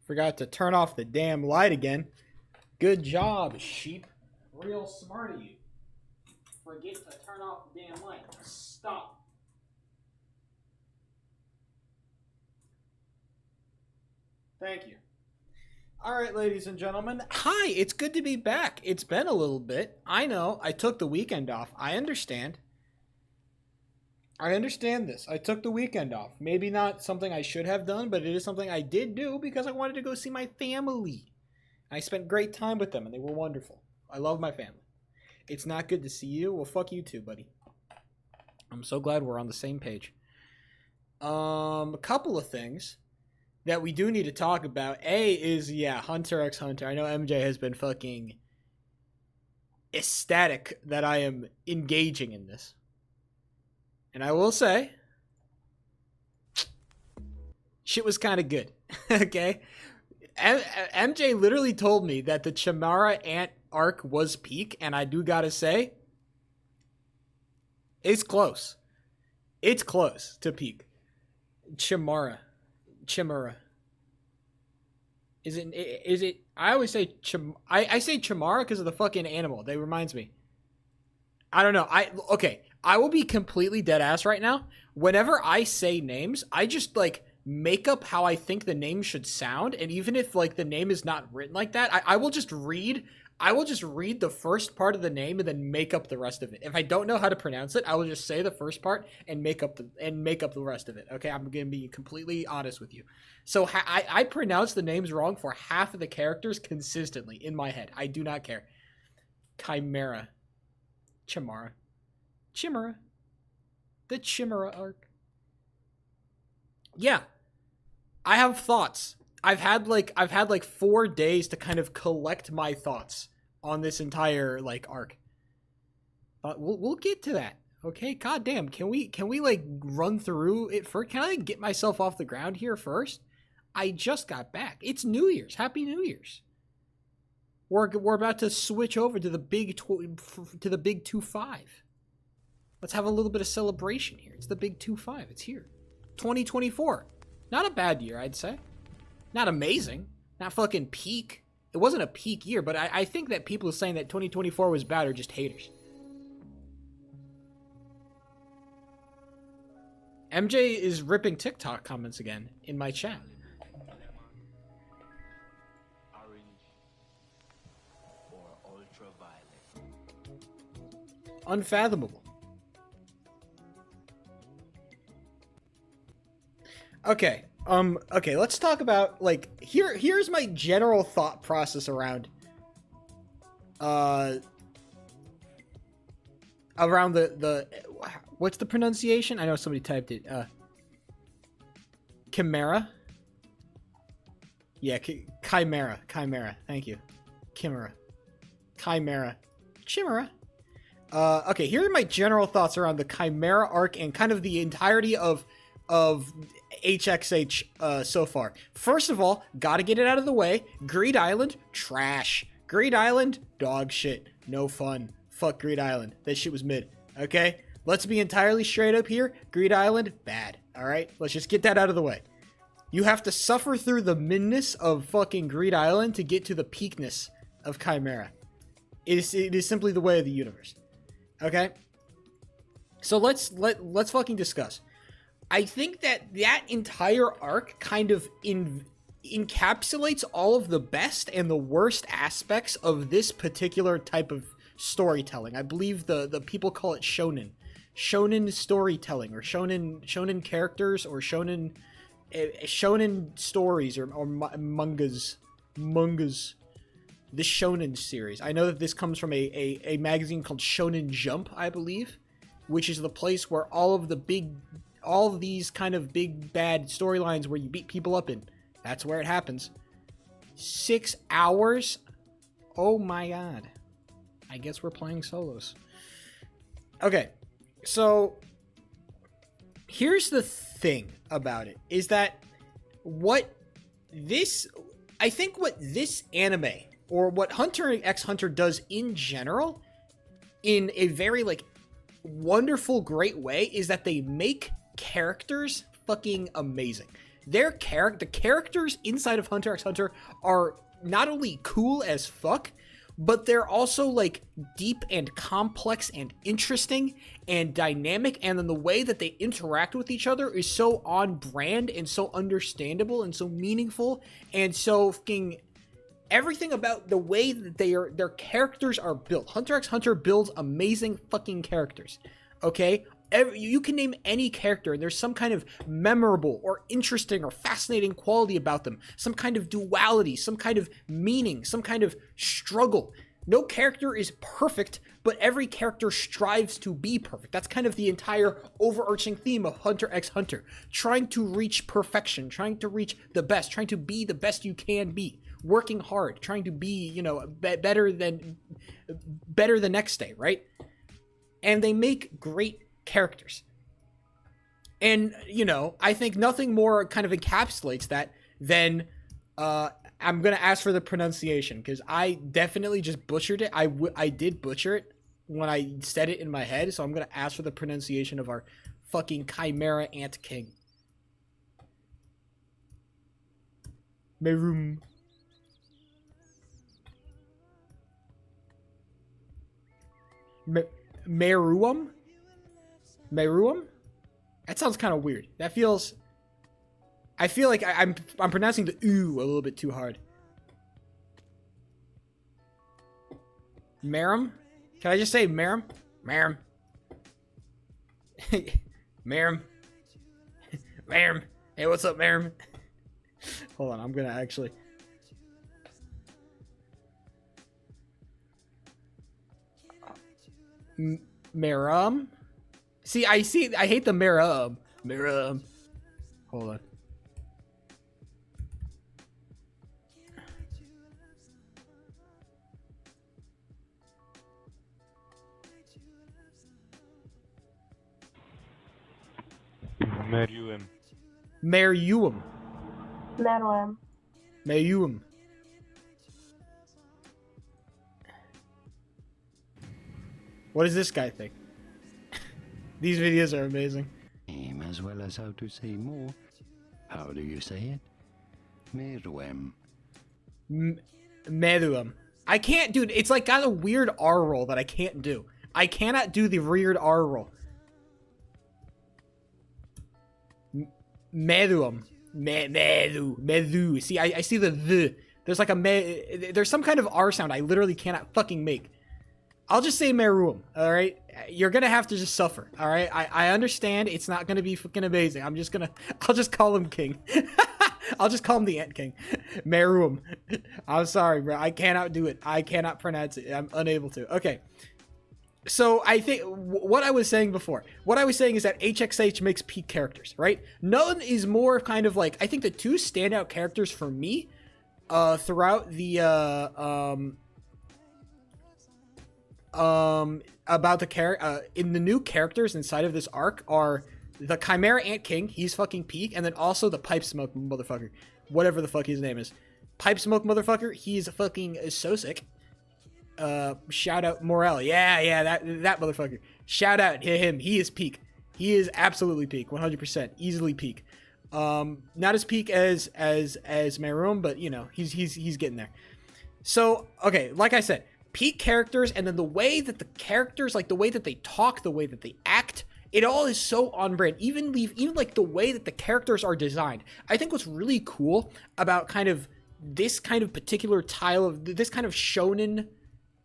Forgot to turn off the damn light again. Good job, sheep. Real smart of you. Forget to turn off the damn light. Stop. Thank you. All right, ladies and gentlemen. Hi, it's good to be back. It's been a little bit. I know. I took the weekend off. I understand. I understand this. I took the weekend off. Maybe not something I should have done, but it is something I did do because I wanted to go see my family. I spent great time with them, and they were wonderful. I love my family. It's not good to see you. Well, fuck you too, buddy. I'm so glad we're on the same page. A couple of things that we do need to talk about. A is, Hunter x Hunter. I know MJ has been fucking ecstatic that I am engaging in this. And I will say, shit was kind of good. Okay? MJ literally told me that the Chimera Ant arc was peak, and I do gotta say, it's close. It's close to peak. Chimera. Is it, I always say, I say Chimera because of the fucking animal. That reminds me. I don't know. Okay. I will be completely dead ass right now. Whenever I say names, I just make up how I think the name should sound, and even if the name is not written like that, I will just read the first part of the name and then make up the rest of it. If I don't know how to pronounce it, I will just say the first part and make up the rest of it. Okay, I'm gonna be completely honest with you. So I pronounce the names wrong for half of the characters consistently in my head. I do not care. Chimera. The Chimera arc. Yeah. I have thoughts. I've had 4 days to kind of collect my thoughts on this entire arc. We'll get to that. Okay? God damn. Can we run through it first? Can I get myself off the ground here first? I just got back. It's New Year's. Happy New Year's. We're about to switch over to the big 2-5. Let's have a little bit of celebration here. It's the big 2-5. It's here. 2024. Not a bad year, I'd say. Not amazing. Not fucking peak. It wasn't a peak year, but I think that people saying that 2024 was bad are just haters. MJ is ripping TikTok comments again in my chat. Unfathomable. Okay. Okay, let's talk about here's my general thought process around the what's the pronunciation? I know somebody typed it. Chimera? Yeah, Chimera. Thank you. Chimera. Okay, here are my general thoughts around the Chimera arc and kind of the entirety of HXH so far. First of all, gotta get it out of the way. Greed Island, trash. Greed Island, dog shit. No fun. Fuck Greed Island. That shit was mid. Okay? Let's be entirely straight up here. Greed Island, bad. Alright? Let's just get that out of the way. You have to suffer through the minness of fucking Greed Island to get to the peakness of Chimera. It is simply the way of the universe. Okay? So let's fucking discuss. I think that entire arc kind of encapsulates all of the best and the worst aspects of this particular type of storytelling. I believe the people call it shonen storytelling, or shonen characters, or shonen stories, or mangas. The shonen series. I know that this comes from a magazine called Shonen Jump, I believe, which is the place where all of these kind of big bad storylines where you beat people up in. That's where it happens. 6 hours? Oh my god. I guess we're playing solos. Okay, so here's the thing about it, is that what this anime, or what Hunter x Hunter does in general, in a very wonderful, great way, is that they make characters fucking amazing. the characters inside of Hunter x Hunter are not only cool as fuck, but they're also like deep and complex and interesting and dynamic, and then the way that they interact with each other is so on brand and so understandable and so meaningful, and so fucking everything about the way that their characters are built. Hunter x Hunter builds amazing fucking characters. Okay? You can name any character and there's some kind of memorable or interesting or fascinating quality about them. Some kind of duality, some kind of meaning, some kind of struggle. No character is perfect, but every character strives to be perfect. That's kind of the entire overarching theme of Hunter x Hunter. Trying to reach perfection, trying to reach the best, trying to be the best you can be. Working hard, trying to be, you know, better the next day, right? And they make great characters. And, you know, I think nothing more kind of encapsulates that than, I'm going to ask for the pronunciation, because I definitely just butchered it. I did butcher it when I said it in my head, so I'm going to ask for the pronunciation of our fucking Chimera Ant King. Merum. Meruem? Meruem? That sounds kind of weird. That feels... I feel like I'm pronouncing the ooh a little bit too hard. Merum? Can I just say Merum? Merum. Merum. Merum. Hey, what's up, Merum? Hold on, I'm gonna actually... Merum? See, I hate the Merum. Merum. Hold on. Meruem. Meruem. Meruem. Meruem. What does this guy think? These videos are amazing. As well as how to say more. How do you say it? Meruem. Meruem. I can't, dude. It's like got a weird R roll that I can't do. I cannot do the weird R roll. Meruem. Meru. See, I see the. There's like a there's some kind of R sound I literally cannot fucking make. I'll just say Meruem, alright? You're gonna have to just suffer, alright? I understand it's not gonna be fucking amazing. I'll just call him King. I'll just call him the Ant King. Meruem. I'm sorry, bro. I cannot do it. I cannot pronounce it. I'm unable to. Okay. So I think what I was saying before, what I was saying is that HXH makes peak characters, right? None is more kind of like, I think the two standout characters for me throughout the about the character in the new characters inside of this arc are the Chimera Ant King, he's fucking peak, and then also the Pipe Smoke motherfucker, whatever the fuck his name is. Pipe Smoke motherfucker, he's fucking so sick. Shout out Morel. Yeah, that motherfucker. Shout out him. He is peak. He is absolutely peak. 100%. Easily peak. Not as peak as Meruem, but you know, he's getting there. So, okay, like I said, peak characters, and then the way that the characters, like the way that they talk, the way that they act, it all is so on brand. Even like the way that the characters are designed. I think what's really cool about kind of this kind of particular style of this kind of shonen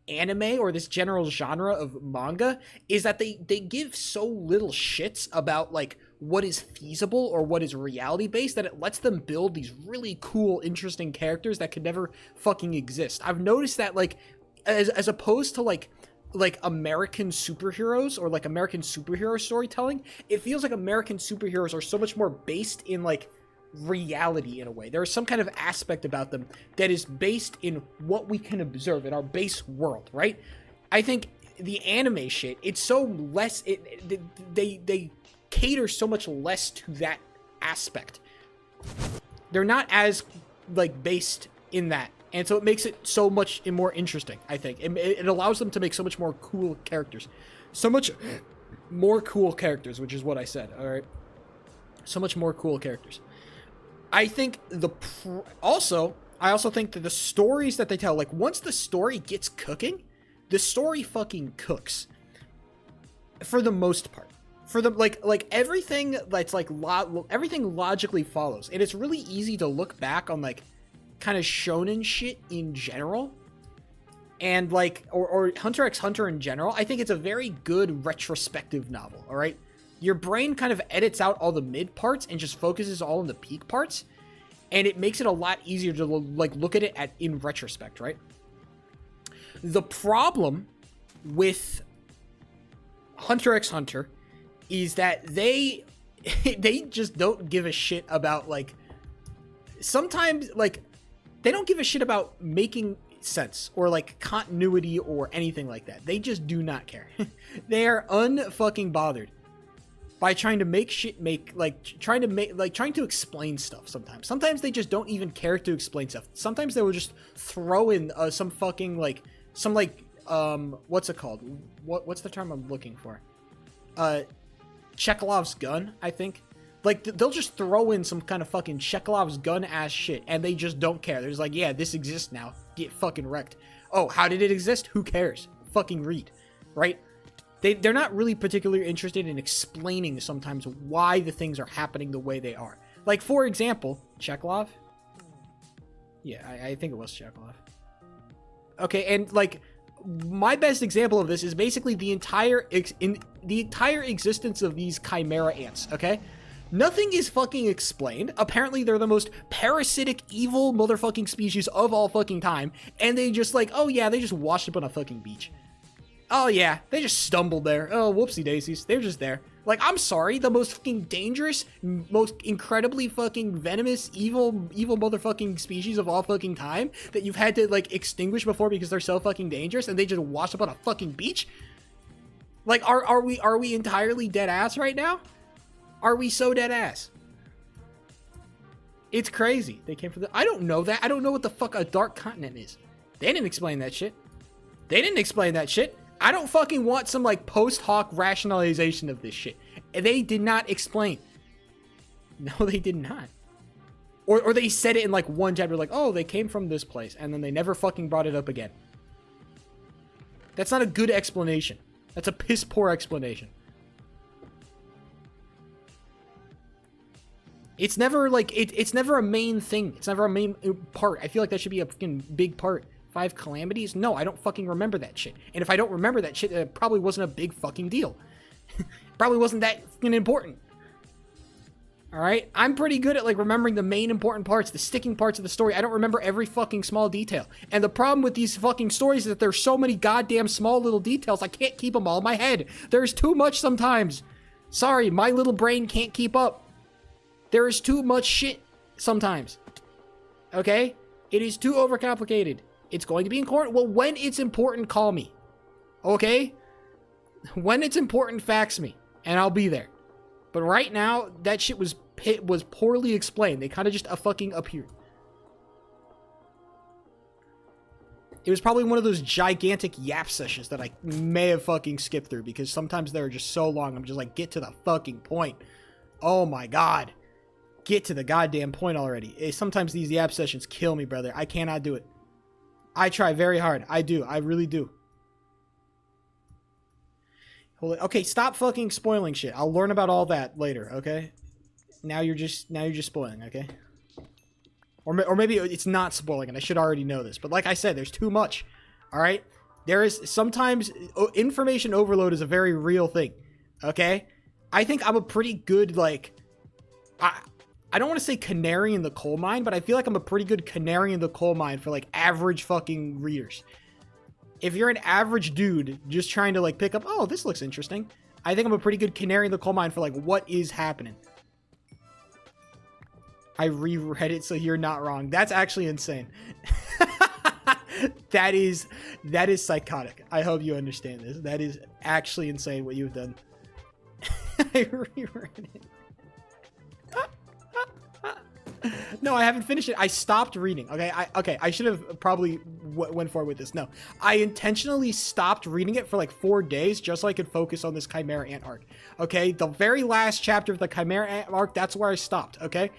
anime or this general genre of manga is that they give so little shits about like what is feasible or what is reality based that it lets them build these really cool, interesting characters that could never fucking exist. I've noticed that like as opposed to like American superheroes or like American superhero storytelling, it feels like American superheroes are so much more based in like reality in a way. There is some kind of aspect about them that is based in what we can observe in our base world, right? I think the anime shit, it's so less, they cater so much less to that aspect. They're not as like based in that. And so it makes it so much more interesting, I think. It allows them to make so much more cool characters. So much more cool characters, which is what I said, all right? So much more cool characters. I think I also think that the stories that they tell, like once the story gets cooking, the story fucking cooks. For the most part. For the like everything that's like everything logically follows. And it's really easy to look back on like kind of shonen shit in general. And like or Hunter x Hunter in general. I think it's a very good retrospective novel, all right? Your brain kind of edits out all the mid parts and just focuses all on the peak parts. And it makes it a lot easier to like look at it in retrospect, right? The problem with Hunter x Hunter is that they just don't give a shit about like sometimes like they don't give a shit about making sense or like continuity or anything like that. They just do not care. They are unfucking bothered by trying to make shit trying to explain stuff sometimes they just don't even care to explain stuff. Sometimes they will just throw in some fucking like some like what's it called, what's the term I'm looking for, Chekhov's gun, I think. Like they'll just throw in some kind of fucking Chekhov's gun ass shit and they just don't care. They're just like, yeah, this exists now, get fucking wrecked. Oh, how did it exist? Who cares? Fucking read, right? They're not really particularly interested in explaining sometimes why the things are happening the way they are. Like, for example, Chekhov? Yeah, I think it was Chekhov. Okay, and, like, my best example of this is basically the entire existence of these chimera ants, okay? Nothing is fucking explained. Apparently, they're the most parasitic, evil motherfucking species of all fucking time, and they just, like, oh yeah, they just washed up on a fucking beach. Oh yeah, they just stumbled there. Oh, whoopsie daisies. They're just there. Like, I'm sorry, the most fucking dangerous, most incredibly fucking venomous, evil motherfucking species of all fucking time that you've had to, like, extinguish before because they're so fucking dangerous and they just wash up on a fucking beach? Like, are we entirely dead ass right now? Are we so dead ass? It's crazy. They came from the... I don't know that. I don't know what the fuck a dark continent is. They didn't explain that shit. They didn't explain that shit. I don't fucking want some, like, post hoc rationalization of this shit. They did not explain. No, they did not. Or they said it in, like, one chapter, like, oh, they came from this place, and then they never fucking brought it up again. That's not a good explanation. That's a piss poor explanation. It's never, like, it's never a main thing. It's never a main part. I feel like that should be a fucking big part. 5 calamities? No, I don't fucking remember that shit. And if I don't remember that shit, it probably wasn't a big fucking deal. Probably wasn't that fucking important. Alright? I'm pretty good at, like, remembering the main important parts, the sticking parts of the story. I don't remember every fucking small detail. And the problem with these fucking stories is that there's so many goddamn small little details, I can't keep them all in my head. There's too much sometimes. Sorry, my little brain can't keep up. There is too much shit sometimes. Okay? It is too overcomplicated. It's going to be important. Well, when it's important, call me. Okay? When it's important, fax me. And I'll be there. But right now, that shit was poorly explained. They kind of just fucking appeared. It was probably one of those gigantic yap sessions that I may have fucking skipped through. Because sometimes they're just so long. I'm just like, get to the fucking point. Oh my god. Get to the goddamn point already. Sometimes these yap sessions kill me, brother. I cannot do it. I try very hard. I do. I really do. Hold it. Okay, stop fucking spoiling shit. I'll learn about all that later, okay? Now you're just spoiling, okay? Or maybe it's not spoiling and I should already know this. But like I said, there's too much. All right? There is sometimes information overload is a very real thing. Okay? I think I'm a pretty good, like, I don't want to say canary in the coal mine, but I feel like I'm a pretty good canary in the coal mine for, like, average fucking readers. If you're an average dude just trying to, like, pick up, oh, this looks interesting, I think I'm a pretty good canary in the coal mine for, like, what is happening. I reread it, so you're not wrong. That's actually insane. That is psychotic. I hope you understand this. That is actually insane what you've done. I reread it. No, I haven't finished it. I stopped reading. Okay, I should have probably went forward with this. No, I intentionally stopped reading it for like 4 days just so I could focus on this Chimera Ant arc. Okay, the very last chapter of the Chimera Ant arc, that's where I stopped. Okay,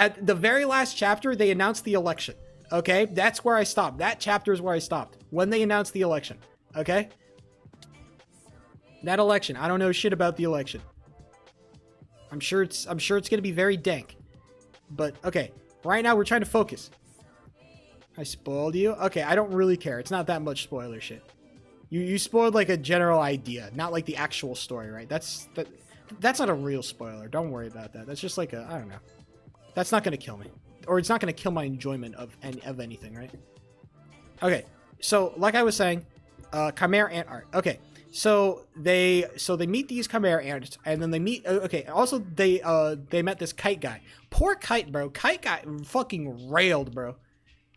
At the very last chapter, they announced the election. Okay, that's where I stopped. That chapter is where I stopped when they announced the election. Okay, that election. I don't know shit about the election. I'm sure it's gonna be very dank. But okay, right now we're trying to focus. I spoiled you. Okay, I don't really care. It's not that much spoiler shit. You spoiled like a general idea, not like the actual story, right? That's not a real spoiler. Don't worry about that. That's just like I don't know. That's not gonna kill me, or it's not gonna kill my enjoyment of anything, right? Okay, so like I was saying, Chimera Ant art. Okay, so they meet these Chimera Ants, and then they meet. Okay, also they met this Kite guy. Poor Kite, bro. Kite got fucking railed, bro.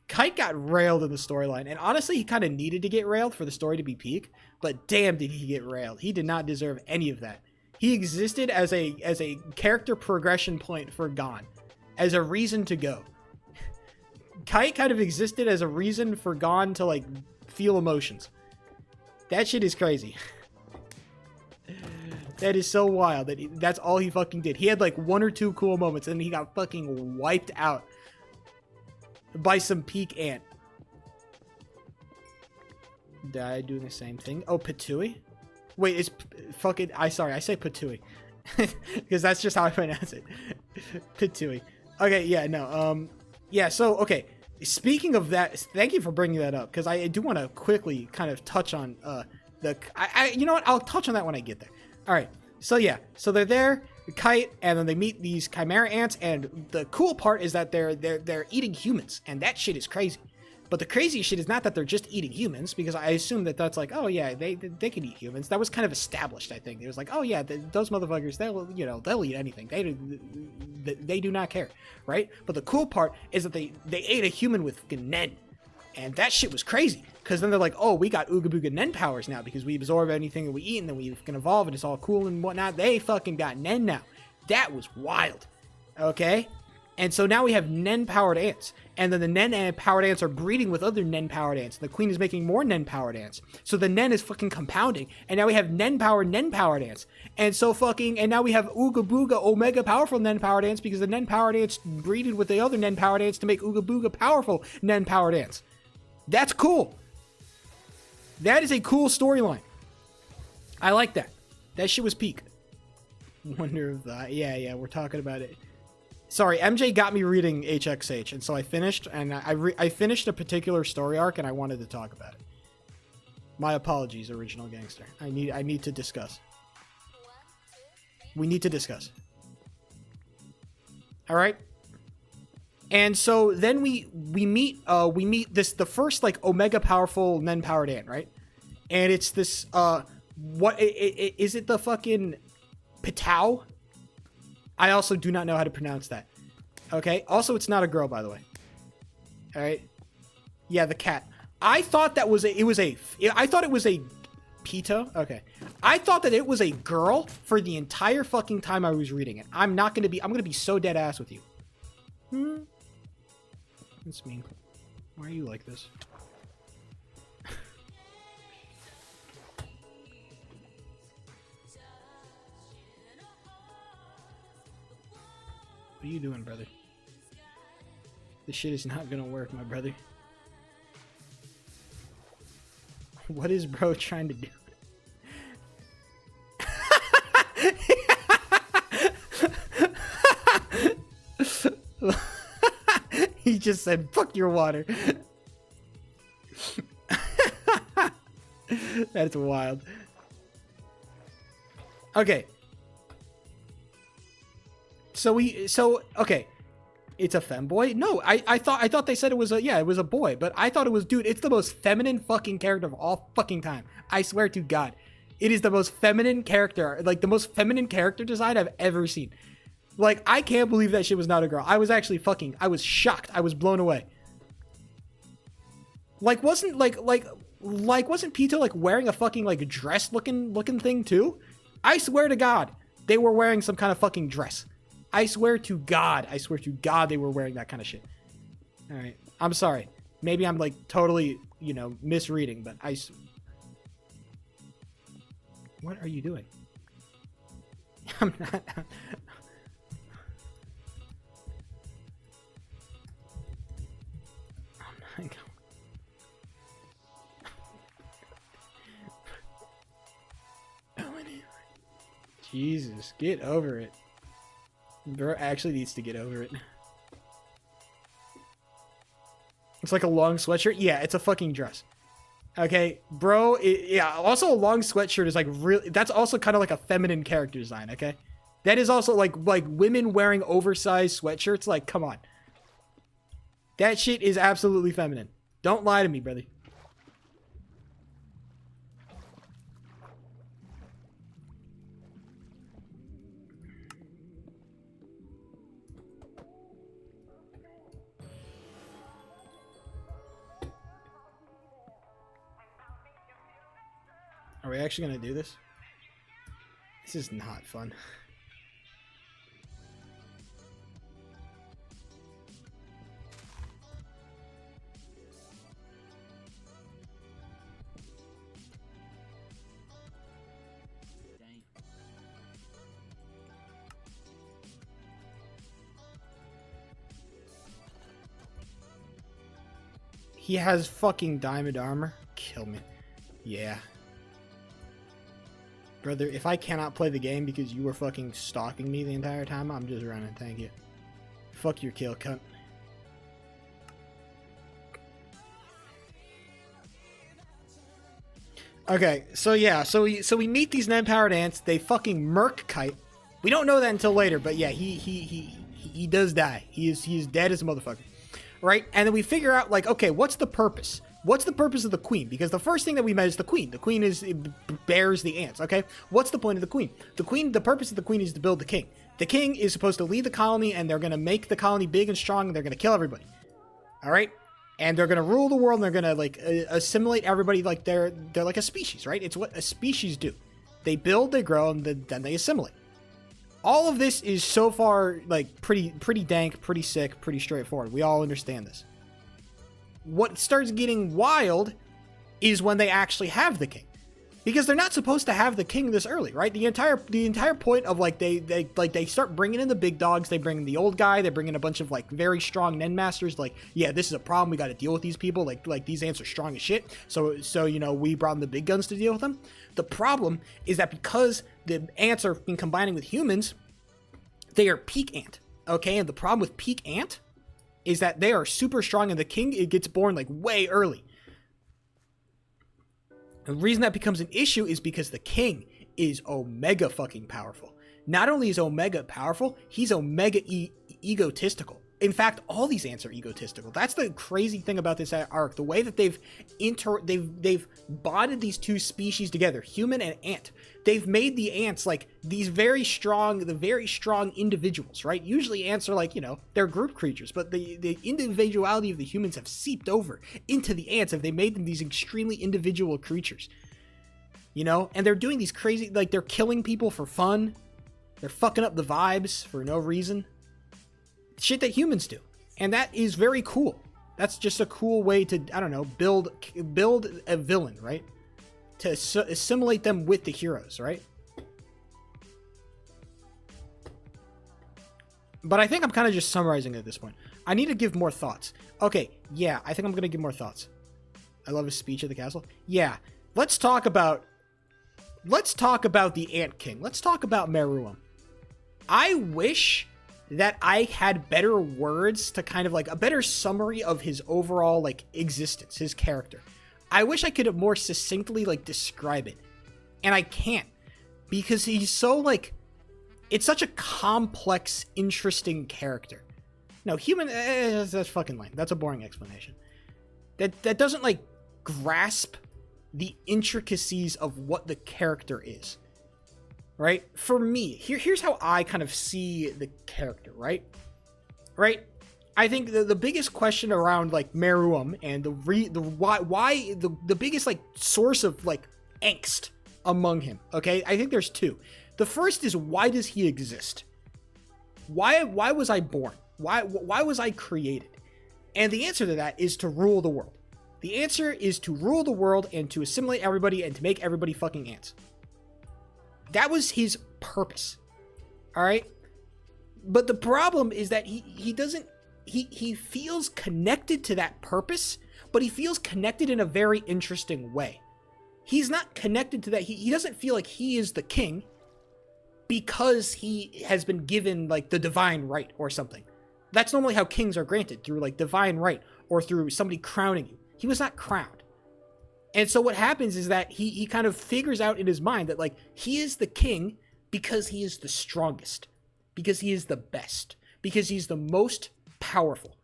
Kite got railed in the storyline, and honestly, he kind of needed to get railed for the story to be peak. But damn, did he get railed? He did not deserve any of that. He existed as a character progression point for Gon, as a reason to go. Kite kind of existed as a reason for Gon to like feel emotions. That shit is crazy. That is so wild that's all he fucking did. He had like one or two cool moments, and he got fucking wiped out by some peak ant. Did I do the same thing? Oh, Patui? Wait, it's fucking... I say Patui. Because that's just how I pronounce it. Patui. Okay, yeah, no. Yeah, so, okay. Speaking of that, thank you for bringing that up. Because I do want to quickly kind of touch on you know what? I'll touch on that when I get there. Alright, so yeah. So they're there. Kite, and then they meet these Chimera Ants, and the cool part is that they're eating humans, and that shit is crazy. But the crazy shit is not that they're just eating humans, because I assume that's like, oh yeah, they can eat humans. That was kind of established, I think. It was like, oh yeah, those motherfuckers, they'll eat anything. They do not care, right? But the cool part is that they ate a human with Nen, and that shit was crazy. Because then they're like, oh, we got Ooga Booga Nen powers now because we absorb anything that we eat and then we can evolve and it's all cool and whatnot. They fucking got Nen now. That was wild. Okay? And so now we have Nen-powered ants. And then the Nen-powered ants are breeding with other Nen-powered ants. The queen is making more Nen-powered ants. So the Nen is fucking compounding. And now we have Nen-powered ants. And so and now we have Ooga Booga Omega powerful Nen-powered ants because the Nen-powered ants breeded with the other Nen-powered ants to make Ooga Booga powerful Nen-powered ants. That's cool. That is a cool storyline. I like that. That shit was peak. Wonder if that... Yeah, we're talking about it. Sorry, MJ got me reading HXH, and so I finished, and I finished a particular story arc, and I wanted to talk about it. My apologies, Original Gangster. I need to discuss. We need to discuss. All right? And so then we meet the first like Omega powerful Nen powered ant, right? And it's this is it the fucking Pitao? I also do not know how to pronounce that. Okay. Also, it's not a girl, by the way. All right. Yeah, the cat. I thought that was I thought it was a Pito. Okay. I thought that it was a girl for the entire fucking time I was reading it. I'm going to be so dead ass with you. That's mean. Why are you like this? What are you doing, brother? This shit is not gonna work, my brother. What is bro trying to do? He just said, fuck your water. That's wild. Okay. Okay. It's a femboy? No, I thought they said it was it was a boy, but I thought it was, dude, it's the most feminine fucking character of all fucking time. I swear to God. It is the most feminine character, like the most feminine character design I've ever seen. Like, I can't believe that shit was not a girl. I was actually I was shocked. I was blown away. Like, wasn't Pito like wearing a fucking like dress looking thing too? I swear to God, they were wearing some kind of fucking dress. I swear to God they were wearing that kind of shit. All right. I'm sorry. Maybe I'm like totally, misreading, but what are you doing? I'm not. Jesus, get over it. Bro actually needs to get over it. It's like a long sweatshirt. Yeah, it's a fucking dress. Okay, bro. Yeah, also a long sweatshirt is like really. That's also kind of like a feminine character design. Okay, that is also like women wearing oversized sweatshirts. Like, come on. That shit is absolutely feminine. Don't lie to me, brother. Are we actually gonna do this? This is not fun. He has fucking diamond armor. Kill me. Yeah. Brother, if I cannot play the game because you were fucking stalking me the entire time, I'm just running. Thank you. Fuck your kill, cunt. Okay, so yeah, so we meet these 9-powered ants. They fucking murk Kite. We don't know that until later, but yeah, he does die. He is dead as a motherfucker. Right? And then we figure out, like, okay, what's the purpose? What's the purpose of the queen? Because the first thing that we met is the queen. The queen bears the ants, okay? What's the point of the queen? The purpose of the queen is to build the king. The king is supposed to lead the colony, and they're going to make the colony big and strong, and they're going to kill everybody. All right? And they're going to rule the world, and they're going to, like, assimilate everybody like they're like a species, right? It's what a species do. They build, they grow, and then they assimilate. All of this is so far, like, pretty dank, pretty sick, pretty straightforward. We all understand this. What starts getting wild is when they actually have the king, because they're not supposed to have the king this early, right? The entire point of like they start bringing in the big dogs. They bring in the old guy. They bring in a bunch of like very strong Nen masters. Like, yeah, this is a problem. We got to deal with these people. Like these ants are strong as shit. So you know, we brought in the big guns to deal with them. The problem is that because the ants are combining with humans, they are peak ant. Okay, and the problem with peak ant is that they are super strong, and the king, it gets born like way early. The reason that becomes an issue is because the king is omega fucking powerful. Not only is omega powerful, he's omega egotistical. In fact, all these ants are egotistical. That's the crazy thing about this arc. The way that they've bonded these two species together, human and ant. They've made the ants like these very strong individuals, right? Usually ants are like, you know, they're group creatures, but the individuality of the humans have seeped over into the ants, and they made them these extremely individual creatures. You know, and they're doing these crazy, like, they're killing people for fun. They're fucking up the vibes for no reason. Shit that humans do. And that is very cool. That's just a cool way to, I don't know, build a villain, right? To assimilate them with the heroes, right? But I think I'm kind of just summarizing at this point. I need to give more thoughts. Okay, yeah, I think I'm going to give more thoughts. I love his speech at the castle. Yeah, let's talk about the Ant King. Let's talk about Meruem. I wish that I had better words to kind of like a better summary of his overall like existence, his character. I wish I could more succinctly like describe it. And I can't, because he's so like, it's such a complex, interesting character. No, human, that's fucking lame. That's a boring explanation. That doesn't like grasp the intricacies of what the character is. Right? For me, here's how I kind of see the character, right? Right? I think the biggest question around like Meruem and the biggest like source of like angst among him, okay? I think there's two. The first is, why does he exist? Why was I born? Why was I created? And the answer to that is to rule the world. The answer is to rule the world and to assimilate everybody and to make everybody fucking ants. That was his purpose. All right? But the problem is that he feels connected to that purpose, but he feels connected in a very interesting way. He's not connected to that. He doesn't feel like he is the king, because he has been given like the divine right or something. That's normally how kings are granted, through like divine right or through somebody crowning you. He was not crowned. And so what happens is that he kind of figures out in his mind that like he is the king because he is the strongest, because he is the best, because he's the most powerful.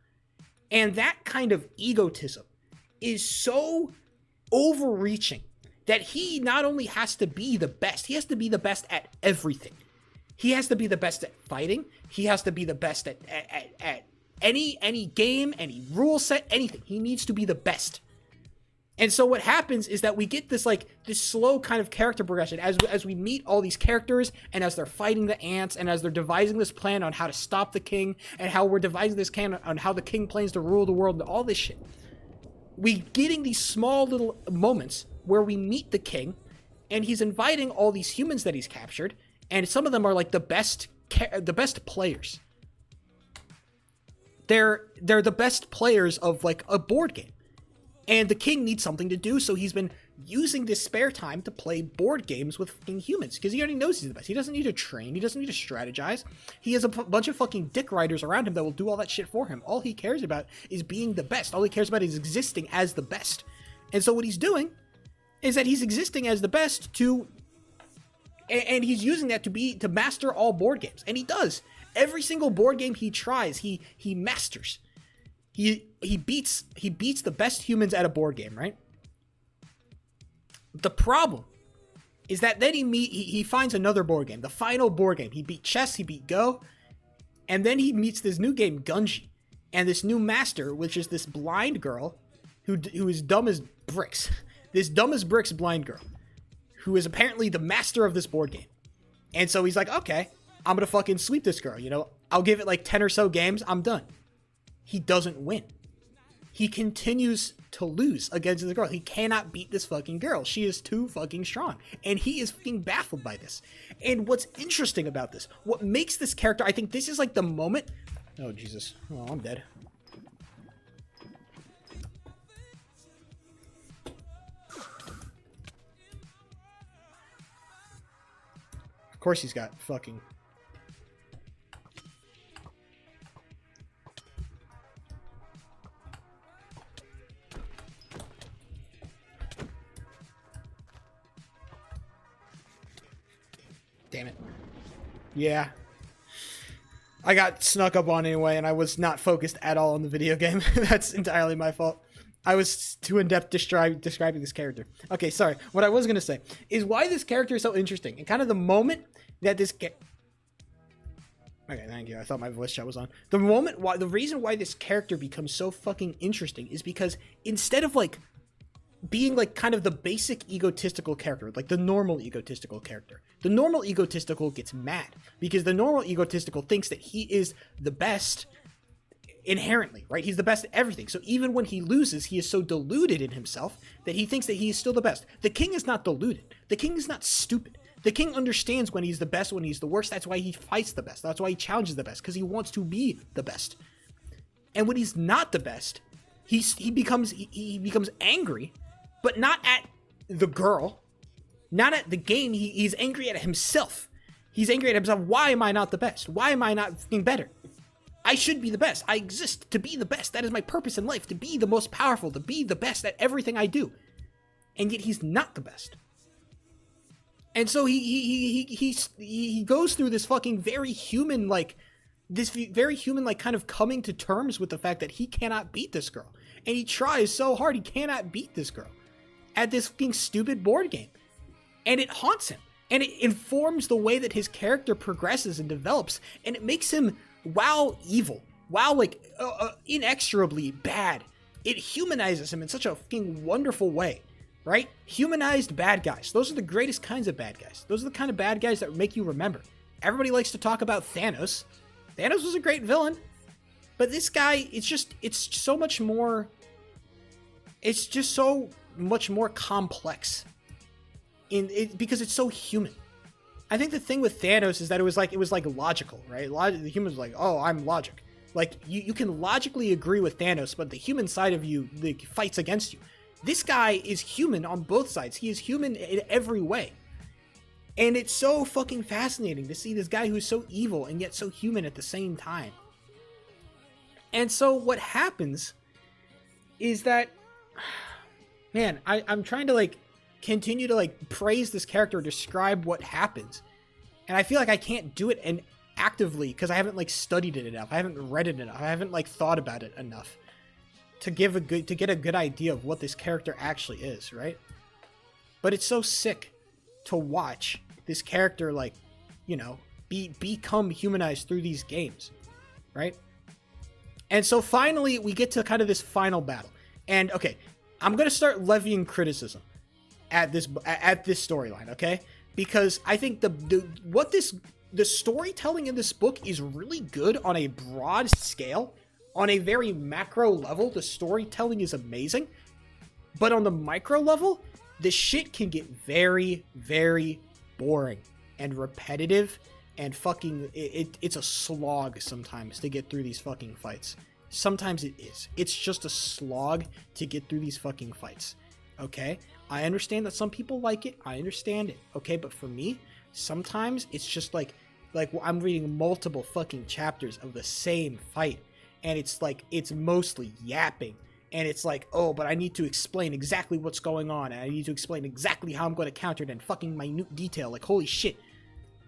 And that kind of egotism is so overreaching that he not only has to be the best, he has to be the best at everything. He has to be the best at fighting. He has to be the best at any game, any rule set, anything. He needs to be the best. And so what happens is that we get this like this slow kind of character progression as we meet all these characters, and as they're fighting the ants, and as they're devising this plan on how to stop the king, and how we're devising this plan on how the king plans to rule the world, and all this shit. We getting these small little moments where we meet the king, and he's inviting all these humans that he's captured, and some of them are like the best players. They're the best players of like a board game. And the king needs something to do, so he's been using this spare time to play board games with fucking humans, because he already knows he's the best. He doesn't need to train. He doesn't need to strategize. He has a bunch of fucking dick riders around him that will do all that shit for him. All he cares about is being the best. All he cares about is existing as the best. And so what he's doing is that he's existing as the best and he's using that to master all board games. And he does. Every single board game he tries, he masters. He beats the best humans at a board game, right? The problem is that then he finds another board game, the final board game. He beat chess, he beat Go, and then he meets this new game, Gunji, and this new master, which is this blind girl who is dumb as bricks. This dumb as bricks blind girl, who is apparently the master of this board game. And so he's like, okay, I'm gonna fucking sweep this girl, you know? I'll give it like 10 or so games, I'm done. He doesn't win. He continues to lose against the girl. He cannot beat this fucking girl. She is too fucking strong. And he is fucking baffled by this. And what's interesting about this, what makes this character, I think this is like the moment... Oh, Jesus. Oh, I'm dead. Of course he's got fucking... Damn it. Yeah. I got snuck up on anyway, and I was not focused at all on the video game. That's entirely my fault. I was too in-depth describing this character. Okay, sorry. What I was going to say is why this character is so interesting, and kind of the moment that this... Okay, thank you. I thought my voice chat was on. The reason why this character becomes so fucking interesting is because instead of, like, being like kind of the basic egotistical character, like the normal egotistical character, the normal egotistical gets mad because the normal egotistical thinks that he is the best inherently, right? He's the best at everything. So even when he loses, he is so deluded in himself that he thinks that he is still the best. The king is not deluded. The king is not stupid. The king understands when he's the best, when he's the worst. That's why he fights the best. That's why he challenges the best, because he wants to be the best. And when he's not the best, he becomes angry, but not at the girl, not at the game. He's angry at himself. He's angry at himself. Why am I not the best? Why am I not fucking better? I should be the best. I exist to be the best. That is my purpose in life, to be the most powerful, to be the best at everything I do. And yet he's not the best. And so he goes through this fucking very human, like, kind of coming to terms with the fact that he cannot beat this girl. And he tries so hard, he cannot beat this girl at this fucking stupid board game. And it haunts him. And it informs the way that his character progresses and develops. And it makes him, while evil, while like inexorably bad, it humanizes him in such a fucking wonderful way, right? Humanized bad guys. Those are the greatest kinds of bad guys. Those are the kind of bad guys that make you remember. Everybody likes to talk about Thanos. Thanos was a great villain. But this guy, it's so much more... It's just so much more complex because it's so human. I think the thing with Thanos is that it was like logical, right? The humans were like, oh, I'm logic. Like you can logically agree with Thanos, but the human side of you fights against you. This guy is human on both sides. He is human in every way. And it's so fucking fascinating to see this guy who's so evil and yet so human at the same time. And so what happens is that, man, I'm trying to like continue to like praise this character, describe what happens. And I feel like I can't do it and actively because I haven't like studied it enough. I haven't read it enough. I haven't like thought about it enough to get a good idea of what this character actually is, right? But it's so sick to watch this character like, you know, become humanized through these games, right? And so finally we get to kind of this final battle. And okay, I'm going to start levying criticism at this storyline, okay? Because I think the storytelling in this book is really good on a broad scale. On a very macro level, the storytelling is amazing. But on the micro level, the shit can get very, very boring and repetitive and fucking it's a slog sometimes to get through these fucking fights. Sometimes it is. It's just a slog to get through these fucking fights. Okay? I understand that some people like it. I understand it. Okay? But for me, sometimes it's just like I'm reading multiple fucking chapters of the same fight. And it's like, it's mostly yapping. And it's like, oh, but I need to explain exactly what's going on. And I need to explain exactly how I'm going to counter it in fucking minute detail. Like, holy shit.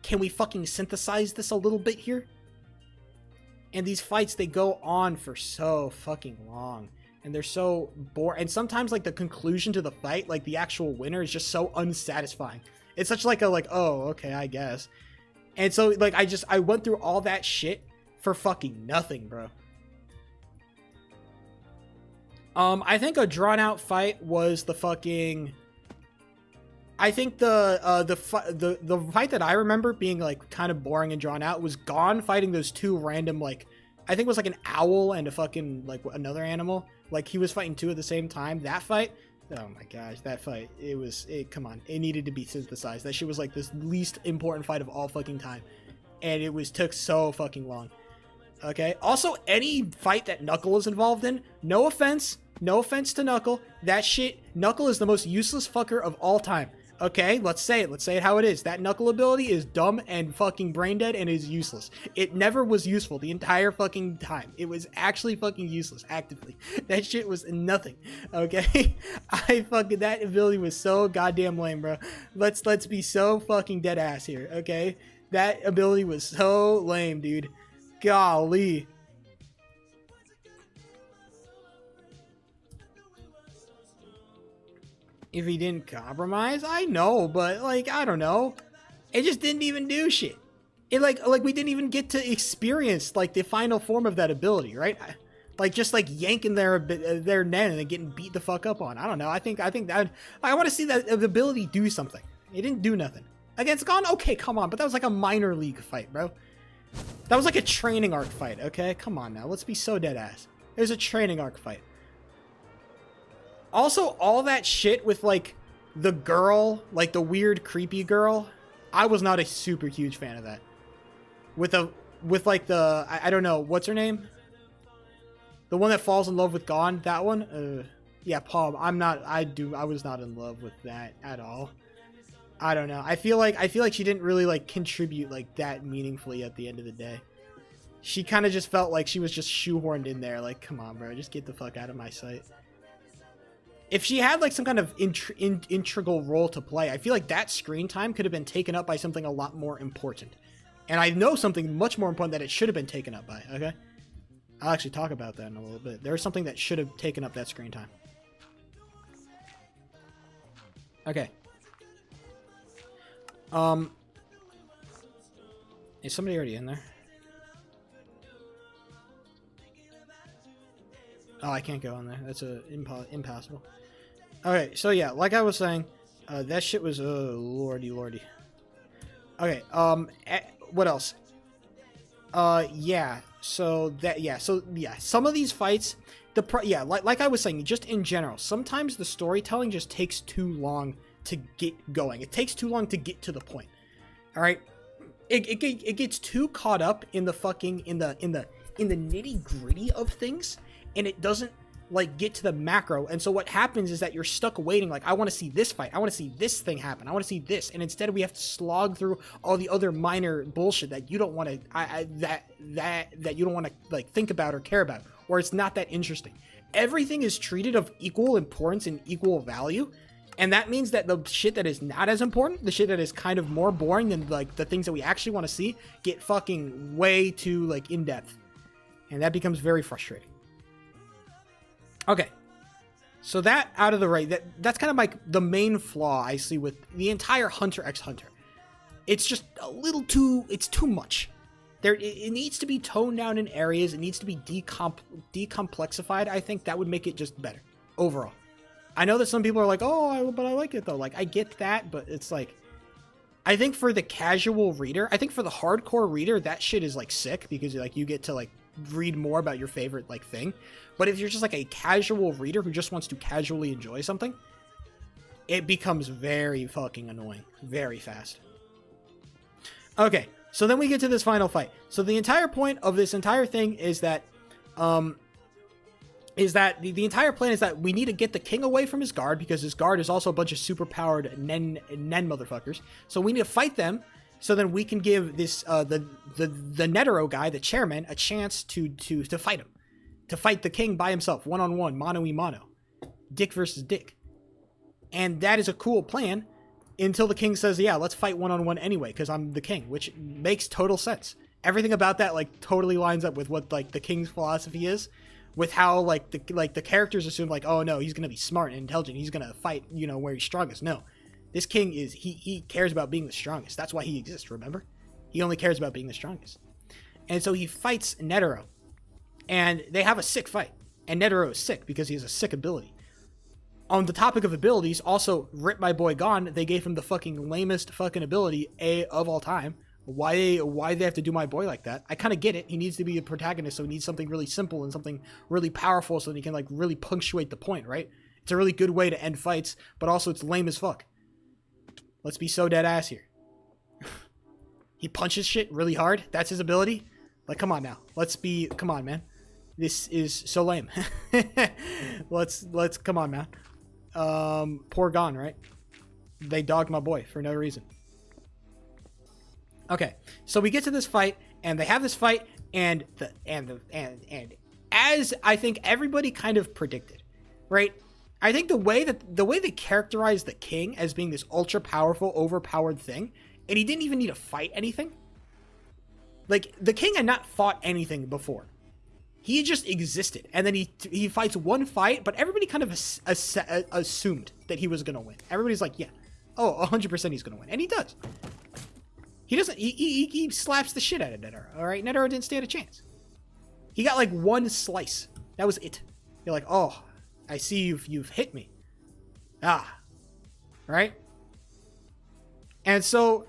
Can we fucking synthesize this a little bit here? And these fights, they go on for so fucking long. And they're so boring. And sometimes, like, the conclusion to the fight, like, the actual winner is just so unsatisfying. It's such like oh, okay, I guess. And so, like, I went through all that shit for fucking nothing, bro. I think a drawn-out fight was the fucking... I think the fight that I remember being like kind of boring and drawn out was Gon fighting those two random like I think it was like an owl and a fucking like another animal. Like he was fighting two at the same time. That fight, oh my gosh, that fight. Come on, it needed to be synthesized. That shit was like this least important fight of all fucking time, and it took so fucking long. Okay. Also, any fight that Knuckle is involved in, no offense to Knuckle. That shit, Knuckle is the most useless fucker of all time. Okay, let's say it how it is. That Knuckle ability is dumb and fucking brain dead and is useless. It never was useful the entire fucking time. It was actually fucking useless actively. That shit was nothing. Okay? That ability was so goddamn lame, bro. Let's be so fucking dead ass here, okay? That ability was so lame, dude. Golly. If he didn't compromise, I know, but like I don't know, it just didn't even do shit. It like we didn't even get to experience like the final form of that ability, right? Like just like yanking their net and then getting beat the fuck up on. I don't know. I think that I want to see that ability do something. It didn't do nothing against Gon. Okay, come on, but that was like a minor league fight, bro. That was like a training arc fight. Okay, come on now, let's be so dead ass. It was a training arc fight. Also, all that shit with, like, the girl, like, the weird, creepy girl, I was not a super huge fan of that. With like, I don't know, what's her name? The one that falls in love with Gon, that one? Yeah, Paul, I was not in love with that at all. I don't know. I feel like she didn't really, like, contribute, like, that meaningfully at the end of the day. She kind of just felt like she was just shoehorned in there, like, come on, bro, just get the fuck out of my sight. If she had like some kind of integral role to play, I feel like that screen time could have been taken up by something a lot more important. And I know something much more important that it should have been taken up by, okay? I'll actually talk about that in a little bit. There's something that should have taken up that screen time. Okay. Is somebody already in there? Oh, I can't go in there. That's impossible. Okay, so yeah, like I was saying, that shit was lordy. Okay, what else? Some of these fights, like I was saying, just in general, sometimes the storytelling just takes too long to get going. It takes too long to get to the point. All right, it gets too caught up in the fucking in the nitty gritty of things, and it doesn't like get to the macro. And so what happens is that you're stuck waiting. Like, I want to see this fight. I want to see this thing happen. I want to see this. And instead we have to slog through all the other minor bullshit that you don't want to, that you don't want to like think about or care about, or it's not that interesting. Everything is treated of equal importance and equal value. And that means that the shit that is not as important, the shit that is kind of more boring than like the things that we actually want to see, get fucking way too like in depth. And that becomes very frustrating. Okay, so that out of the way, that's kind of like the main flaw I see with the entire Hunter x Hunter. It's just a little too, it's too much. It needs to be toned down in areas. It needs to be decomplexified. I think that would make it just better overall. I know that some people are like, oh, but I like it though. Like, I get that, but it's like, I think for the casual reader, I think for the hardcore reader, that shit is like sick because like you get to like read more about your favorite like thing. But if you're just like a casual reader who just wants to casually enjoy something, it becomes very fucking annoying very fast. Okay, so then we get to this final fight. So the entire point of this entire thing is that the entire plan is that we need to get the king away from his guard, because his guard is also a bunch of superpowered nen motherfuckers. So we need to fight them, so then we can give this the Netero guy, the chairman, a chance to fight him. To fight the king by himself, one-on-one, mano-y-mano. Dick versus dick. And that is a cool plan until the king says, yeah, let's fight one-on-one anyway, because I'm the king, which makes total sense. Everything about that, like, totally lines up with what, like, the king's philosophy is, with how, like, the characters assume, like, oh, no, he's going to be smart and intelligent, he's going to fight, you know, where he's strongest. No. This king is, he cares about being the strongest. That's why he exists, remember? He only cares about being the strongest. And so he fights Netero. And they have a sick fight. And Netero is sick because he has a sick ability. On the topic of abilities, also, Rip My Boy Gone, they gave him the fucking lamest fucking ability of all time. Why they have to do my boy like that? I kind of get it. He needs to be a protagonist, so he needs something really simple and something really powerful so that he can like really punctuate the point, right? It's a really good way to end fights, but also it's lame as fuck. Let's be so dead ass here. He punches shit really hard. That's his ability. Like, come on now. Come on, man. This is so lame. let's come on, man. Poor Gon, right? They dogged my boy for no reason. Okay, so we get to this fight, and they have this fight, and as I think everybody kind of predicted, right? I think the way they characterized the king as being this ultra powerful, overpowered thing, and he didn't even need to fight anything. Like, the king had not fought anything before. He just existed, and then he fights one fight, but everybody kind of assumed that he was going to win. Everybody's like, yeah, 100% he's going to win, and he does. He doesn't, he slaps the shit out of Netero, all right? Netero didn't stand a chance. He got like one slice. That was it. You're like, oh, I see you've hit me. Right? And so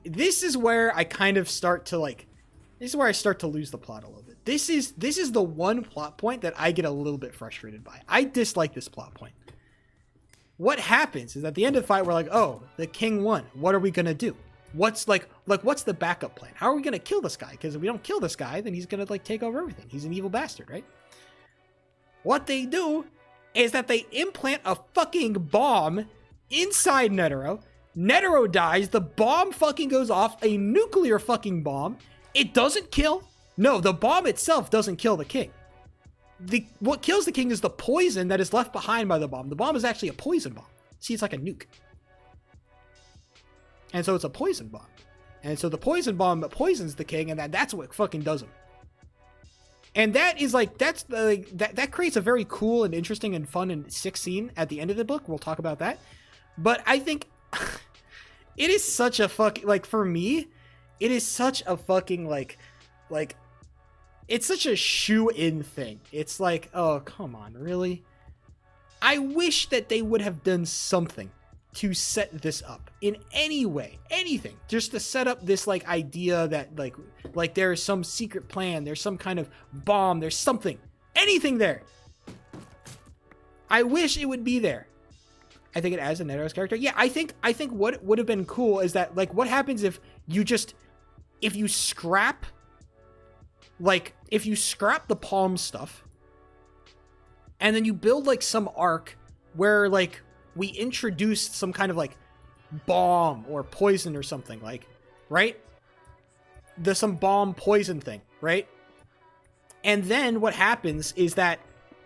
this is where I kind of start to like, this is where I start to lose the plot a little bit. This is the one plot point that I get a little bit frustrated by. I dislike this plot point. What happens is at the end of the fight, we're like, oh, the king won. What are we going to do? What's what's the backup plan? How are we going to kill this guy? Because if we don't kill this guy, then he's going to like take over everything. He's an evil bastard, right? What they do is that they implant a fucking bomb inside Netero. Netero dies. The bomb fucking goes off. A nuclear fucking bomb. It doesn't kill. No, the bomb itself doesn't kill the king. What kills the king is the poison that is left behind by the bomb. The bomb is actually a poison bomb. See, it's like a nuke. And so it's a poison bomb. And so the poison bomb poisons the king, and that's what fucking does him. And that is like, that creates a very cool and interesting and fun and sick scene at the end of the book. We'll talk about that. But I think it is such a fucking, like, for me, it is such a fucking, like, it's such a shoe-in thing. It's like, oh, come on, really? I wish that they would have done something to set this up in any way, anything, just to set up this, like, idea that, like there is some secret plan, there's some kind of bomb, there's something, anything there. I wish it would be there. I think it adds a Netero's character. Yeah, I think what would have been cool is that, like, what happens if you scrap the palm stuff, And then you build like some arc where like we introduced some kind of like bomb or poison or something, like, right? There's some bomb poison thing, right? And then what happens is that,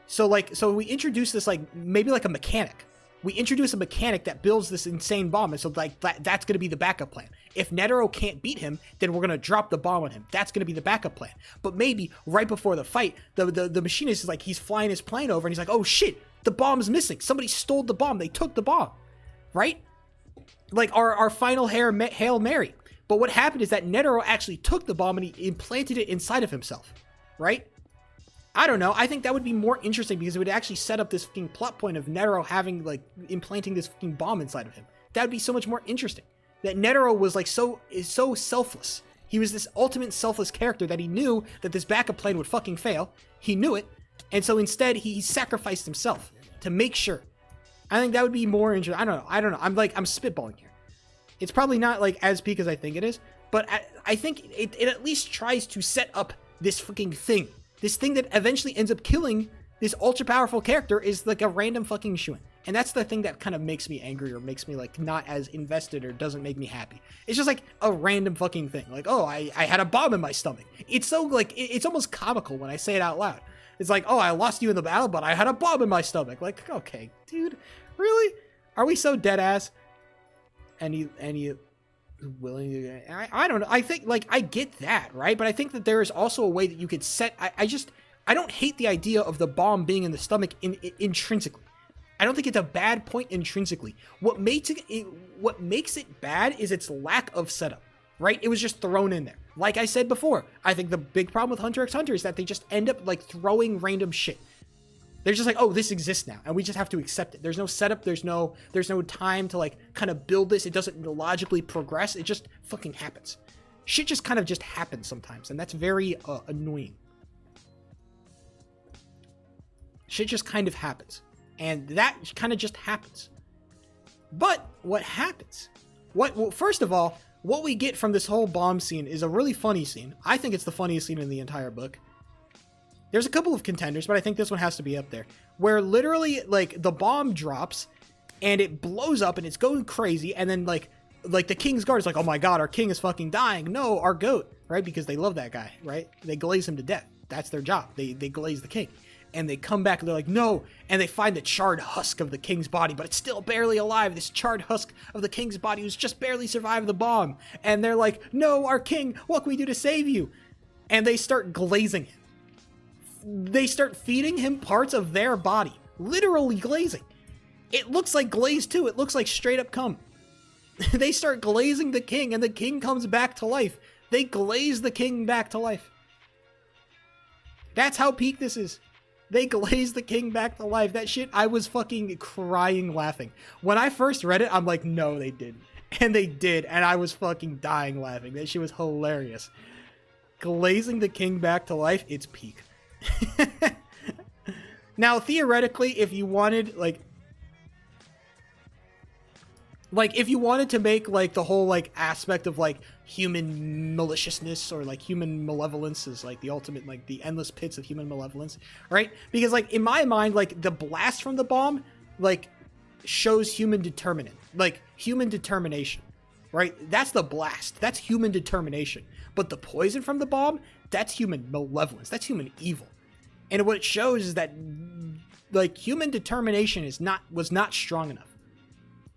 so we introduce this, like, maybe like a mechanic. We introduce a mechanic that builds this insane bomb, and so like that's going to be the backup plan. If Netero can't beat him, then we're going to drop the bomb on him. That's going to be the backup plan. But maybe right before the fight, the machinist is like, he's flying his plane over, and he's like, oh shit, the bomb's missing. Somebody stole the bomb. They took the bomb, right? Like our final Hail Mary. But what happened is that Netero actually took the bomb and he implanted it inside of himself, right? I don't know. I think that would be more interesting because it would actually set up this fucking plot point of Netero having, like, implanting this fucking bomb inside of him. That would be so much more interesting. That Netero was, like, so selfless. He was this ultimate selfless character that he knew that this backup plan would fucking fail. He knew it. And so instead, he sacrificed himself to make sure. I think that would be more interesting. I don't know. I'm spitballing here. It's probably not, like, as peak as I think it is. But I think it at least tries to set up this fucking thing. This thing that eventually ends up killing this ultra powerful character is like a random fucking shoo-in. And that's the thing that kind of makes me angry or makes me like not as invested or doesn't make me happy. It's just like a random fucking thing. Like, oh, I had a bomb in my stomach. It's so like, it's almost comical when I say it out loud. It's like, oh, I lost you in the battle, but I had a bomb in my stomach. Like, okay, dude, really? Are we so dead ass? And you willing to, I don't know. I think, like, I get that, right? But I think that there is also a way that you could set, I don't hate the idea of the bomb being in the stomach intrinsically. I don't think it's a bad point intrinsically. What makes it bad is its lack of setup, right? It was just thrown in there. Like I said before, I think the big problem with Hunter x Hunter is that they just end up like throwing random shit. They're just like, oh, this exists now, and we just have to accept it. There's no setup. There's no time to like kind of build this. It doesn't logically progress. It just fucking happens. Shit just kind of just happens sometimes, and that's very annoying. Shit just kind of happens, and that kind of just happens. But what happens? Well, first of all, what we get from this whole bomb scene is a really funny scene. I think it's the funniest scene in the entire book. There's a couple of contenders, but I think this one has to be up there. Where literally, like, the bomb drops, and it blows up, and it's going crazy, and then, like the King's Guard is like, oh my god, our king is fucking dying. No, our goat, right? Because they love that guy, right? They glaze him to death. That's their job. They glaze the king. And they come back, and they're like, no, and they find the charred husk of the king's body, but it's still barely alive. This charred husk of the king's body who's just barely survived the bomb. And they're like, no, our king, what can we do to save you? And they start glazing him. They start feeding him parts of their body, literally glazing. It looks like glaze too. It looks like straight up cum. They start glazing the king, and the king comes back to life. They glaze the king back to life. That's how peak this is. They glaze the king back to life. That shit, I was fucking crying laughing. When I first read it, I'm like, no, they didn't. And they did, and I was fucking dying laughing. That shit was hilarious. Glazing the king back to life, it's peak. Now, theoretically, if you wanted, if you wanted to make, like, the whole, like, aspect of, like, human maliciousness or, like, human malevolence is, like, the ultimate, like, the endless pits of human malevolence, right? Because, like, in my mind, like, the blast from the bomb, like, shows human determinant, like, human determination, right? That's the blast. That's human determination. But the poison from the bomb, that's human malevolence. That's human evil. And what it shows is that, like, human determination was not strong enough.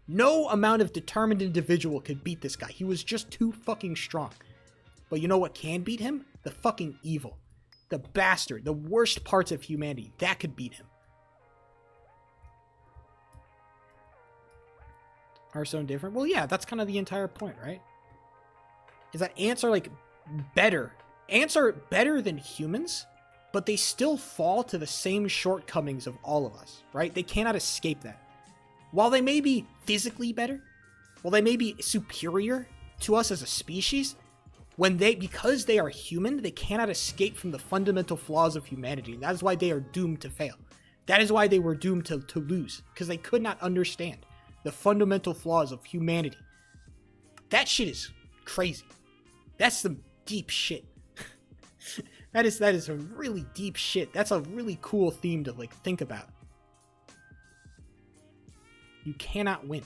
No amount of determined individual could beat this guy. He was just too fucking strong. But you know what can beat him? The fucking evil. The bastard. The worst parts of humanity. That could beat him. Hearthstone different? Well, yeah, that's kind of the entire point, right? Is that ants are, like, better. Ants are better than humans, but they still fall to the same shortcomings of all of us, right? They cannot escape that. While they may be physically better, while they may be superior to us as a species, because they are human, they cannot escape from the fundamental flaws of humanity. And that is why they are doomed to fail. That is why they were doomed to lose, because they could not understand the fundamental flaws of humanity. That shit is crazy. That's some deep shit. That is a really deep shit. That's a really cool theme to like think about. You cannot win.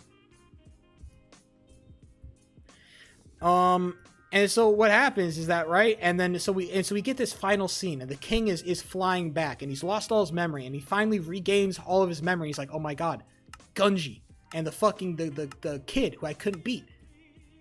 And so what happens is that, right? And then so we get this final scene, and the king is flying back, and he's lost all his memory, and he finally regains all of his memory. He's like, oh my god, Gunji, and the fucking the kid who I couldn't beat.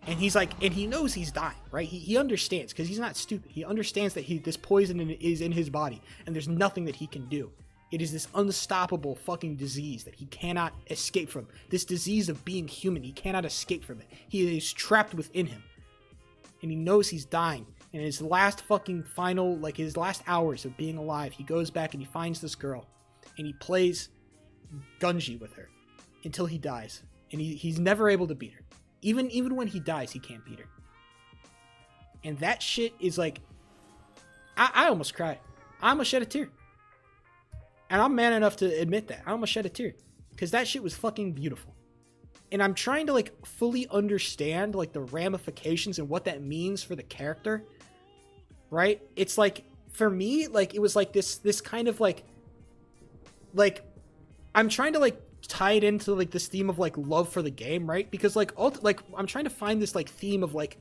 And he's like, and he knows he's dying, right? He understands, because he's not stupid. He understands that this poison is in his body, and there's nothing that he can do. It is this unstoppable fucking disease that he cannot escape from. This disease of being human, he cannot escape from it. He is trapped within him. And he knows he's dying. And in his last fucking final, like his last hours of being alive, he goes back and he finds this girl. And he plays Gunji with her until he dies. And he's never able to beat her. Even when he dies, he can't beat her. And that shit is like, I almost cried. I almost shed a tear. And I'm man enough to admit that. I almost shed a tear. Because that shit was fucking beautiful. And I'm trying to like fully understand like the ramifications and what that means for the character. Right? It's like, for me, like it was like this kind of like I'm trying to like tie it into like this theme of like love for the game, right? Because like I'm trying to find this like theme of like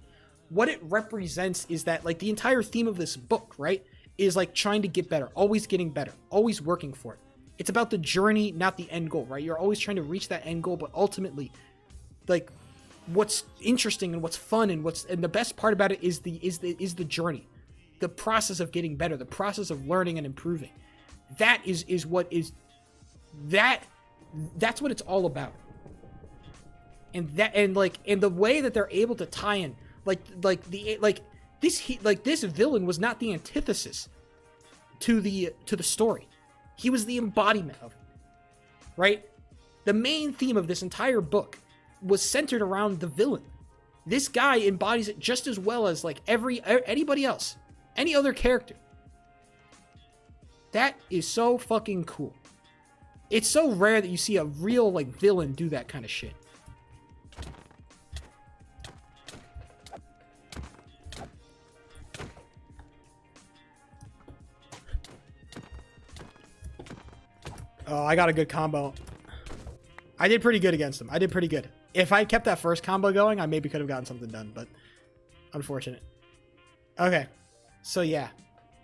what it represents is that like the entire theme of this book, right, is like trying to get better, always getting better, always working for it. It's about the journey, not the end goal, right? You're always trying to reach that end goal, but ultimately, like, what's interesting and what's fun and the best part about it is the journey, the process of getting better, the process of learning and improving. That's what it's all about. And the way that they're able to tie in, this villain was not the antithesis to the story. He was the embodiment of it, right? The main theme of this entire book was centered around the villain. This guy embodies it just as well as like anybody else, any other character. That is so fucking cool. It's so rare that you see a real like villain do that kind of shit. Oh, I got a good combo. I did pretty good against him. I did pretty good. If I kept that first combo going, I maybe could have gotten something done, but unfortunate. Okay. So yeah.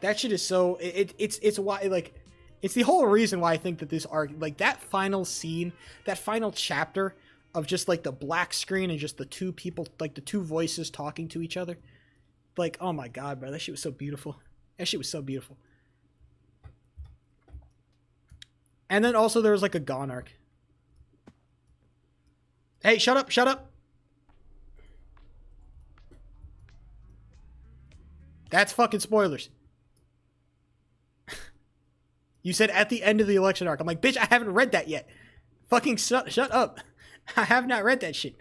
That shit is so it's why like it's the whole reason why I think that this arc, like that final scene, that final chapter of just like the black screen and just the two people, like the two voices talking to each other. Like, oh my god, bro, that shit was so beautiful. That shit was so beautiful. And then also there was like a Gon arc. Hey, shut up, shut up. That's fucking spoilers. You said at the end of the election arc. I'm like, bitch, I haven't read that yet. Fucking shut up. I have not read that shit.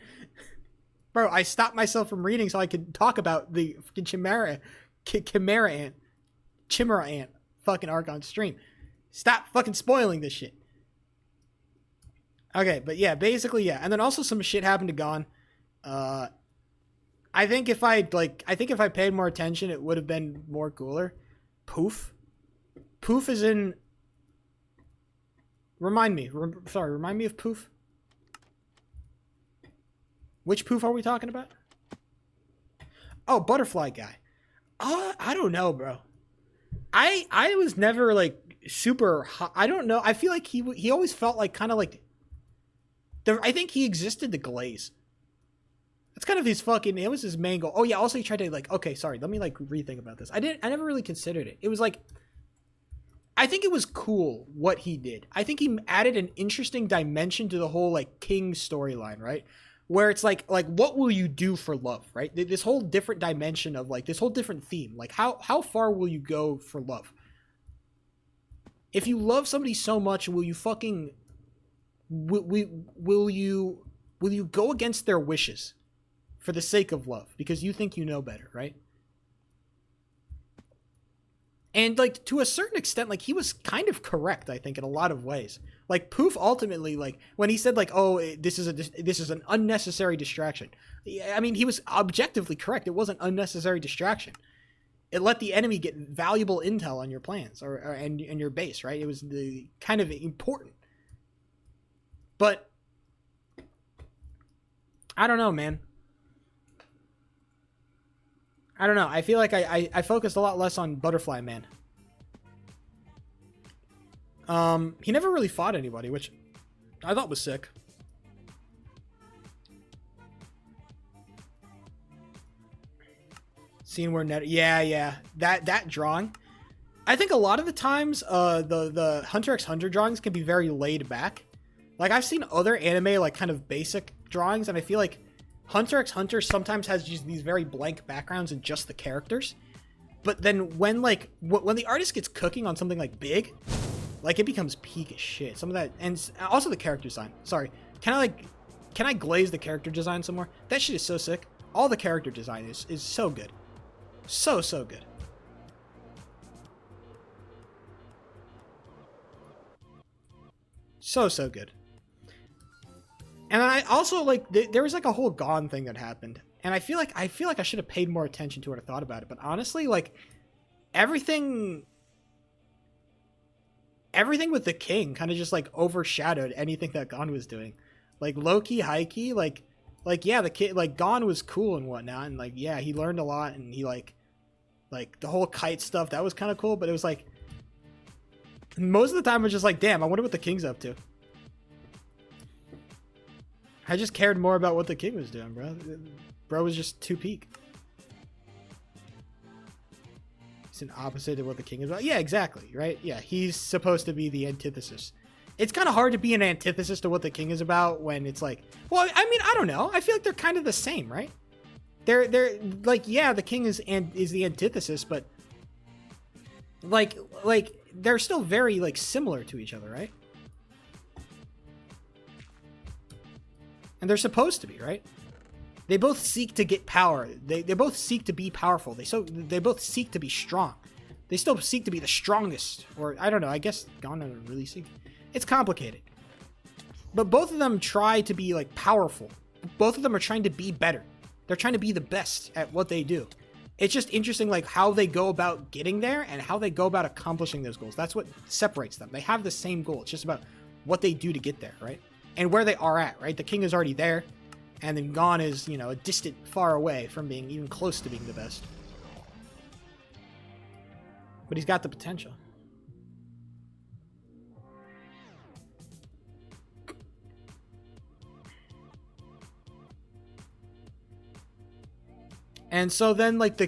Bro, I stopped myself from reading so I could talk about the fucking Chimera ant fucking arc on stream. Stop fucking spoiling this shit. Okay, but yeah, basically, yeah. And then also some shit happened to Gon. I think if I paid more attention, it would have been more cooler. Poof is in... Remind me of Poof. Which Poof are we talking about? Oh, Butterfly guy. I don't know, bro. I was never like super hot. I don't know. I feel like he always felt like kind of like I think he existed to Glaze. That's kind of his fucking, it was his main goal. Oh yeah, also he tried to like, okay, sorry, let me like rethink about this. I never really considered it. It was like, I think it was cool what he did. I think he added an interesting dimension to the whole like King storyline, right? Where it's like what will you do for love, right? This whole different dimension of like this whole different theme. Like how far will you go for love? If you love somebody so much, will you fucking will you go against their wishes for the sake of love because you think you know better, right? And like to a certain extent, like he was kind of correct, I think, in a lot of ways. Like Poof ultimately, like when he said like, "Oh, this is an unnecessary distraction," I mean, he was objectively correct. It was an unnecessary distraction. it let the enemy get valuable intel on your plans and your base, right? It was the kind of important. But I don't know, man. I don't know. I feel like I focused a lot less on Butterfly Man. He never really fought anybody, which I thought was sick. Scene where yeah, that drawing. I think a lot of the times, the Hunter x Hunter drawings can be very laid back. Like I've seen other anime like kind of basic drawings, and I feel like Hunter x Hunter sometimes has just these very blank backgrounds and just the characters. But then when when the artist gets cooking on something like big, like it becomes peak as shit. Some of that, and also the character design. Sorry, can I glaze the character design some more? That shit is so sick. All the character design is so good. So good. So good. And I also like there was like a whole Gon thing that happened, and I feel like I should have paid more attention to it or thought about it. But honestly, like everything with the king kind of just like overshadowed anything that Gon was doing. Like low key, high key, like yeah, the kid like Gon was cool and whatnot, and like yeah, he learned a lot, and he like the whole kite stuff that was kind of cool. But it was like most of the time I was just like, damn, I wonder what the king's up to. I just cared more about what the king was doing, bro. Bro was just too peak. He's an opposite of what the king is about. Yeah, exactly, right? Yeah, he's supposed to be the antithesis. It's kind of hard to be an antithesis to what the king is about when it's like, well, I mean, I don't know. I feel like they're kind of the same, right? They're like, yeah, the king is the antithesis, but like they're still very like similar to each other, right? And they're supposed to be, right? They both seek to get power. They both seek to be powerful. They both seek to be strong. They still seek to be the strongest. Or, I don't know, I guess Gon doesn't really seek. It's complicated. But both of them try to be, like, powerful. Both of them are trying to be better. They're trying to be the best at what they do. It's just interesting, like, how they go about getting there and how they go about accomplishing those goals. That's what separates them. They have the same goal. It's just about what they do to get there, right? And where they are at, right? The king is already there, and then Gon is, you know, a distant, far away from being even close to being the best. But he's got the potential. And so then, like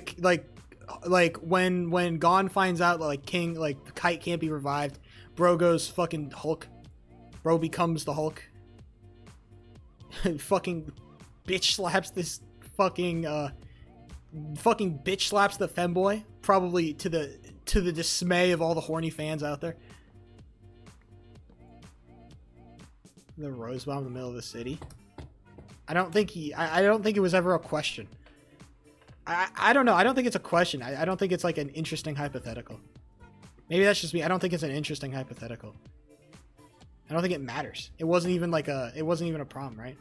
when Gon finds out that, like, King, like, the kite can't be revived, bro goes fucking Hulk. Bro becomes the Hulk. Fucking bitch slaps this fucking bitch slaps the femboy, probably to the dismay of all the horny fans out there. The rose bomb in the middle of the city. I don't think it was ever a question. I don't know. I don't think it's a question. I don't think it's like an interesting hypothetical. Maybe that's just me. I don't think it's an interesting hypothetical. I don't think it matters. It wasn't even a problem, right?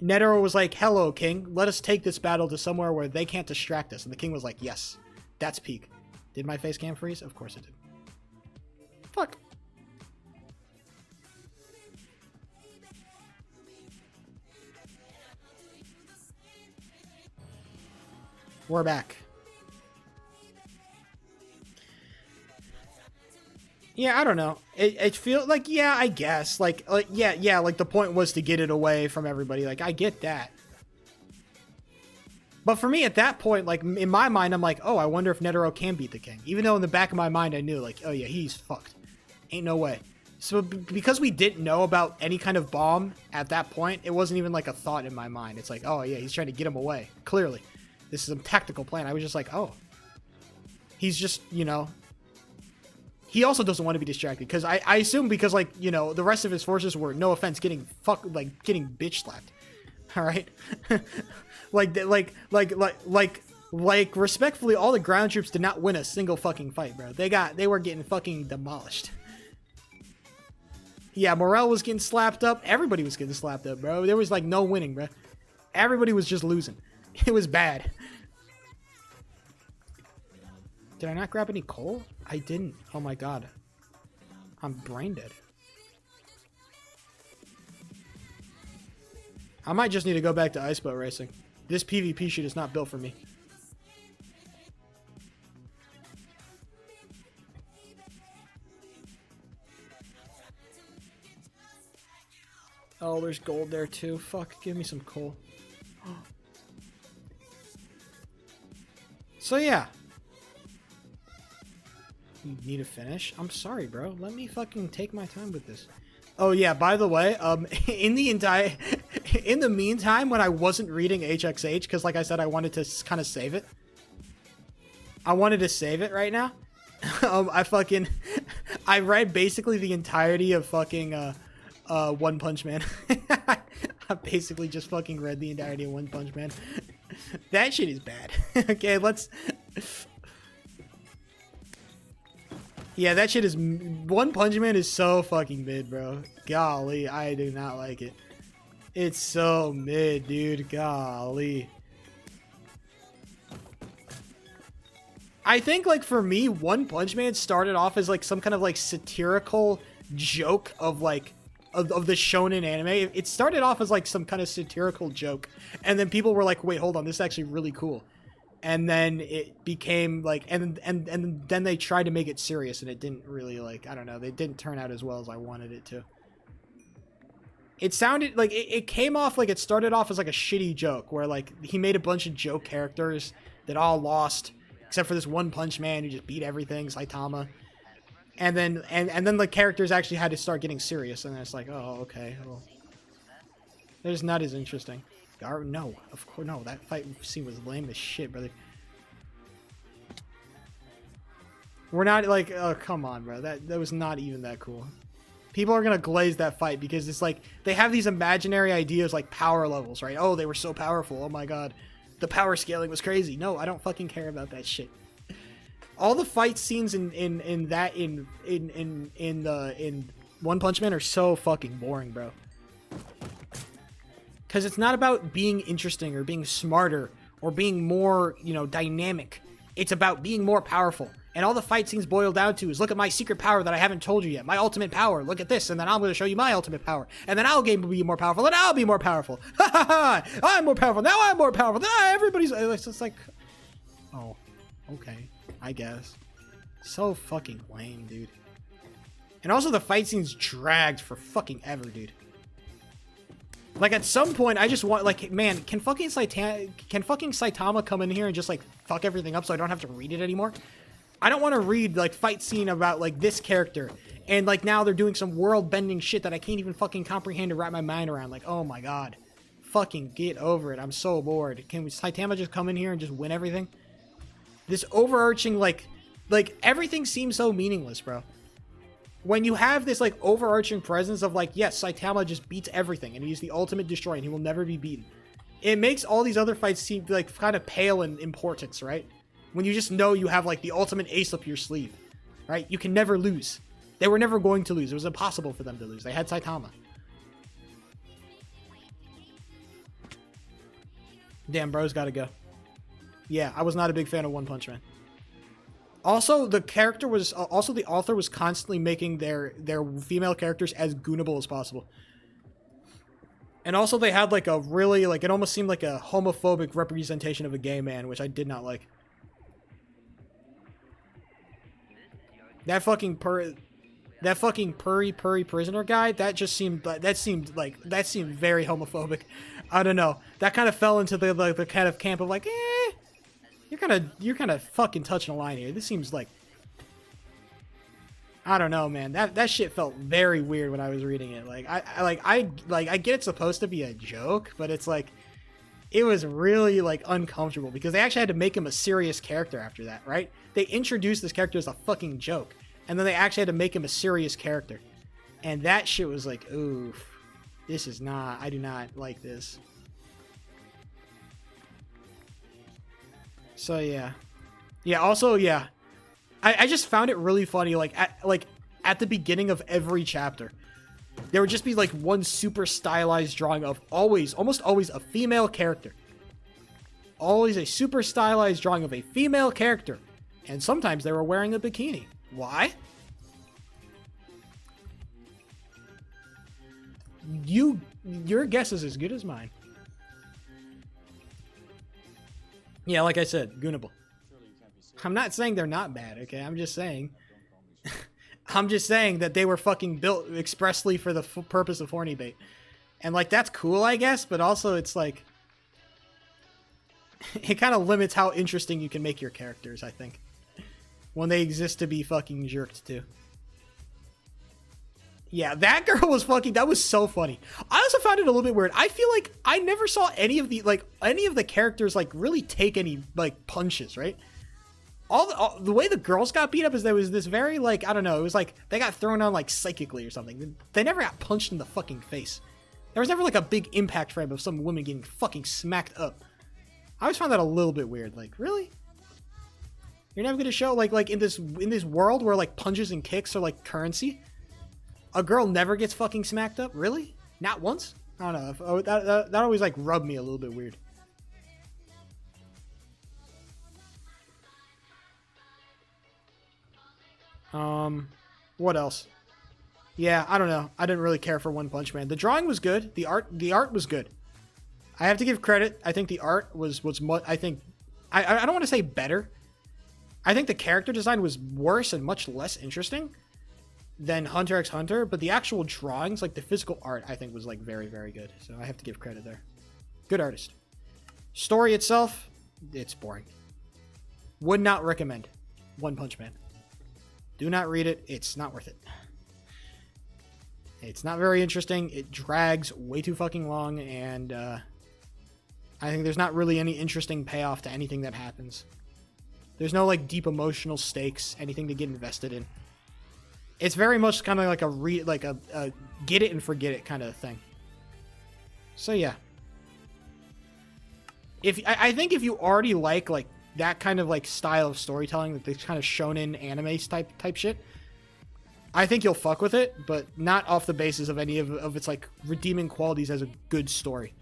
Netero was like, hello, king. Let us take this battle to somewhere where they can't distract us. And the king was like, yes. That's peak. Did my face cam freeze? Of course it did. Fuck. We're back. Yeah, I don't know. It feels like, yeah, I guess. Like yeah, like the point was to get it away from everybody. Like, I get that. But for me, at that point, like, in my mind, I'm like, oh, I wonder if Netero can beat the king. Even though in the back of my mind, I knew, like, oh yeah, he's fucked. Ain't no way. So because we didn't know about any kind of bomb at that point, it wasn't even like a thought in my mind. It's like, oh yeah, he's trying to get him away. Clearly. This is a tactical plan. I was just like, oh. He's just, you know... He also doesn't want to be distracted, because I assume because, like, you know, the rest of his forces were, no offense, getting bitch slapped. All right? like respectfully, all the ground troops did not win a single fucking fight, bro. They were getting fucking demolished. Yeah, Morel was getting slapped up. Everybody was getting slapped up, bro. There was, like, no winning, bro. Everybody was just losing. It was bad. Did I not grab any coal? I didn't. Oh my god. I'm brain dead. I might just need to go back to ice boat racing. This PvP shit is not built for me. Oh, there's gold there too. Fuck, give me some coal. So yeah. You need to finish? I'm sorry, bro. Let me fucking take my time with this. Oh yeah, by the way, in the meantime, when I wasn't reading HXH, because like I said, I wanted to kind of save it. I wanted to save it right now. I read basically the entirety of fucking, One Punch Man. I basically just fucking read the entirety of One Punch Man. That shit is bad. Okay, let's... Yeah, that shit is... One Punch Man is so fucking mid, bro. Golly, I do not like it. It's so mid, dude. Golly. I think, like, for me, One Punch Man started off as, like, some kind of, like, satirical joke of, like... Of the shonen anime. It started off as, like, some kind of satirical joke. And then people were like, wait, hold on. This is actually really cool. And then it became like, and then they tried to make it serious, and it didn't really, like, I don't know, it didn't turn out as well as I wanted it to. It sounded like it came off like it started off as like a shitty joke where like he made a bunch of joke characters that all lost except for this One Punch Man who just beat everything, Saitama. And then and then the characters actually had to start getting serious, and it's like, oh, okay, well, they're just not as interesting. No, of course, no. That fight scene was lame as shit, brother. We're not like, oh, come on, bro. That was not even that cool. People are gonna glaze that fight because it's like they have these imaginary ideas like power levels, right? Oh, they were so powerful. Oh my god, the power scaling was crazy. No, I don't fucking care about that shit. All the fight scenes in One Punch Man are so fucking boring, bro. Because it's not about being interesting or being smarter or being more, you know, dynamic. It's about being more powerful. And all the fight scenes boil down to is, look at my secret power that I haven't told you yet. My ultimate power. Look at this. And then I'm going to show you my ultimate power. And then I'll be more powerful. And I'll be more powerful. Ha ha ha. I'm more powerful. Now I'm more powerful. Now everybody's... It's just like... Oh, okay. I guess. So fucking lame, dude. And also the fight scenes dragged for fucking ever, dude. Like, at some point, I just want, like, man, can fucking Saitama come in here and just, like, fuck everything up so I don't have to read it anymore? I don't want to read, like, fight scene about, like, this character. And, like, now they're doing some world-bending shit that I can't even fucking comprehend or wrap my mind around. Like, oh my god. Fucking get over it. I'm so bored. Can Saitama just come in here and just win everything? This overarching, like, everything seems so meaningless, bro. When you have this, like, overarching presence of, like, yes, Saitama just beats everything, and he's the ultimate destroyer, and he will never be beaten. It makes all these other fights seem, like, kind of pale in importance, right? When you just know you have, like, the ultimate ace up your sleeve, right? You can never lose. They were never going to lose. It was impossible for them to lose. They had Saitama. Damn, bro's gotta go. Yeah, I was not a big fan of One Punch Man. Also, the author was constantly making their female characters as goonable as possible. And also they had like a really, like, it almost seemed like a homophobic representation of a gay man, which I did not like. That fucking purry prisoner guy, that seemed very homophobic. I don't know. That kind of fell into the kind of camp of like, you're kind of fucking touching a line here. This seems like, I don't know, man. That shit felt very weird when I was reading it. Like I get it's supposed to be a joke, but it's like it was really like uncomfortable because they actually had to make him a serious character after that, right? They introduced this character as a fucking joke, and then they actually had to make him a serious character. And that shit was like, oof. This is not, I do not like this. So yeah. Yeah, also, yeah. I just found it really funny, like at the beginning of every chapter, there would just be like one super stylized drawing of almost always a female character. Always a super stylized drawing of a female character. And sometimes they were wearing a bikini. Why? Your guess is as good as mine. Yeah, like I said, Goonable. I'm not saying they're not bad, okay? I'm just saying... I'm just saying that they were fucking built expressly for the purpose of horny bait. And, like, that's cool, I guess, but also it's like... It kind of limits how interesting you can make your characters, I think. When they exist to be fucking jerked to. Yeah, that girl was fucking... That was so funny. I also found it a little bit weird. I feel like I never saw any of the characters, like, really take any, like, punches, right? All the way the girls got beat up is there was this very, like, I don't know, it was like they got thrown on, like, psychically or something. They never got punched in the fucking face. There was never, like, a big impact frame of some women getting fucking smacked up. I always found that a little bit weird. Like, really? You're never gonna show, like in this world where, like, punches and kicks are, like, currency? A girl never gets fucking smacked up? Really? Not once? I don't know. That always, like, rubbed me a little bit weird. What else? Yeah, I don't know. I didn't really care for One Punch Man. The drawing was good. The art was good. I have to give credit. I think the art was I don't want to say better. I think the character design was worse and much less interesting than Hunter x Hunter, but the actual drawings, like the physical art, I think was, like, very, very good. So I have to give credit there. Good artist. Story itself, it's boring. Would not recommend One Punch Man. Do not read it. It's not worth it. It's not very interesting. It drags way too fucking long, and I think there's not really any interesting payoff to anything that happens. There's no, like, deep emotional stakes, anything to get invested in. It's very much kind of like a get it and forget it kind of thing. So yeah. I think if you already like that kind of, like, style of storytelling, like this kind of shonen anime type shit, I think you'll fuck with it, but not off the basis of any of its, like, redeeming qualities as a good story.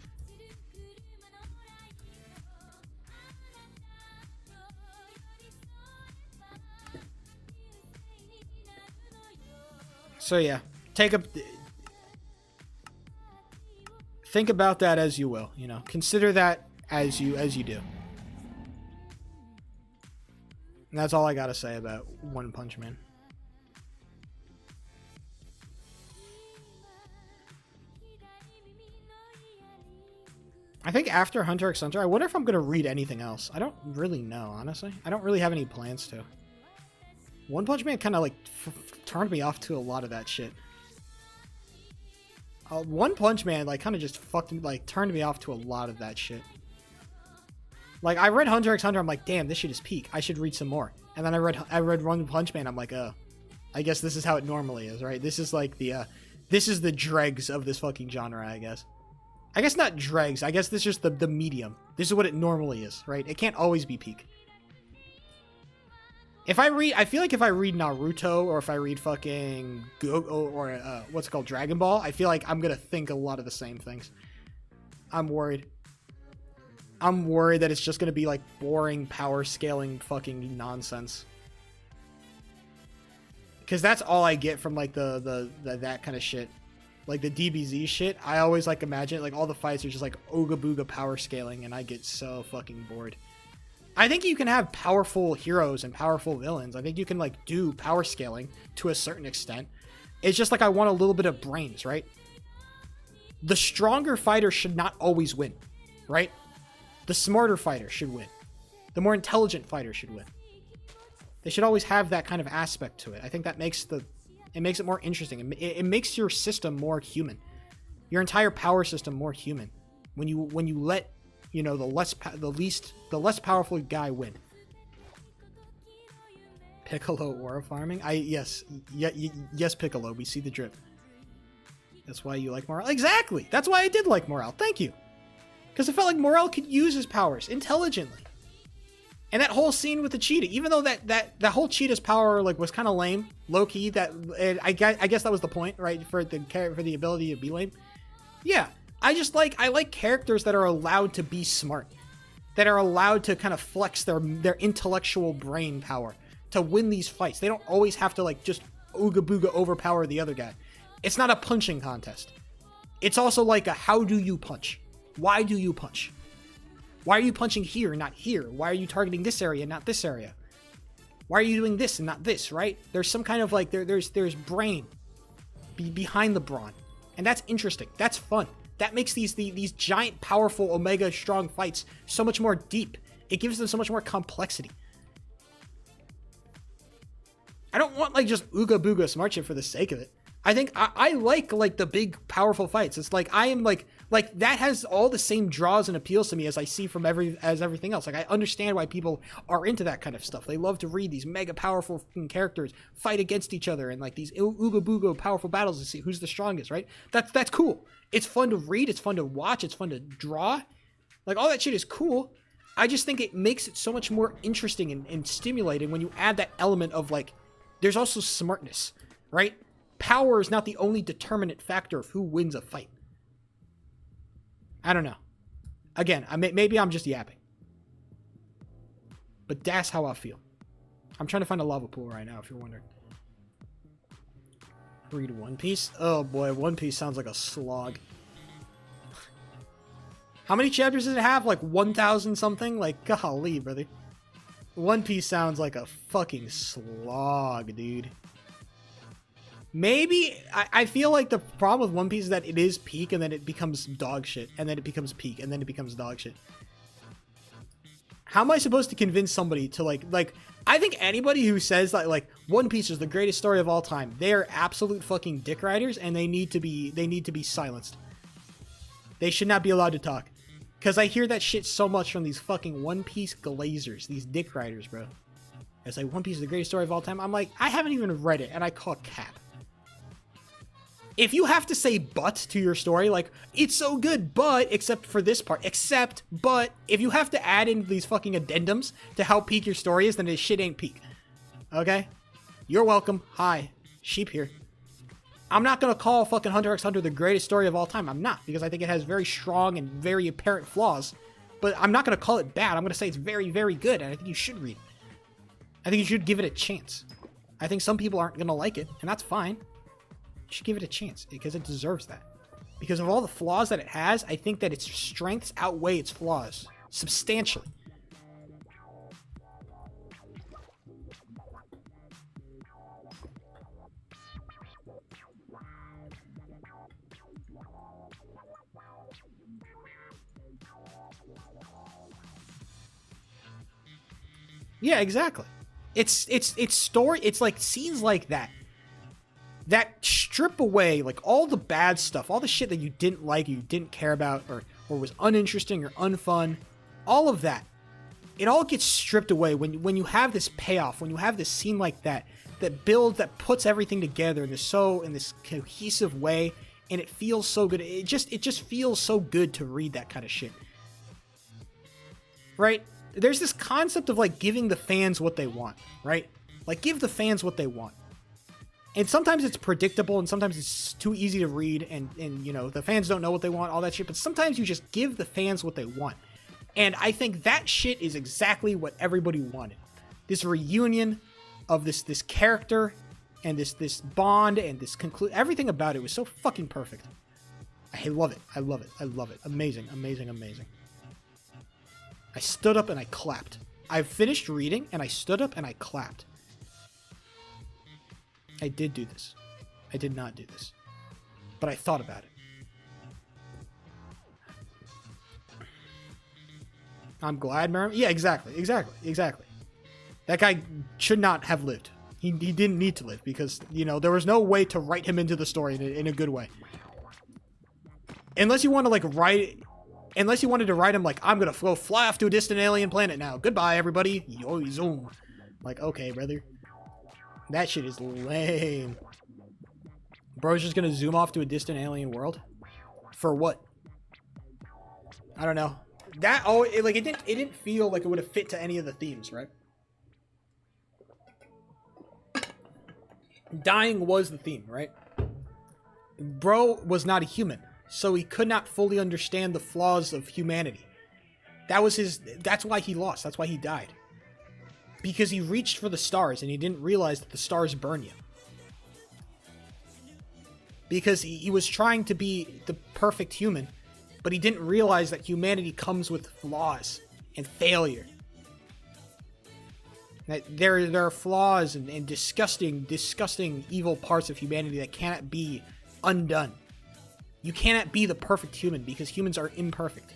So yeah, think about that as you will, you know. Consider that as you do. And that's all I gotta say about One Punch Man. I think after Hunter x Hunter, I wonder if I'm gonna read anything else. I don't really know, honestly. I don't really have any plans to. One Punch Man kind of, like, turned me off to a lot of that shit. One Punch Man, like, kind of just turned me off to a lot of that shit. Like, I read Hunter x Hunter, I'm like, damn, this shit is peak. I should read some more. And then I read One Punch Man, I'm like, oh, I guess this is how it normally is, right? This is like this is the dregs of this fucking genre, I guess. I guess not dregs, I guess this is just the medium. This is what it normally is, right? It can't always be peak. I feel like if I read Naruto, or if I read fucking what's it called, Dragon Ball, I feel like I'm gonna think a lot of the same things. I'm worried that it's just gonna be, like, boring power scaling fucking nonsense. Because that's all I get from, like, the that kind of shit. Like, the DBZ shit, I always, like, imagine, like, all the fights are just, like, ooga booga power scaling, and I get so fucking bored. I think you can have powerful heroes and powerful villains. I think you can, like, do power scaling to a certain extent. It's just like I want a little bit of brains, right? The stronger fighter should not always win, right? The smarter fighter should win. The more intelligent fighter should win. They should always have that kind of aspect to it. I think that makes it more interesting. It makes your system more human. Your entire power system more human. When you let, you know, the less powerful guy win. Piccolo aura farming? Yes, Piccolo. We see the drip. That's why you like Morale. Exactly. That's why I did like Morale. Thank you. Because I felt like Morale could use his powers intelligently. And that whole scene with the cheetah, even though that whole cheetah's power, like, was kind of lame, low key. I guess that was the point, right? For the ability to be lame. Yeah, I like characters that are allowed to be smart. that are allowed to kind of flex their intellectual brain power to win these fights. They don't always have to like just ooga booga overpower the other guy. It's not a punching contest. It's also like a how do you punch? Why do you punch? Why are you punching here and not here? Why are you targeting this area and not this area? Why are you doing this and not this, right? There's some kind of like, there's brain behind the brawn. And that's interesting. That's fun. That makes these giant, powerful, omega strong fights so much more deep. It gives them so much more complexity. I don't want like just ooga booga smart shit for the sake of it. I think I like the big powerful fights. It's like I am like that has all the same draws and appeals to me as I see from everything else. Like I understand why people are into that kind of stuff. They love to read these mega powerful fucking characters fight against each other and like these ooga booga powerful battles to see who's the strongest, right? That's cool. It's fun to read, it's fun to watch, it's fun to draw. Like all that shit is cool. I just think it makes it so much more interesting and stimulating when you add that element of like there's also smartness, right? Power is not the only determinant factor of who wins a fight. I don't know. Again, maybe I'm just yapping. But that's how I feel. I'm trying to find a lava pool right now, if you're wondering. Read One Piece? Oh boy, One Piece sounds like a slog. How many chapters does it have? Like 1,000 something? Like, golly, brother. One Piece sounds like a fucking slog, dude. Maybe, I feel like the problem with One Piece is that it is peak and then it becomes dog shit. And then it becomes peak and then it becomes dog shit. How am I supposed to convince somebody to like, I think anybody who says that like One Piece is the greatest story of all time, they are absolute fucking dick riders and they need to be silenced. They should not be allowed to talk. Because I hear that shit so much from these fucking One Piece glazers, these dick riders, bro. It's like One Piece is the greatest story of all time. I'm like, I haven't even read it and I call cap. If you have to say but to your story, like, it's so good, but, except for this part, but, if you have to add in these fucking addendums to how peak your story is, then this shit ain't peak. Okay? You're welcome. Hi. Sheep here. I'm not gonna call fucking Hunter x Hunter the greatest story of all time. I'm not, because I think it has very strong and very apparent flaws. But I'm not gonna call it bad. I'm gonna say it's very, very good, and I think you should read it. I think you should give it a chance. I think some people aren't gonna like it, and that's fine. You should give it a chance because it deserves that. Because of all the flaws that it has, I think that its strengths outweigh its flaws substantially. Yeah, exactly. It's story. It's like scenes like that strip away like all the bad stuff, all the shit that you didn't like, you didn't care about, or was uninteresting or unfun. All of that, it all gets stripped away when you have this payoff, when you have this scene like that builds, that puts everything together in this cohesive way, and it feels so good. It just feels so good to read that kind of shit, right? There's this concept of like giving the fans what they want, right? Like give the fans what they want. And sometimes it's predictable and sometimes it's too easy to read and you know, the fans don't know what they want, all that shit, but sometimes you just give the fans what they want. And I think that shit is exactly what everybody wanted. This reunion of this character and this bond and this everything about it was so fucking perfect. I love it. I love it. I love it. Amazing, amazing, amazing. I stood up and I clapped. I finished reading and I stood up and I clapped. I did do this. I did not do this. But I thought about it. I'm glad, Merrim. Yeah, exactly. That guy should not have lived. He didn't need to live because, you know, there was no way to write him into the story in a good way. Unless you want to, like, unless you wanted to write him like, I'm gonna fly off to a distant alien planet now. Goodbye, everybody. Yo, zoom. Like, okay, brother. That shit is lame. Bro's just gonna zoom off to a distant alien world? For what? I don't know. That it didn't feel like it would have fit to any of the themes, right? Dying was the theme, right? Bro was not a human, so he could not fully understand the flaws of humanity. That's why he lost. That's why he died. Because he reached for the stars and he didn't realize that the stars burn you. Because he was trying to be the perfect human, but he didn't realize that humanity comes with flaws and failure. That there are flaws and disgusting evil parts of humanity that cannot be undone. You cannot be the perfect human because humans are imperfect.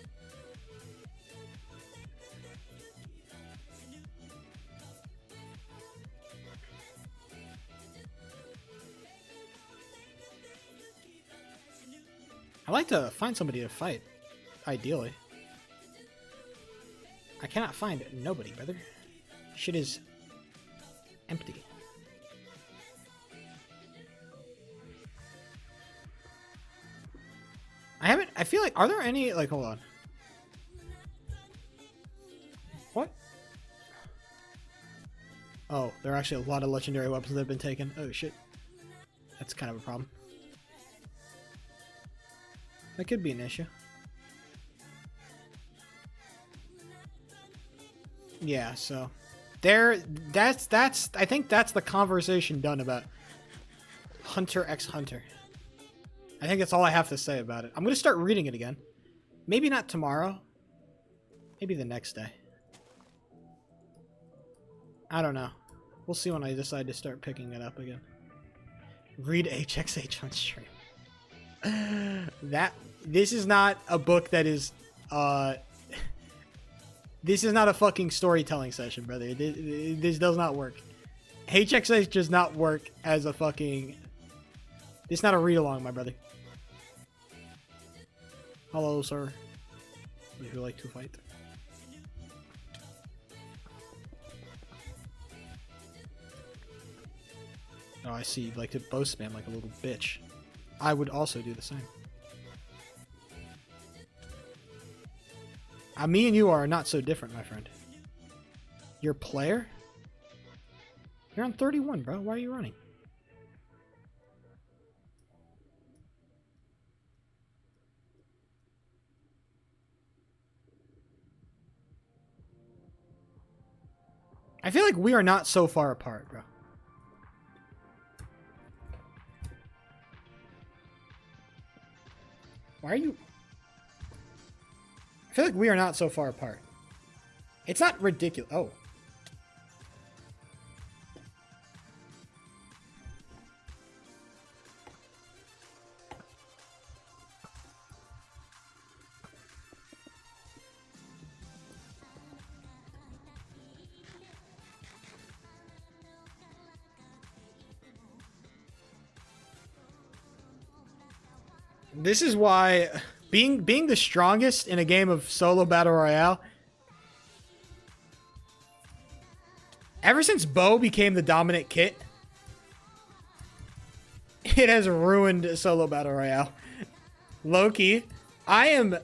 I'd like to find somebody to fight, ideally. I cannot find nobody, brother. Shit is empty. I feel like, are there any, like, hold on. What? Oh, there are actually a lot of legendary weapons that have been taken. Oh, shit. That's kind of a problem. That could be an issue. Yeah, so that's I think that's the conversation done about Hunter x Hunter. I think that's all I have to say about it. I'm going to start reading it again. Maybe not tomorrow. Maybe the next day. I don't know. We'll see when I decide to start picking it up again. Read HXH on stream. This is not a book that is this is not a fucking storytelling session, brother. This does not work. HXH does not work as a fucking... This is not a read-along, my brother. Hello, sir. Would you like to fight? Oh, I see. You'd like to bow spam like a little bitch. I would also do the same. Me and you are not so different, my friend. You're a player? You're on 31, bro. Why are you running? I feel like we are not so far apart, bro. Why are you... I feel like we are not so far apart. It's not ridiculous. Oh. This is why being the strongest in a game of solo battle royale, ever since Bo became the dominant kit, it has ruined solo battle royale. Loki, I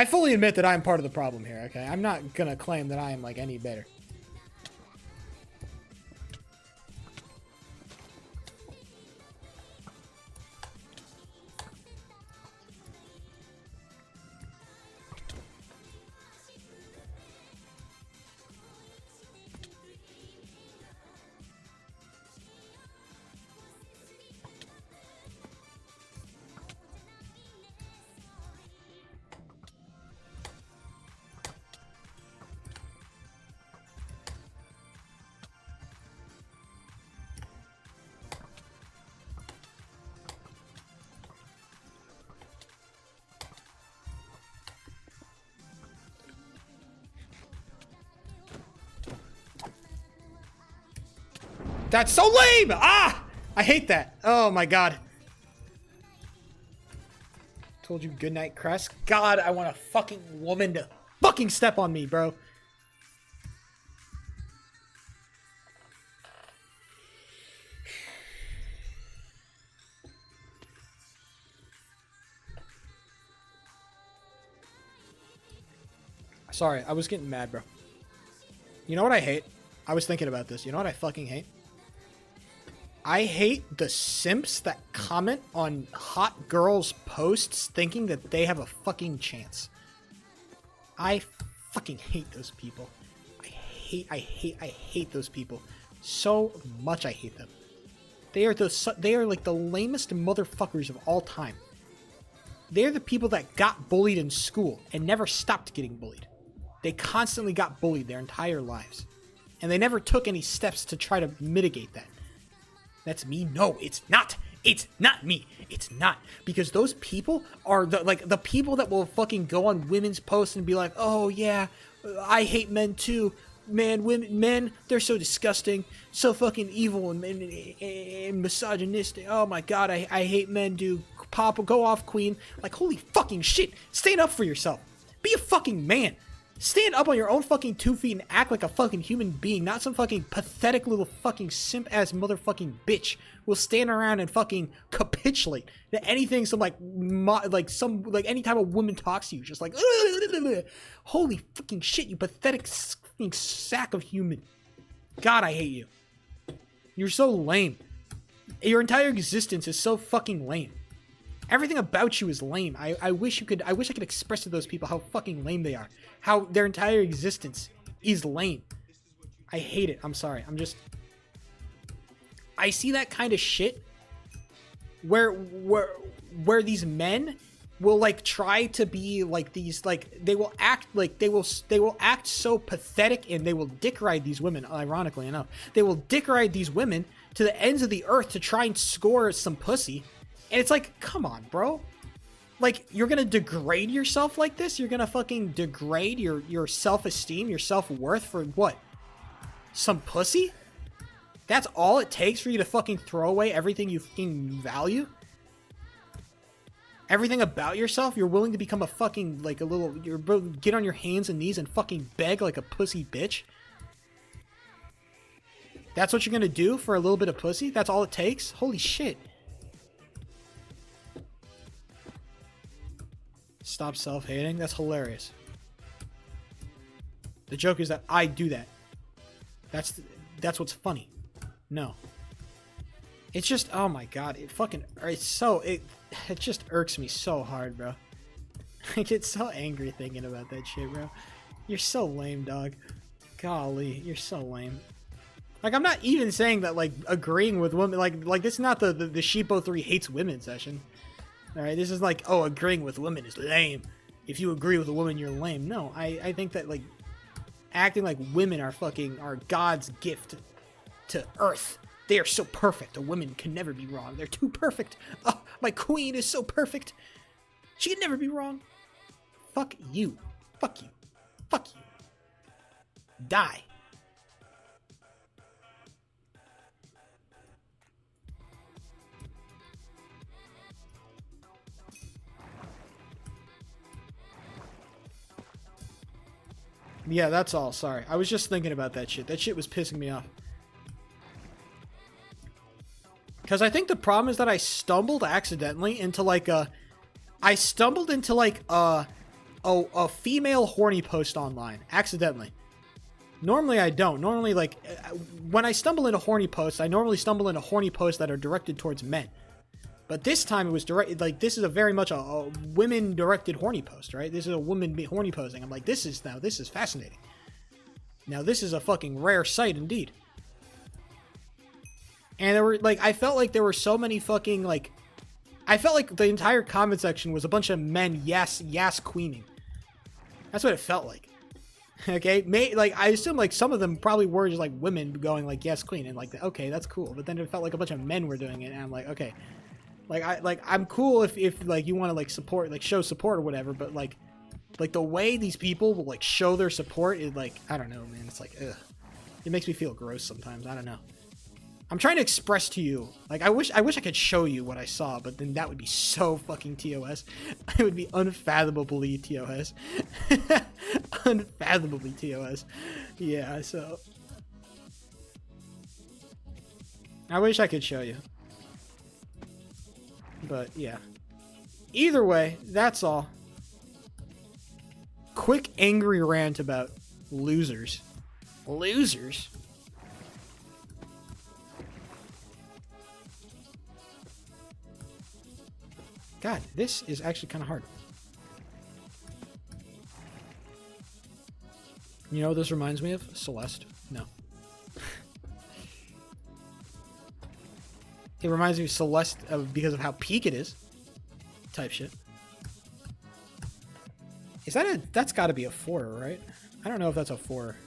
fully admit that I'm part of the problem here, okay? I'm not gonna claim that I am like any better. That's so lame! Ah! I hate that. Oh my god. Told you goodnight, Crest. God, I want a fucking woman to fucking step on me, bro. Sorry, I was getting mad, bro. You know what I hate? I was thinking about this. You know what I fucking hate? I hate the simps that comment on hot girls' posts thinking that they have a fucking chance. I fucking hate those people. I hate those people. So much I hate them. They are like the lamest motherfuckers of all time. They're the people that got bullied in school and never stopped getting bullied. They constantly got bullied their entire lives. And they never took any steps to try to mitigate that. That's me? No, it's not. It's not me. It's not. Because those people are the people that will fucking go on women's posts and be like, oh yeah, I hate men too. Man, men, they're so disgusting, so fucking evil and misogynistic. Oh my god, I hate men, dude. Pop, go off, queen. Like, holy fucking shit. Stand up for yourself. Be a fucking man. Stand up on your own fucking 2 feet and act like a fucking human being, not some fucking pathetic little fucking simp-ass motherfucking bitch who will stand around and fucking capitulate to anything any time a woman talks to you, just like, holy fucking shit, you pathetic fucking sack of human. God, I hate you. You're so lame. Your entire existence is so fucking lame. Everything about you is lame. I wish I could express to those people how fucking lame they are. How their entire existence is lame. I hate it. I'm sorry. I see that kind of shit where these men will like try to be like these, like they will act so pathetic, and they will dick ride these women, ironically enough. They will dick ride these women to the ends of the earth to try and score some pussy. And it's like, come on, bro. Like, you're gonna degrade yourself like this? You're gonna fucking degrade your self-esteem, your self-worth for what? Some pussy? That's all it takes for you to fucking throw away everything you fucking value? Everything about yourself? You're willing to become a fucking, like, get on your hands and knees and fucking beg like a pussy bitch? That's what you're gonna do for a little bit of pussy? That's all it takes? Holy shit. Stop self-hating? That's hilarious. The joke is that I do that. That's what's funny. No. It's just, oh my god, it just irks me so hard, bro. I get so angry thinking about that shit, bro. You're so lame, dog. Golly, you're so lame. Like, I'm not even saying that, like, agreeing with women, like this is not the Sheepo3 hates women session. Alright, this is like, oh, agreeing with women is lame. If you agree with a woman, you're lame. No, I think that, like, acting like women are God's gift to Earth. They are so perfect. A woman can never be wrong. They're too perfect. Oh, my queen is so perfect. She can never be wrong. Fuck you. Fuck you. Fuck you. Die. Yeah, that's all. Sorry. I was just thinking about that shit. That shit was pissing me off. Because I think the problem is that I stumbled accidentally into like a female horny post online. Accidentally. Normally I don't. Normally, like, when I stumble into horny posts, I normally stumble into horny posts that are directed towards men. But this time it was directed, like, this is a very much a women-directed horny post, right? This is a woman horny posting. I'm like, this is fascinating. Now, this is a fucking rare sight indeed. And there were, like, I felt like there were so many fucking, like, I felt like the entire comment section was a bunch of men yes queening. That's what it felt like. Okay? Like, I assume, like, some of them probably were just, like, women going, like, yes, queen, and, like, okay, that's cool. But then it felt like a bunch of men were doing it, and I'm like, okay. I'm cool if like you want to like support, like show support or whatever, but like the way these people will like show their support is like, I don't know, man. It's like, ugh. It makes me feel gross sometimes. I don't know. I'm trying to express to you, like, I wish I could show you what I saw, but then that would be so fucking TOS. It would be unfathomably TOS. Unfathomably TOS. Yeah, so I wish I could show you. But, yeah. Either way, that's all. Quick angry rant about losers. Losers? God, this is actually kind of hard. You know what this reminds me of? Celeste. No. It reminds me of Celeste because of how peak it is. Type shit. Is that a... That's got to be a 4, right? I don't know if that's a 4.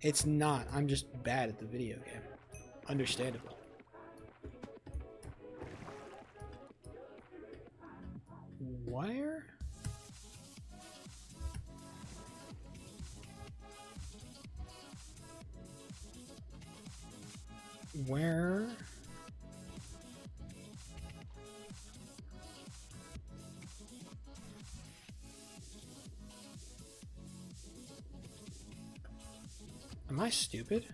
It's not. I'm just bad at the video game. Understandable. Where? Where? Am I stupid?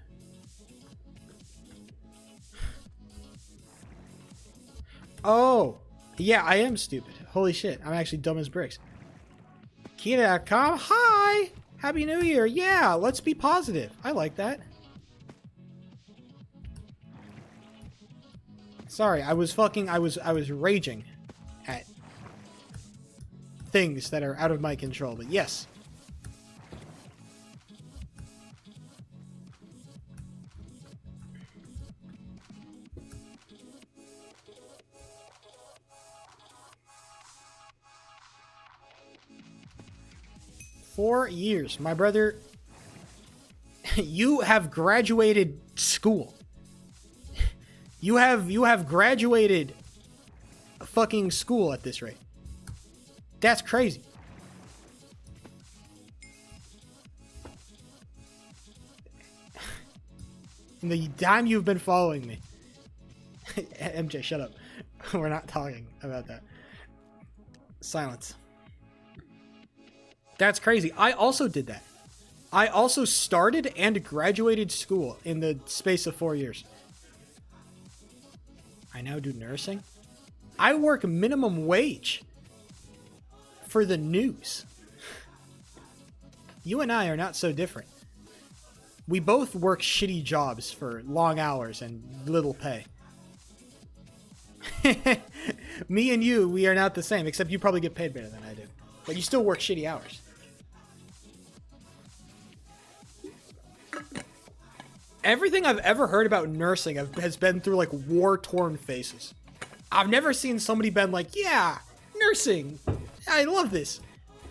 Oh! Yeah, I am stupid. Holy shit, I'm actually dumb as bricks. Kita.com, hi! Happy New Year! Yeah, let's be positive. I like that. Sorry, I was raging at things that are out of my control, but yes. Four years. My brother, you have graduated school. You have graduated fucking school at this rate. That's crazy. In the time you've been following me. MJ, shut up. We're not talking about that. Silence. That's crazy. I also did that. I also started and graduated school in the space of 4 years. I now do nursing. I work minimum wage for the news. You and I are not so different. We both work shitty jobs for long hours and little pay. Me and you, we are not the same, except you probably get paid better than I do. But you still work shitty hours. Everything I've ever heard about nursing has been through, like, war-torn faces. I've never seen somebody been like, yeah, nursing. I love this.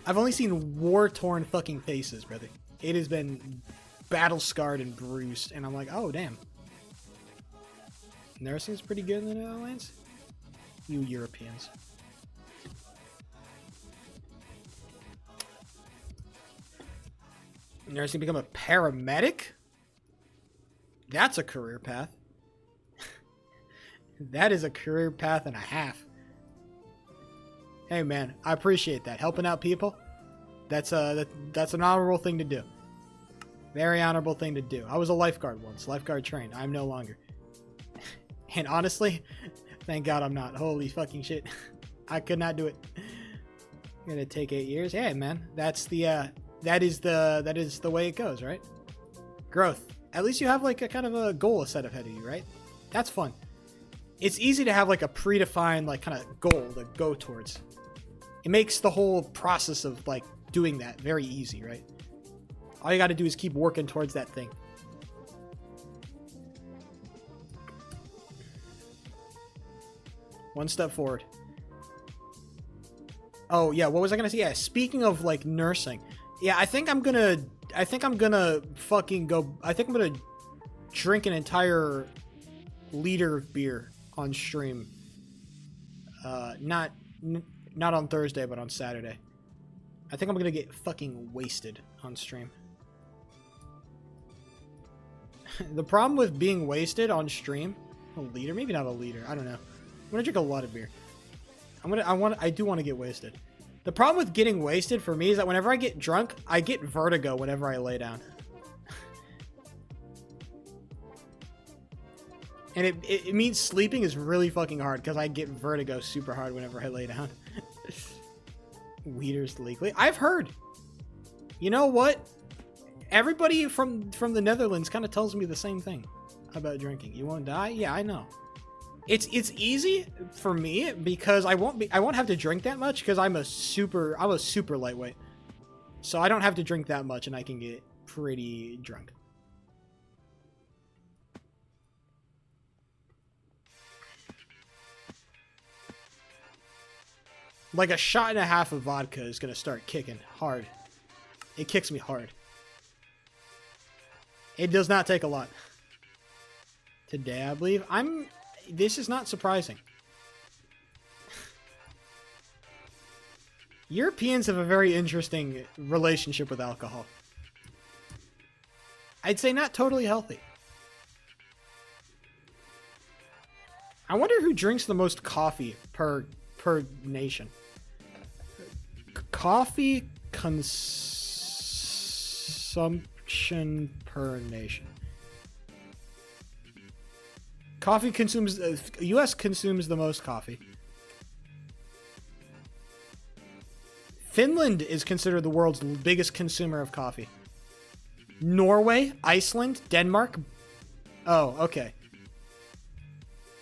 I've only seen war-torn fucking faces, brother. It has been battle-scarred and bruised, and I'm like, oh, damn. Nursing's pretty good in the Netherlands? You Europeans. Nursing, become a paramedic? That's a career path. That is a career path and a half. Hey man, I appreciate that. Helping out people, that's an honorable thing to do. Very honorable thing to do. I was a lifeguard once, lifeguard trained. I'm no longer. And honestly, thank God I'm not. Holy fucking shit. I could not do it. Gonna take 8 years. Yeah, man. That's the that is the way it goes, right? Growth. At least you have like a kind of a goal set ahead of you, right? That's fun. It's easy to have like a predefined like kind of goal to go towards. It makes the whole process of like doing that very easy, right? All you got to do is keep working towards that thing. One step forward. Oh yeah, what was I gonna say? Yeah, speaking of like nursing, yeah, I think I'm gonna fucking go. I think I'm gonna drink an entire liter of beer on stream. Not on Thursday, but on Saturday. I think I'm gonna get fucking wasted on stream. The problem with being wasted on stream, a liter, maybe not a liter. I don't know. I'm gonna drink a lot of beer. I do want to get wasted. The problem with getting wasted for me is that whenever I get drunk, I get vertigo whenever I lay down. And it means sleeping is really fucking hard because I get vertigo super hard whenever I lay down. Weeders legally. I've heard. You know what? Everybody from the Netherlands kind of tells me the same thing about drinking. You won't die? Yeah, I know. It's easy for me because I won't have to drink that much because I'm a super lightweight. So I don't have to drink that much and I can get pretty drunk. Like a shot and a half of vodka is going to start kicking hard. It kicks me hard. It does not take a lot. Today, I believe. This is not surprising. Europeans have a very interesting relationship with alcohol. I'd say not totally healthy. I wonder who drinks the most coffee per nation. Coffee consumption per nation. Coffee consumes... U.S. consumes the most coffee. Finland is considered the world's biggest consumer of coffee. Norway, Iceland, Denmark. Oh, okay.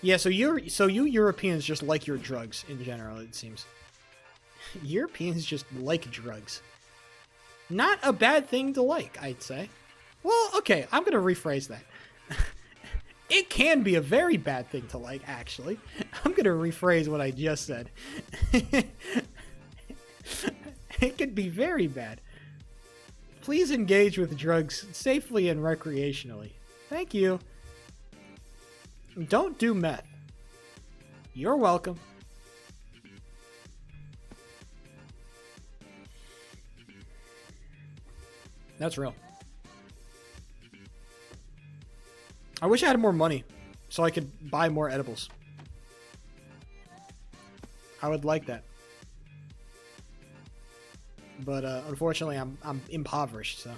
Yeah, so you Europeans just like your drugs in general, it seems. Europeans just like drugs. Not a bad thing to like, I'd say. Well, okay, I'm going to rephrase that. It can be a very bad thing to like, actually. I'm going to rephrase what I just said. It could be very bad. Please engage with drugs safely and recreationally. Thank you. Don't do meth. You're welcome. That's real. I wish I had more money so I could buy more edibles. I would like that. But unfortunately, I'm impoverished, so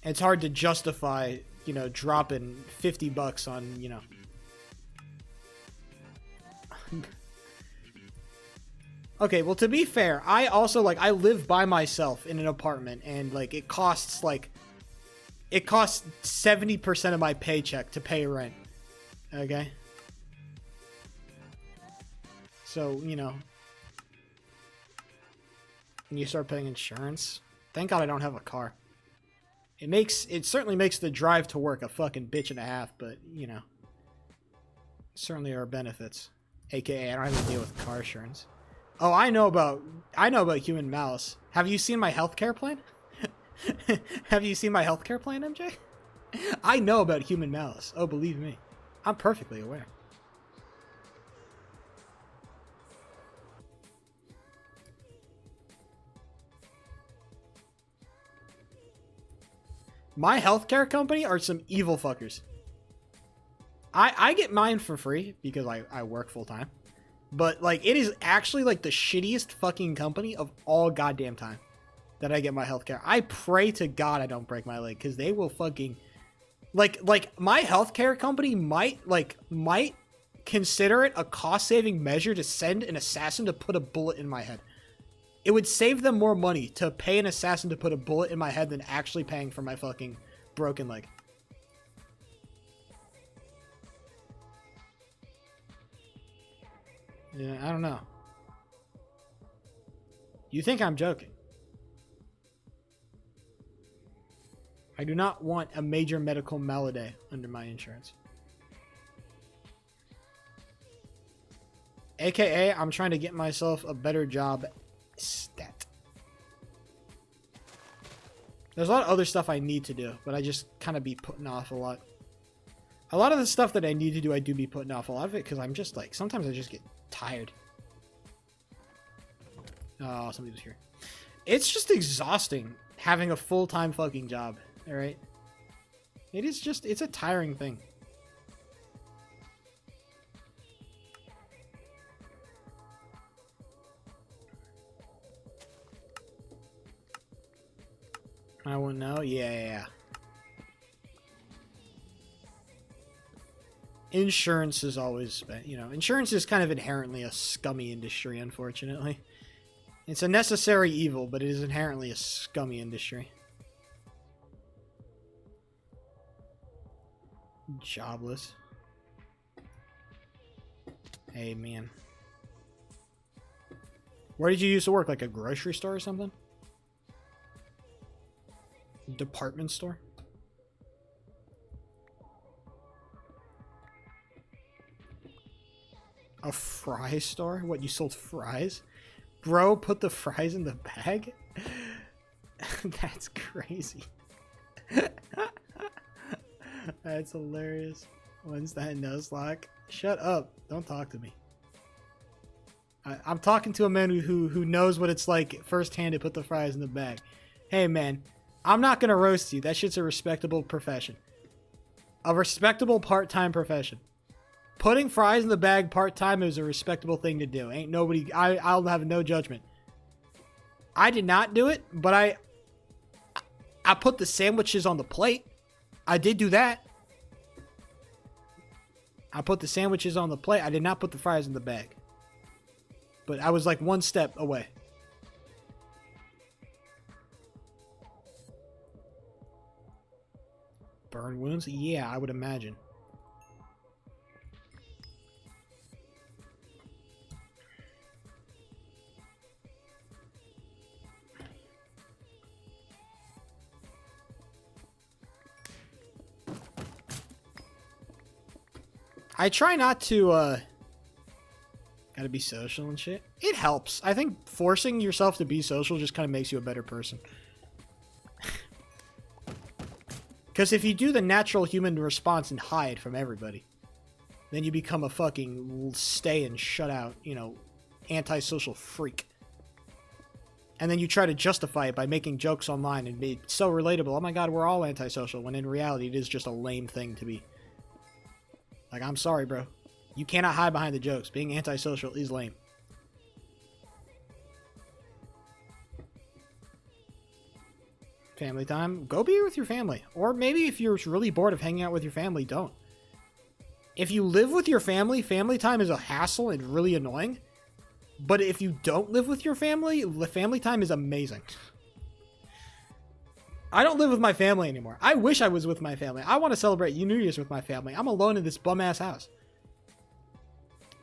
it's hard to justify, you know, dropping $50 on, you know. Okay, well, to be fair, I also, like, I live by myself in an apartment, and, like, it costs 70% of my paycheck to pay rent. Okay? So, you know, when you start paying insurance, thank God I don't have a car. It certainly makes the drive to work a fucking bitch and a half, but, you know, certainly are benefits. AKA, I don't have to deal with car insurance. Oh, I know about human malice. Have you seen my healthcare plan? Have you seen my healthcare plan, MJ? I know about human malice. Oh, believe me. I'm perfectly aware. My healthcare company are some evil fuckers. I get mine for free because I work full time. But, like, it is actually, like, the shittiest fucking company of all goddamn time that I get my healthcare. I pray to God I don't break my leg because they will fucking... Like, my healthcare company might consider it a cost-saving measure to send an assassin to put a bullet in my head. It would save them more money to pay an assassin to put a bullet in my head than actually paying for my fucking broken leg. Yeah, I don't know. You think I'm joking? I do not want a major medical malady under my insurance. AKA, I'm trying to get myself a better job stat. There's a lot of other stuff I need to do, but I just kind of be putting off a lot. A lot of the stuff that I need to do, I do be putting off a lot of it because I'm just like, sometimes I just get tired. Oh, somebody was here. It's just exhausting having a full-time fucking job, alright? It is just, it's a tiring thing. I won't know. Yeah. Insurance is always, you know, insurance is kind of inherently a scummy industry, unfortunately. It's a necessary evil, but it is inherently a scummy industry. Jobless. Hey, man. Where did you used to work? Like a grocery store or something? Department store? A fry store? What, you sold fries? Bro, put the fries in the bag? That's crazy. That's hilarious. When's that Nuzlocke? Shut up. Don't talk to me. I'm talking to a man who knows what it's like firsthand to put the fries in the bag. Hey, man. I'm not going to roast you. That shit's a respectable profession. A respectable part-time profession. Putting fries in the bag part-time is a respectable thing to do. Ain't nobody... I'll have no judgment. I did not do it, but I put the sandwiches on the plate. I did do that. I put the sandwiches on the plate. I did not put the fries in the bag. But I was like one step away. Burn wounds? Yeah, I would imagine. I try not to, gotta be social and shit. It helps. I think forcing yourself to be social just kind of makes you a better person. Because if you do the natural human response and hide from everybody, then you become a fucking stay and shut out, you know, antisocial freak. And then you try to justify it by making jokes online and be so relatable. Oh my god, we're all antisocial, when in reality it is just a lame thing to be. Like, I'm sorry, bro. You cannot hide behind the jokes. Being antisocial is lame. Family time. Go be with your family. Or maybe if you're really bored of hanging out with your family, don't. If you live with your family, family time is a hassle and really annoying. But if you don't live with your family, the family time is amazing. I don't live with my family anymore. I wish I was with my family. I want to celebrate New Year's with my family. I'm alone in this bum-ass house.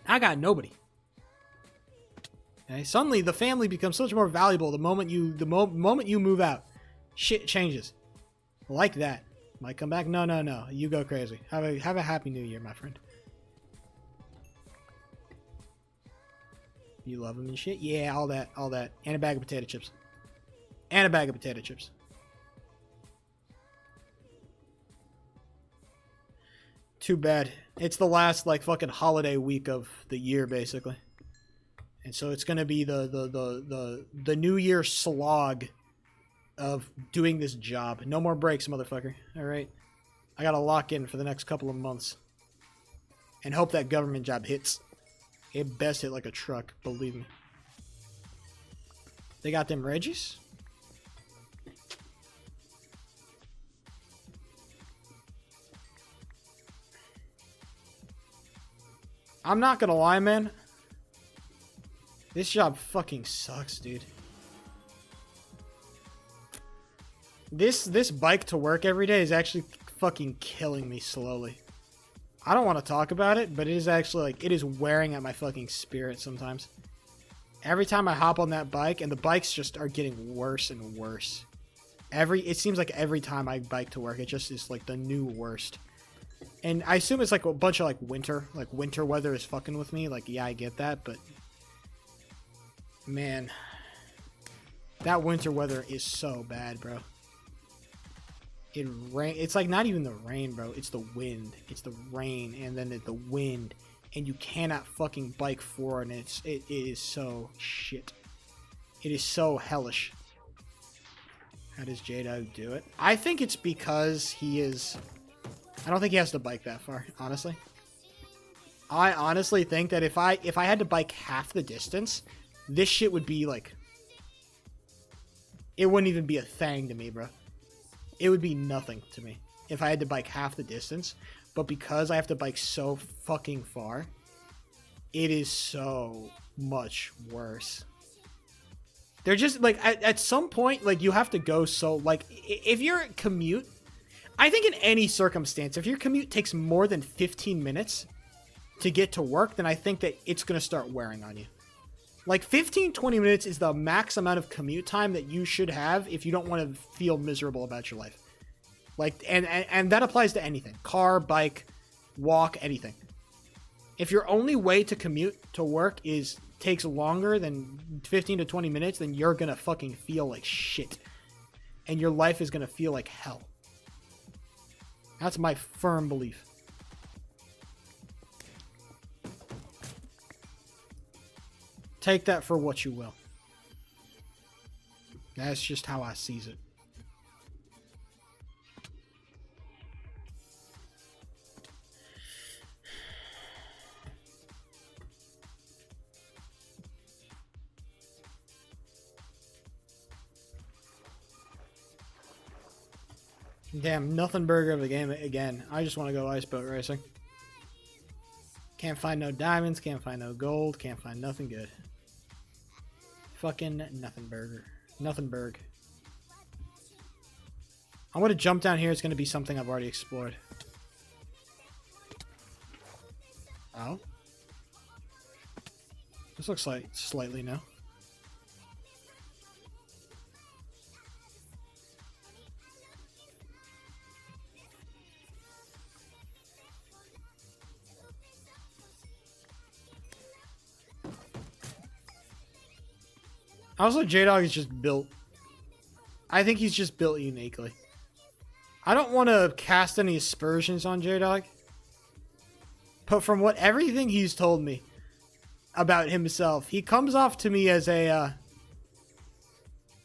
I got nobody. Okay? Suddenly, the family becomes so much more valuable the moment you move out. Shit changes. Like that. Might come back. No. You go crazy. Have a happy New Year, my friend. You love them and shit? Yeah, all that. And a bag of potato chips. And a bag of potato chips. Too bad. It's the last, like, fucking holiday week of the year, basically. And so it's gonna be the New Year slog of doing this job. No more breaks, motherfucker. Alright? I gotta lock in for the next couple of months. And hope that government job hits. It best hit like a truck, believe me. They got them Reggies? I'm not gonna lie, man. This job fucking sucks, dude. This bike to work every day is actually fucking killing me slowly. I don't want to talk about it, but it is actually, like, it is wearing at my fucking spirit sometimes. Every time I hop on that bike, and the bikes just are getting worse and worse. It seems like every time I bike to work, it just is like the new worst. And I assume it's like a bunch of like winter weather is fucking with me. Like, yeah, I get that, but man, that winter weather is so bad, bro. It's like not even the rain, bro. It's the wind. It's the rain and then the wind, and you cannot fucking bike forward, and it is so shit. It is so hellish. How does J-Dog do it? I think it's because he is... I don't think he has to bike that far, honestly. I honestly think that if I had to bike half the distance, this shit would be like... It wouldn't even be a thing to me, bro. It would be nothing to me if I had to bike half the distance. But because I have to bike so fucking far, it is so much worse. They're just, like, at some point, like, you have to go so... Like, if you're a commute... I think in any circumstance, if your commute takes more than 15 minutes to get to work, then I think that it's going to start wearing on you. Like 15, 20 minutes is the max amount of commute time that you should have if you don't want to feel miserable about your life. Like, and that applies to anything. Car, bike, walk, anything. If your only way to commute to work takes longer than 15 to 20 minutes, then you're going to fucking feel like shit. And your life is going to feel like hell. That's my firm belief. Take that for what you will. That's just how I sees it. Damn, nothing burger of the game again. I just want to go ice boat racing. Can't find no diamonds, can't find no gold, can't find nothing good. Fucking nothing burger. Nothing berg. I'm gonna jump down here. It's gonna be something I've already explored. Oh. This looks like slightly new. Also, J-Dog is just built. I think he's just built uniquely. I don't want to cast any aspersions on J-Dog. But from everything he's told me about himself, he comes off to me as a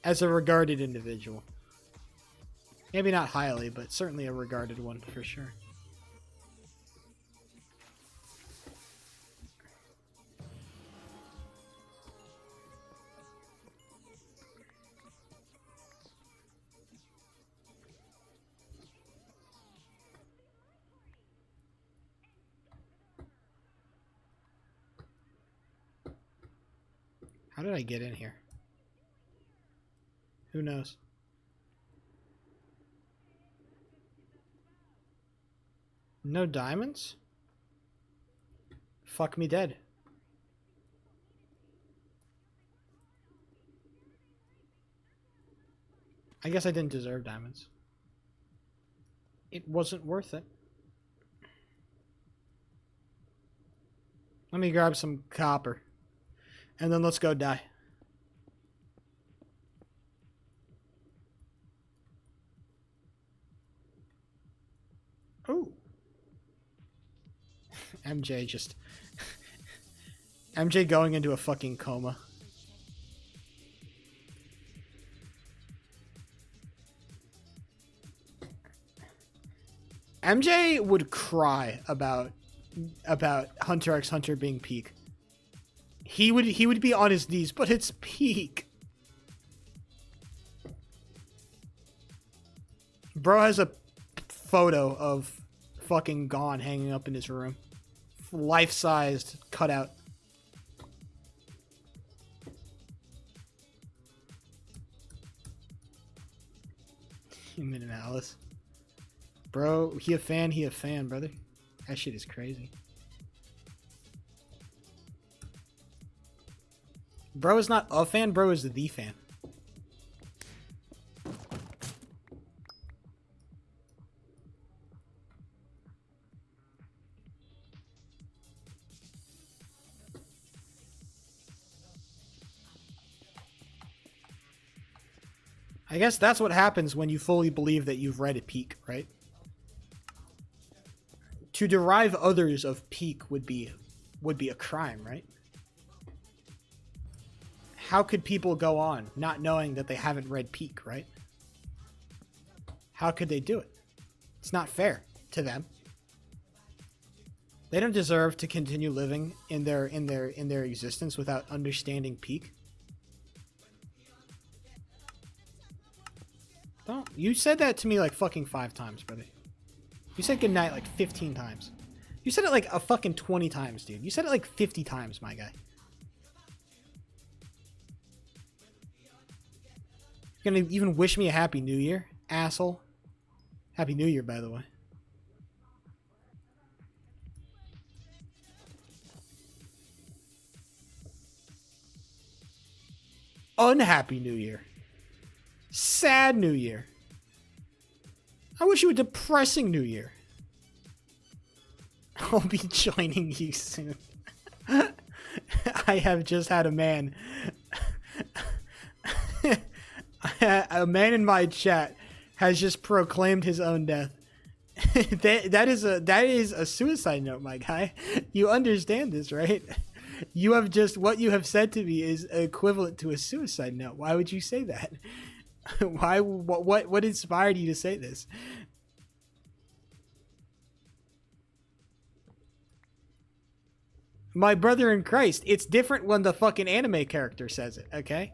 regarded individual. Maybe not highly, but certainly a regarded one for sure. How did I get in here? Who knows? No diamonds? Fuck me dead. I guess I didn't deserve diamonds. It wasn't worth it. Let me grab some copper. And then let's go die. Ooh. MJ just... MJ going into a fucking coma. MJ would cry about Hunter x Hunter being peak. He would be on his knees, but it's peak. Bro has a photo of fucking Gone hanging up in his room. Life-sized cutout. Human and Alice. Bro, he a fan, brother. That shit is crazy. Bro is not a fan, bro is the fan. I guess that's what happens when you fully believe that you've read a peak, right? To derive others of peak would be a crime, right? How could people go on not knowing that they haven't read peak, right? How could they do it? It's not fair to them. They don't deserve to continue living in their existence without understanding peak. Don't. You said that to me like fucking 5 times, brother. You said goodnight like 15 times. You said it like a fucking 20 times, dude. You said it like 50 times, my guy. You're gonna even wish me a happy new year, asshole? Happy New Year, by the way. Unhappy New Year. Sad New Year. I wish you a depressing New Year. I'll be joining you soon. I have just had a man. A man in my chat has just proclaimed his own death. that is a suicide note, my guy. You understand this, right? You have just, what you have said to me is equivalent to a suicide note. Why would you say that? Why? What inspired you to say this? My brother in Christ, it's different when the fucking anime character says it, okay?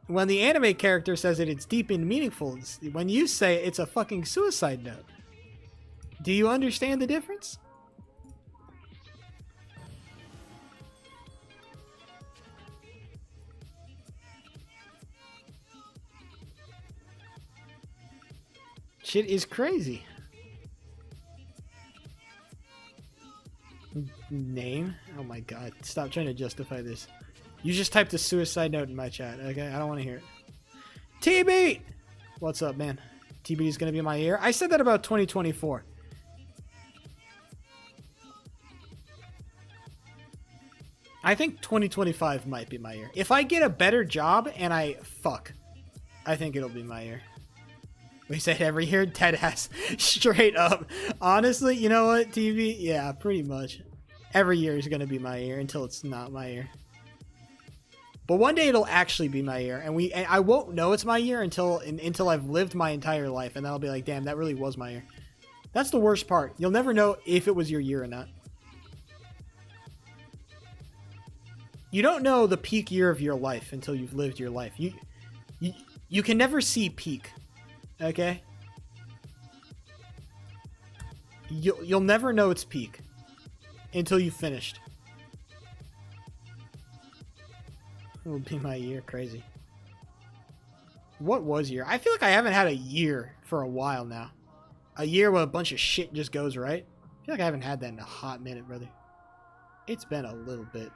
When the anime character says it, it's deep and meaningful. When you say it, it's a fucking suicide note. Do you understand the difference? Shit is crazy. Name? Oh my god. Stop trying to justify this. You just typed a suicide note in my chat, okay? I don't want to hear it. TB! What's up, man? TB is going to be in my ear. I said that about 2024. I think 2025 might be my year. If I get a better job and I think it'll be my year. We said every year, dead ass. Straight up. Honestly, you know what, TV? Yeah, pretty much. Every year is going to be my year until it's not my year. But one day it'll actually be my year, and I won't know it's my year until I've lived my entire life, and then I'll be like, damn, that really was my year. That's the worst part. You'll never know if it was your year or not. You don't know the peak year of your life until you've lived your life. You can never see peak. Okay? You'll never know its peak until you've finished. It will be my year. Crazy. What was year? I feel like I haven't had a year for a while now. A year where a bunch of shit just goes right. I feel like I haven't had that in a hot minute, brother. It's been a little bit.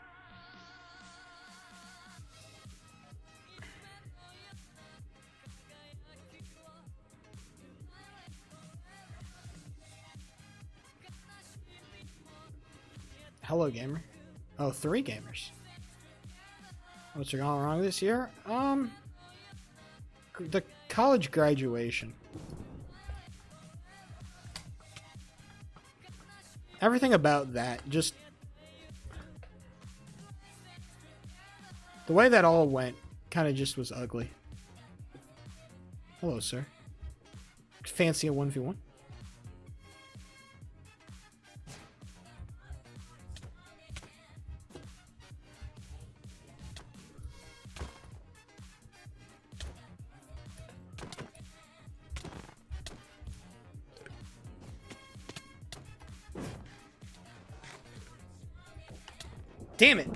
Hello, gamer. Oh, 3 gamers. What's going wrong this year? The college graduation. Everything about that, just the way that all went, kind of just was ugly. Hello, sir. Fancy a 1v1? Damn it!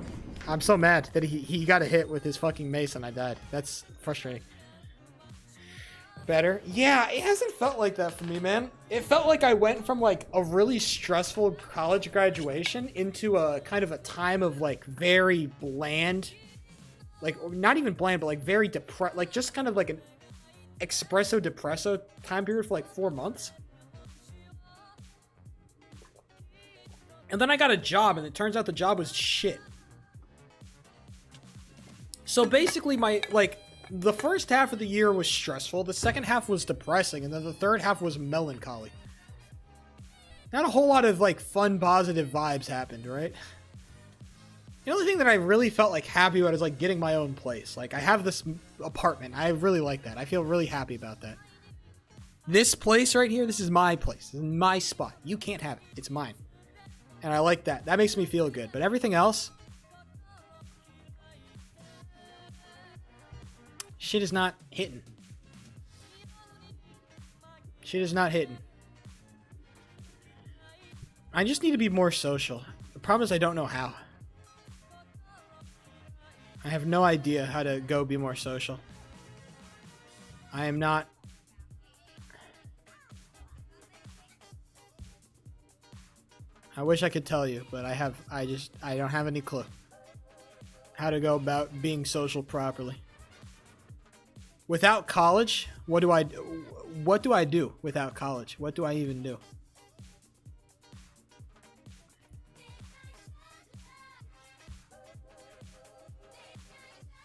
I'm so mad that he got a hit with his fucking mace and I died. That's frustrating. Better? Yeah, it hasn't felt like that for me, man. It felt like I went from like a really stressful college graduation into a kind of a time of like very bland, like not even bland, but like very depressed, like just kind of like an espresso depresso time period for like 4 months. And then I got a job, and it turns out the job was shit. So basically, the first half of the year was stressful, the second half was depressing, and then the third half was melancholy. Not a whole lot of, like, fun, positive vibes happened, right? The only thing that I really felt, like, happy about is, like, getting my own place. Like, I have this apartment. I really like that. I feel really happy about that. This place right here, this is my place. This is my spot. You can't have it. It's mine. And I like that. That makes me feel good. But everything else, shit is not hitting. Shit is not hitting. I just need to be more social. The problem is I don't know how. I have no idea how to go be more social. I am not... I wish I could tell you, but I don't have any clue how to go about being social properly. Without college, what do I do without college? What do I even do?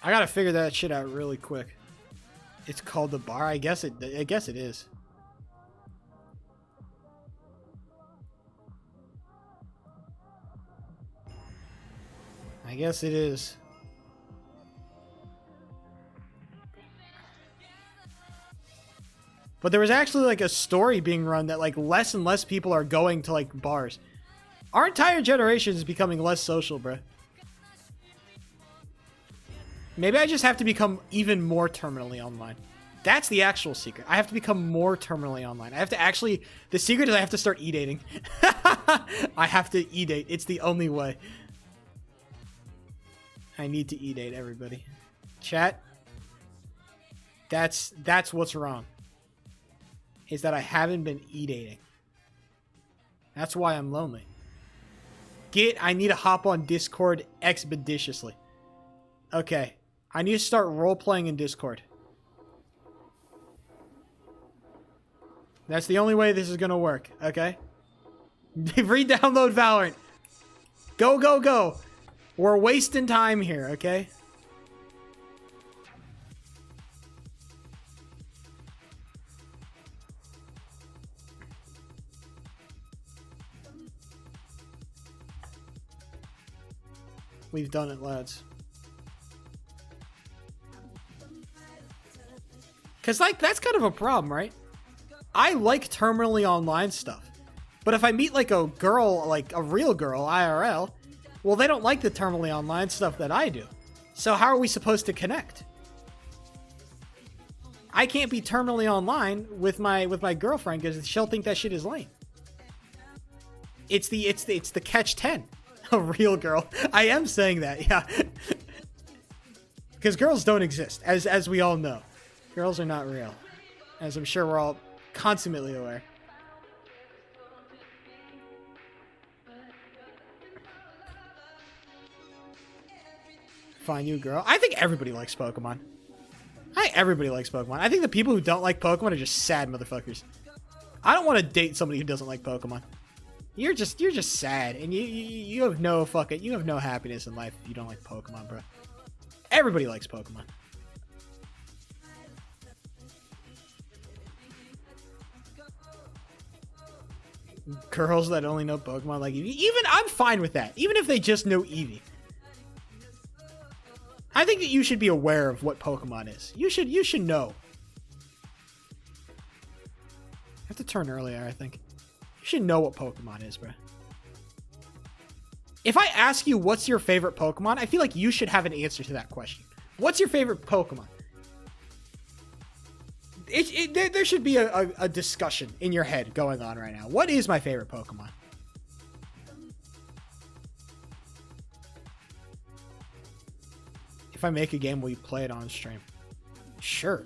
I gotta figure that shit out really quick. It's called the bar. I guess it is. I guess it is. But there was actually like a story being run that like less and less people are going to like bars. Our entire generation is becoming less social, bruh. Maybe I just have to become even more terminally online. That's the actual secret. I have to become more terminally online. I have to actually... The secret is I have to start e-dating. I have to e-date. It's the only way. I need to e-date everybody. Chat. That's what's wrong. Is that I haven't been e-dating. That's why I'm lonely. I need to hop on Discord expeditiously. Okay. I need to start role-playing in Discord. That's the only way this is gonna work, okay? Re-download Valorant. Go, go, go. We're wasting time here, okay? We've done it, lads. Because, like, that's kind of a problem, right? I like terminally online stuff. But if I meet, like, a girl, like, a real girl, IRL, well, they don't like the terminally online stuff that I do. So how are we supposed to connect? I can't be terminally online with my girlfriend because she'll think that shit is lame. It's the catch-10. A real girl. I am saying that, yeah. Because girls don't exist, as we all know. Girls are not real. As I'm sure we're all consummately aware. Find you, girl. I think everybody likes Pokemon. I think everybody likes Pokemon. I think the people who don't like Pokemon are just sad motherfuckers. I don't want to date somebody who doesn't like Pokemon. You're just sad, and you have no happiness in life if you don't like Pokemon, bro. Everybody likes Pokemon. Girls that only know Pokemon like Eevee. Even I'm fine with that. Even if they just know Eevee. I think that you should be aware of what Pokemon is. You should know. I have to turn earlier, I think. You should know what Pokemon is, bro. If I ask you what's your favorite Pokemon, I feel like you should have an answer to that question. What's your favorite Pokemon? There should be a discussion in your head going on right now. What is my favorite Pokemon? If I make a game, will you play it on stream? Sure.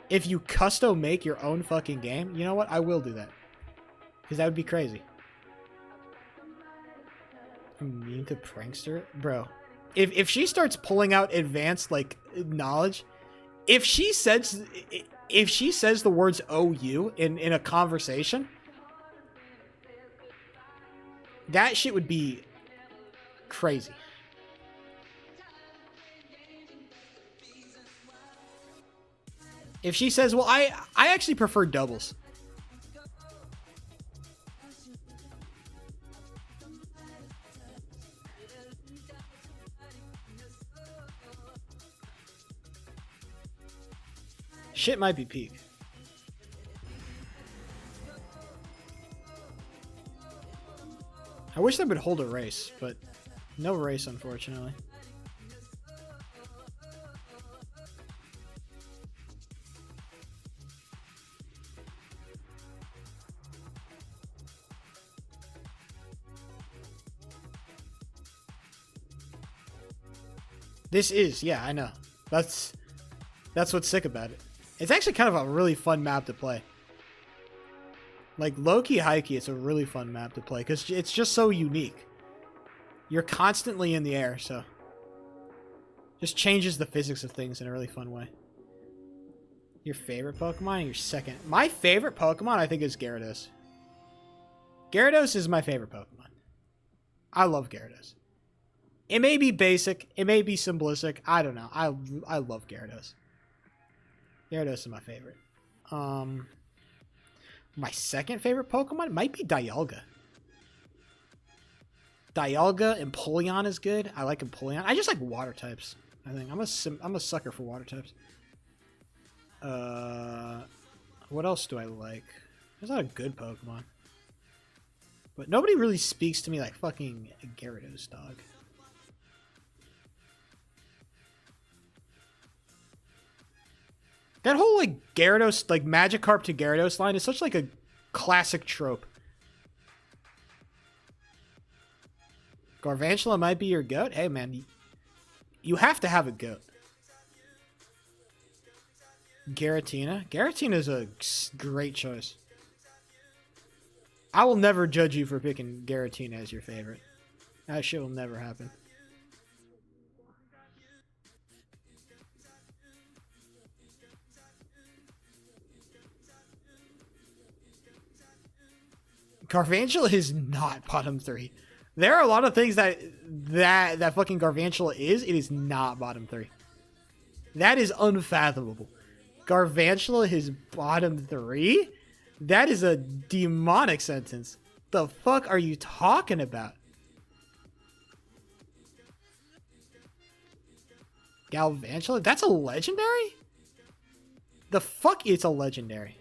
If you custom make your own fucking game, you know what? I will do that. Because that would be crazy. I'm mean to prankster? Bro. If she starts pulling out advanced, like, knowledge... If she says the words "OU" in a conversation, that shit would be crazy. If she says, well, I actually prefer doubles. Shit might be peak. I wish they would hold a race, but no race, unfortunately. This is, yeah, I know. That's what's sick about it. It's actually kind of a really fun map to play. Like, low-key, high-key, it's a really fun map to play, because it's just so unique. You're constantly in the air, so... just changes the physics of things in a really fun way. Your favorite Pokemon and your second... My favorite Pokemon, I think, is Gyarados. Gyarados is my favorite Pokemon. I love Gyarados. It may be basic. It may be simplistic. I don't know. I love Gyarados. Gyarados is my favorite. My second favorite Pokemon might be Dialga. Dialga and Empoleon is good. I like Empoleon. I just like water types. I think I'm a sucker for water types. What else do I like? There's a lot of good Pokemon. But nobody really speaks to me like fucking Gyarados, dog. That whole, like, Gyarados, like, Magikarp to Gyarados line is such, like, a classic trope. Garvantula might be your goat? Hey, man, you have to have a goat. Giratina? Giratina is a great choice. I will never judge you for picking Giratina as your favorite. That shit will never happen. Garvantula is not bottom 3. There are a lot of things that fucking Garvantula is. It is not bottom 3. That is unfathomable. Garvantula is bottom 3? That is a demonic sentence. The fuck are you talking about? Galvantula? That's a legendary? The fuck is a legendary?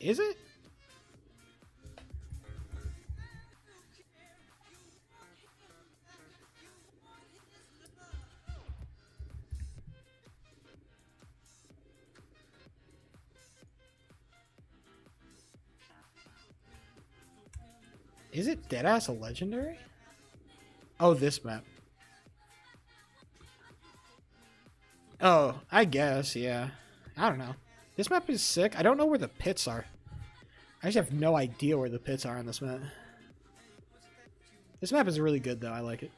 Is it? Is it deadass a legendary? Oh, this map. Oh, I guess, yeah. I don't know. This map is sick. I don't know where the pits are. I just have no idea where the pits are on this map. This map is really good, though. I like it.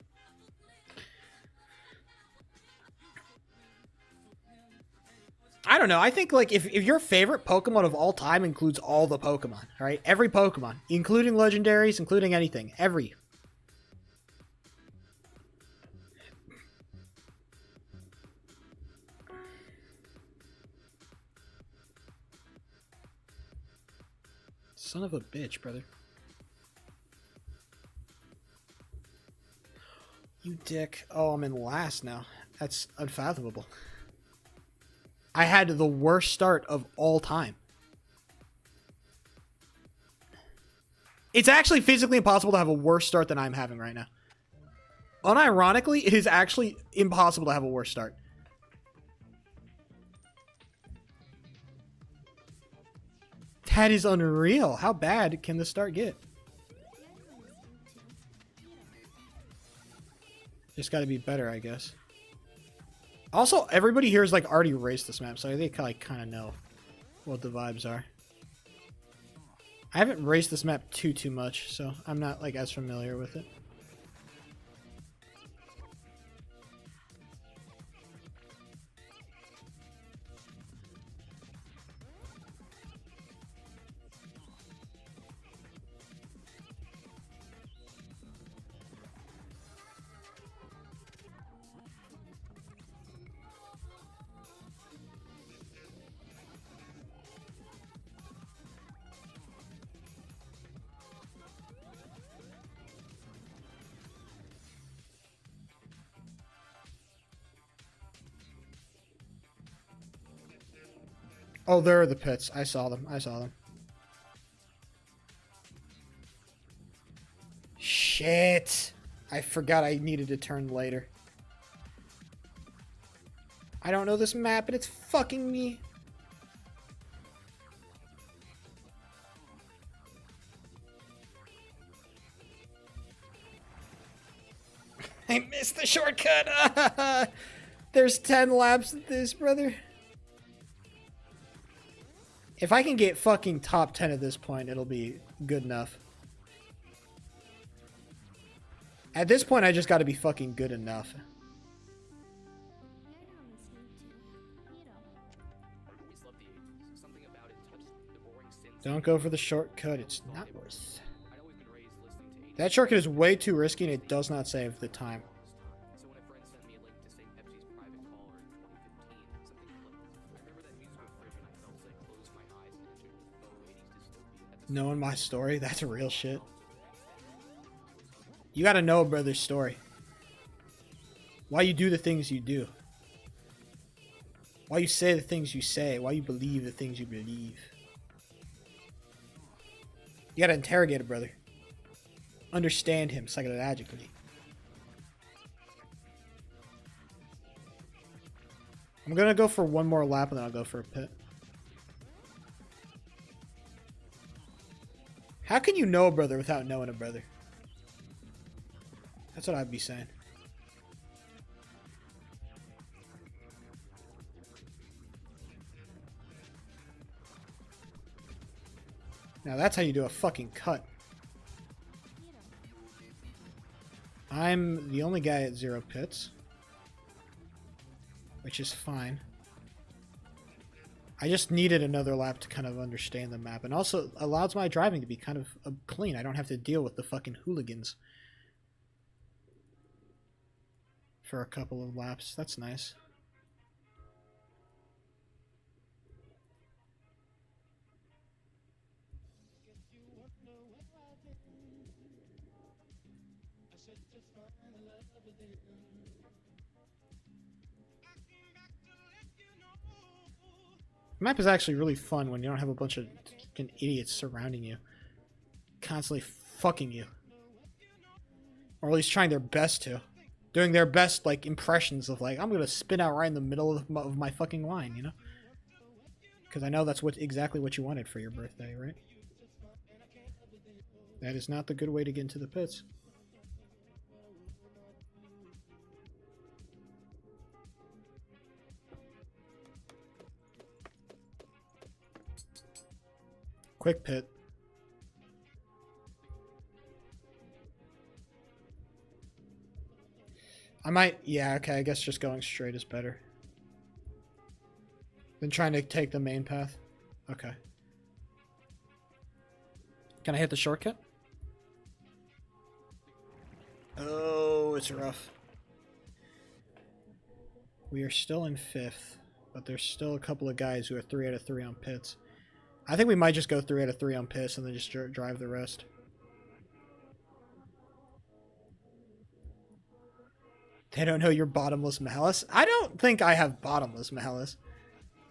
I don't know. I think, like, if your favorite Pokemon of all time includes all the Pokemon, right? Every Pokemon, including legendaries, including anything. Every. Son of a bitch, brother. You dick. Oh, I'm in last now. That's unfathomable. I had the worst start of all time. It's actually physically impossible to have a worse start than I'm having right now. Unironically, it is actually impossible to have a worse start. That is unreal. How bad can the start get? Just got to be better, I guess. Also, everybody here is like already raced this map, so I think I kind of know what the vibes are. I haven't raced this map too much, so I'm not like as familiar with it. Oh, there are the pits. I saw them. I saw them. Shit. I forgot I needed to turn later. I don't know this map, and it's fucking me. I missed the shortcut. There's 10 laps of this, brother. If I can get fucking top 10 at this point, it'll be good enough. At this point, I just gotta be fucking good enough. Don't go for the shortcut. It's not worth. That shortcut is way too risky and it does not save the time. Knowing my story, that's real shit. You gotta know a brother's story. Why you do the things you do. Why you say the things you say. Why you believe the things you believe. You gotta interrogate a brother. Understand him psychologically. I'm gonna go for one more lap and then I'll go for a pit. How can you know a brother without knowing a brother? That's what I'd be saying. Now that's how you do a fucking cut. I'm the only guy at 0 pits. Which is fine. I just needed another lap to kind of understand the map. And also allows my driving to be kind of clean. I don't have to deal with the fucking hooligans. For a couple of laps. That's nice. The map is actually really fun when you don't have a bunch of fucking idiots surrounding you. Constantly fucking you. Or at least trying their best to. Doing their best, like, impressions of, like, I'm gonna spin out right in the middle of my fucking line, you know? Because I know that's exactly what you wanted for your birthday, right? That is not the good way to get into the pits. Quick pit. I might, yeah, okay, I guess just going straight is better than trying to take the main path. Okay. Can I hit the shortcut? Oh, it's rough. We are still in 5th, but there's still a couple of guys who are 3 out of 3 on pits. I think we might just go 3 out of 3 on pits and then just drive the rest. They don't know your bottomless malice. I don't think I have bottomless malice.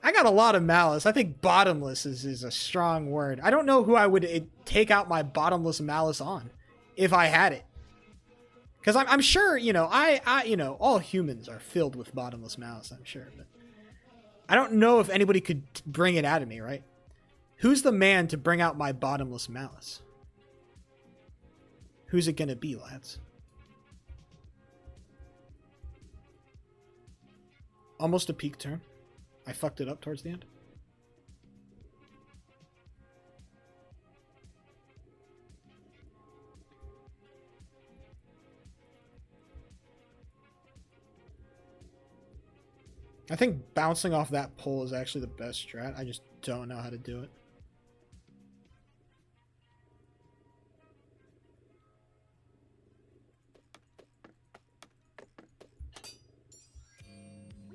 I got a lot of malice. I think bottomless is a strong word. I don't know who I would take out my bottomless malice on if I had it. Because I'm sure, you know, you know, all humans are filled with bottomless malice, I'm sure. But I don't know if anybody could bring it out of me, right? Who's the man to bring out my bottomless malice? Who's it gonna be, lads? Almost a peak turn. I fucked it up towards the end. I think bouncing off that pole is actually the best strat. I just don't know how to do it.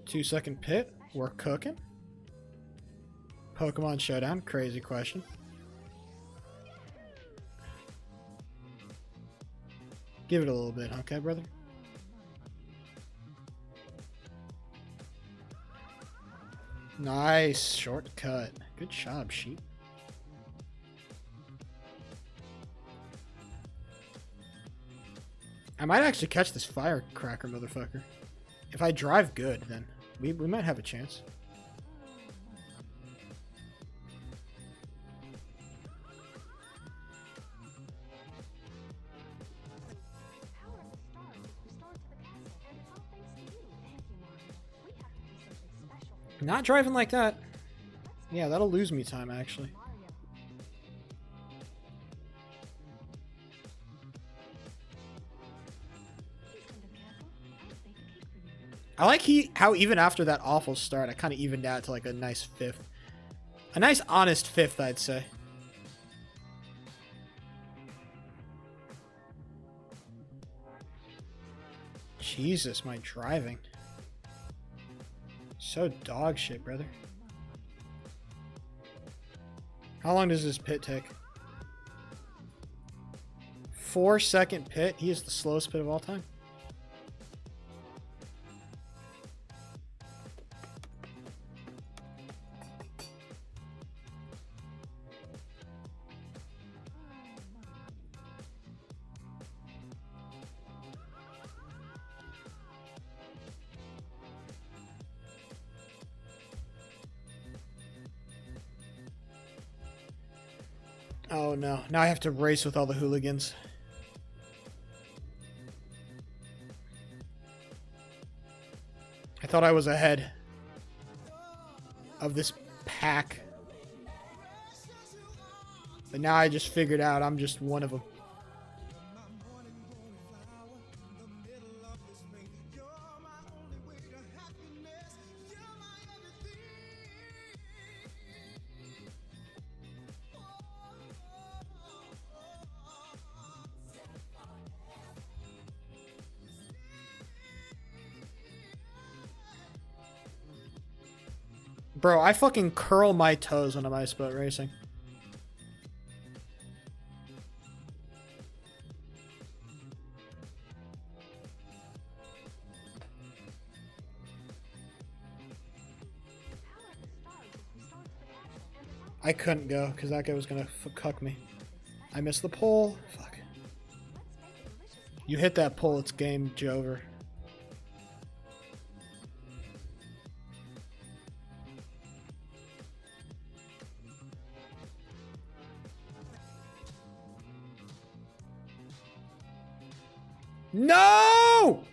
Two-second pit. We're cooking. Pokemon Showdown. Crazy question. Give it a little bit, okay, brother? Nice. Shortcut. Good job, sheep. I might actually catch this firecracker motherfucker. If I drive good, then we might have a chance. Not driving like that. Yeah, that'll lose me time, actually. I like how even after that awful start, I kind of evened out to like a nice fifth. A nice honest fifth, I'd say. Jesus, my driving. So dog shit, brother. How long does this pit take? 4-second pit? He is the slowest pit of all time. Oh no, now I have to race with all the hooligans. I thought I was ahead of this pack. But now I just figured out I'm just one of them. Bro, I fucking curl my toes when I'm ice boat racing. I couldn't go because that guy was gonna cuck me. I missed the pole. Fuck. You hit that pole, it's game over. No!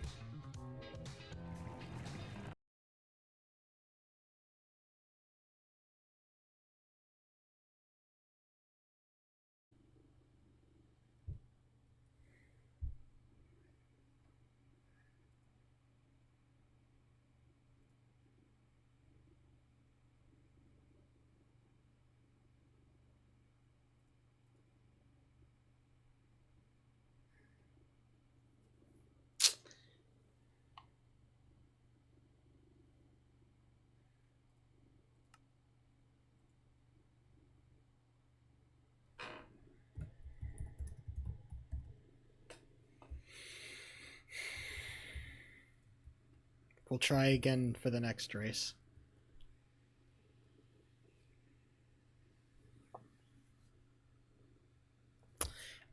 We'll try again for the next race.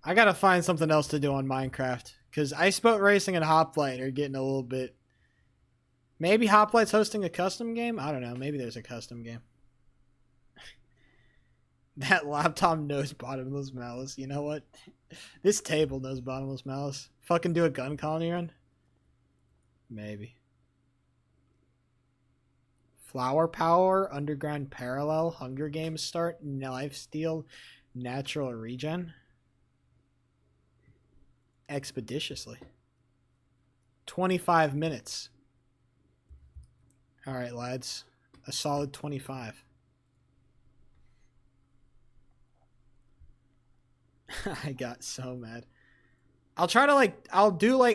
I gotta find something else to do on Minecraft. Because Ice Boat Racing and Hoplite are getting a little bit... Maybe Hoplite's hosting a custom game? I don't know. Maybe there's a custom game. That laptop knows Bottomless Malice. You know what? This table knows Bottomless Malice. Fucking do a gun colony run? Maybe. Flower Power, Underground Parallel, Hunger Games Start, Lifesteal, Natural Regen. Expeditiously. 25 minutes. Alright, lads. A solid 25. I got so mad. I'll try to I'll do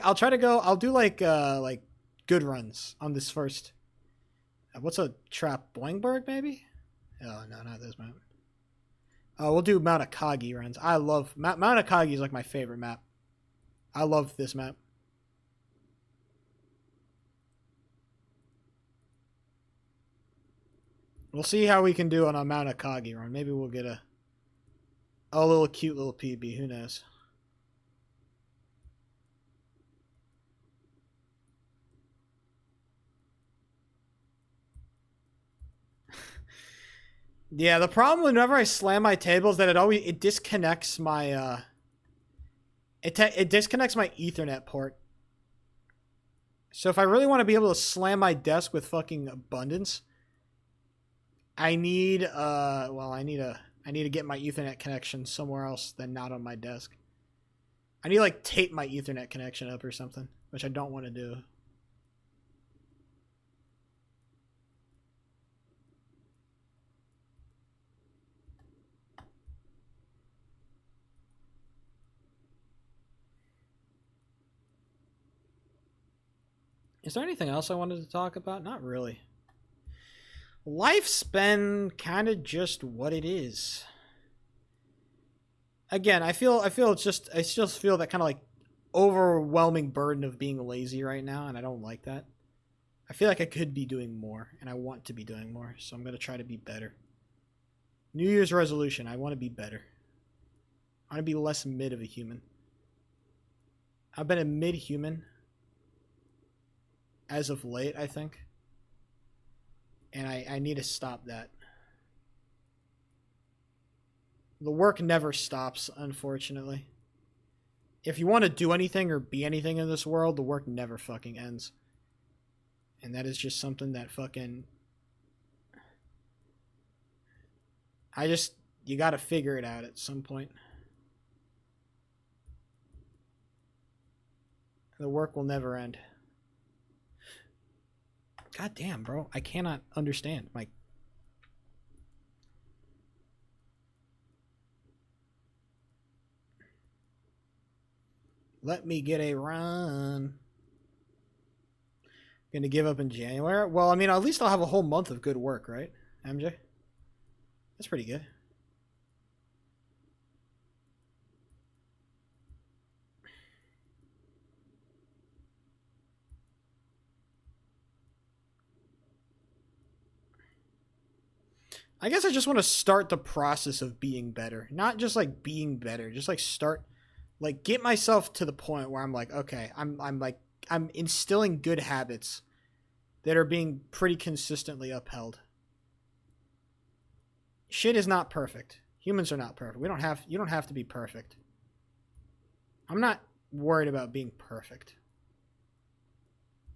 good runs on this first. What's a trap? Boingburg, maybe? Oh, no, not this map. Oh, we'll do Mount Akagi runs. I love... Mount Akagi is like my favorite map. I love this map. We'll see how we can do on a Mount Akagi run. Maybe we'll get a little cute little PB. Who knows? Yeah, the problem whenever I slam my table is that it disconnects my it disconnects my Ethernet port. So if I really want to be able to slam my desk with fucking abundance, I need I need to get my Ethernet connection somewhere else than not on my desk. I need to like tape my Ethernet connection up or something, which I don't want to do. Is there anything else I wanted to talk about? Not really. Life's been kind of just what it is. Again, I feel it's just I just feel that kind of like overwhelming burden of being lazy right now, and I don't like that. I feel like I could be doing more, and I want to be doing more, so I'm gonna try to be better. New Year's resolution: I want to be better. I want to be less mid of a human. I've been a mid human as of late, I think, and I need to stop that. The work never stops, unfortunately. If you want to do anything or be anything in this world, the work never fucking ends. And that is just something that fucking... You gotta figure it out at some point. The work will never end. God damn, bro. I cannot understand. Let me get a run. Gonna give up in January? Well, I mean, at least I'll have a whole month of good work, right, MJ? That's pretty good. I guess I just want to start the process of being better. Not just like being better, just like start, like get myself to the point where I'm like, okay, I'm instilling good habits that are being pretty consistently upheld. Shit is not perfect. Humans are not perfect. You don't have to be perfect. I'm not worried about being perfect.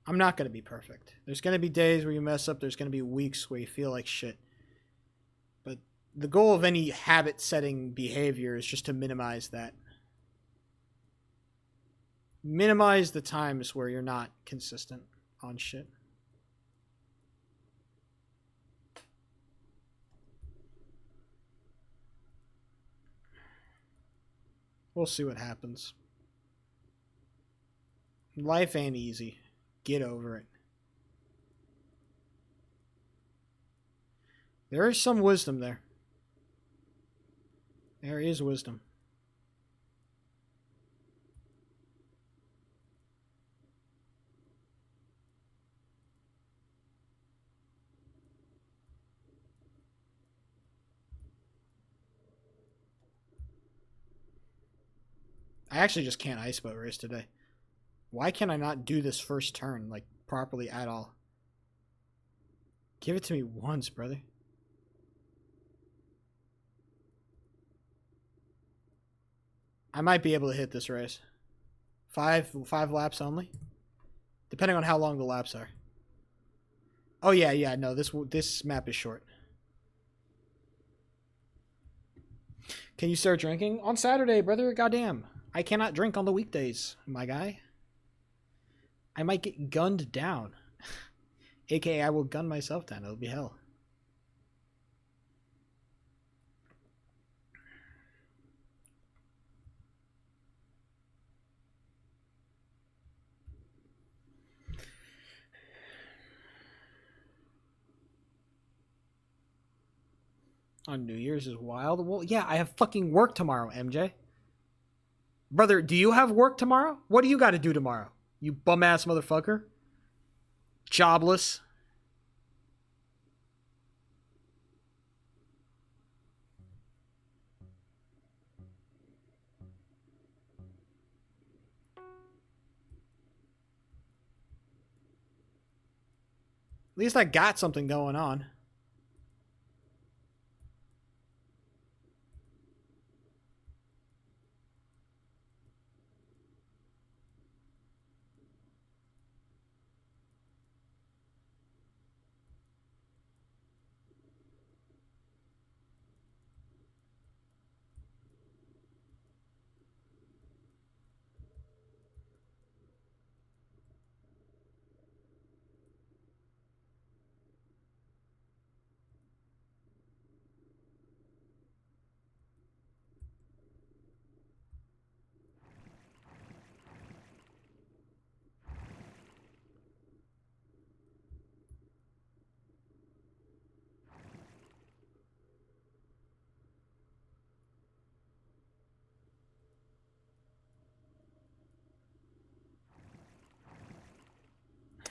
I'm not going to be perfect. There's going to be days where you mess up. There's going to be weeks where you feel like shit. But the goal of any habit setting behavior is just to minimize that. Minimize the times where you're not consistent on shit. We'll see what happens. Life ain't easy. Get over it. There is some wisdom there. There is wisdom. I actually just can't ice boat race today. Why can I not do this first turn, like, properly at all? Give it to me once, brother. I might be able to hit this race. Five laps only? Depending on how long the laps are. Oh, yeah, no, this map is short. Can you start drinking? On Saturday, brother, goddamn. I cannot drink on the weekdays, my guy. I might get gunned down. AKA, I will gun myself down. It'll be hell. On New Year's is wild. Well, yeah, I have fucking work tomorrow, MJ. Brother, do you have work tomorrow? What do you got to do tomorrow? You bum-ass motherfucker. Jobless. At least I got something going on.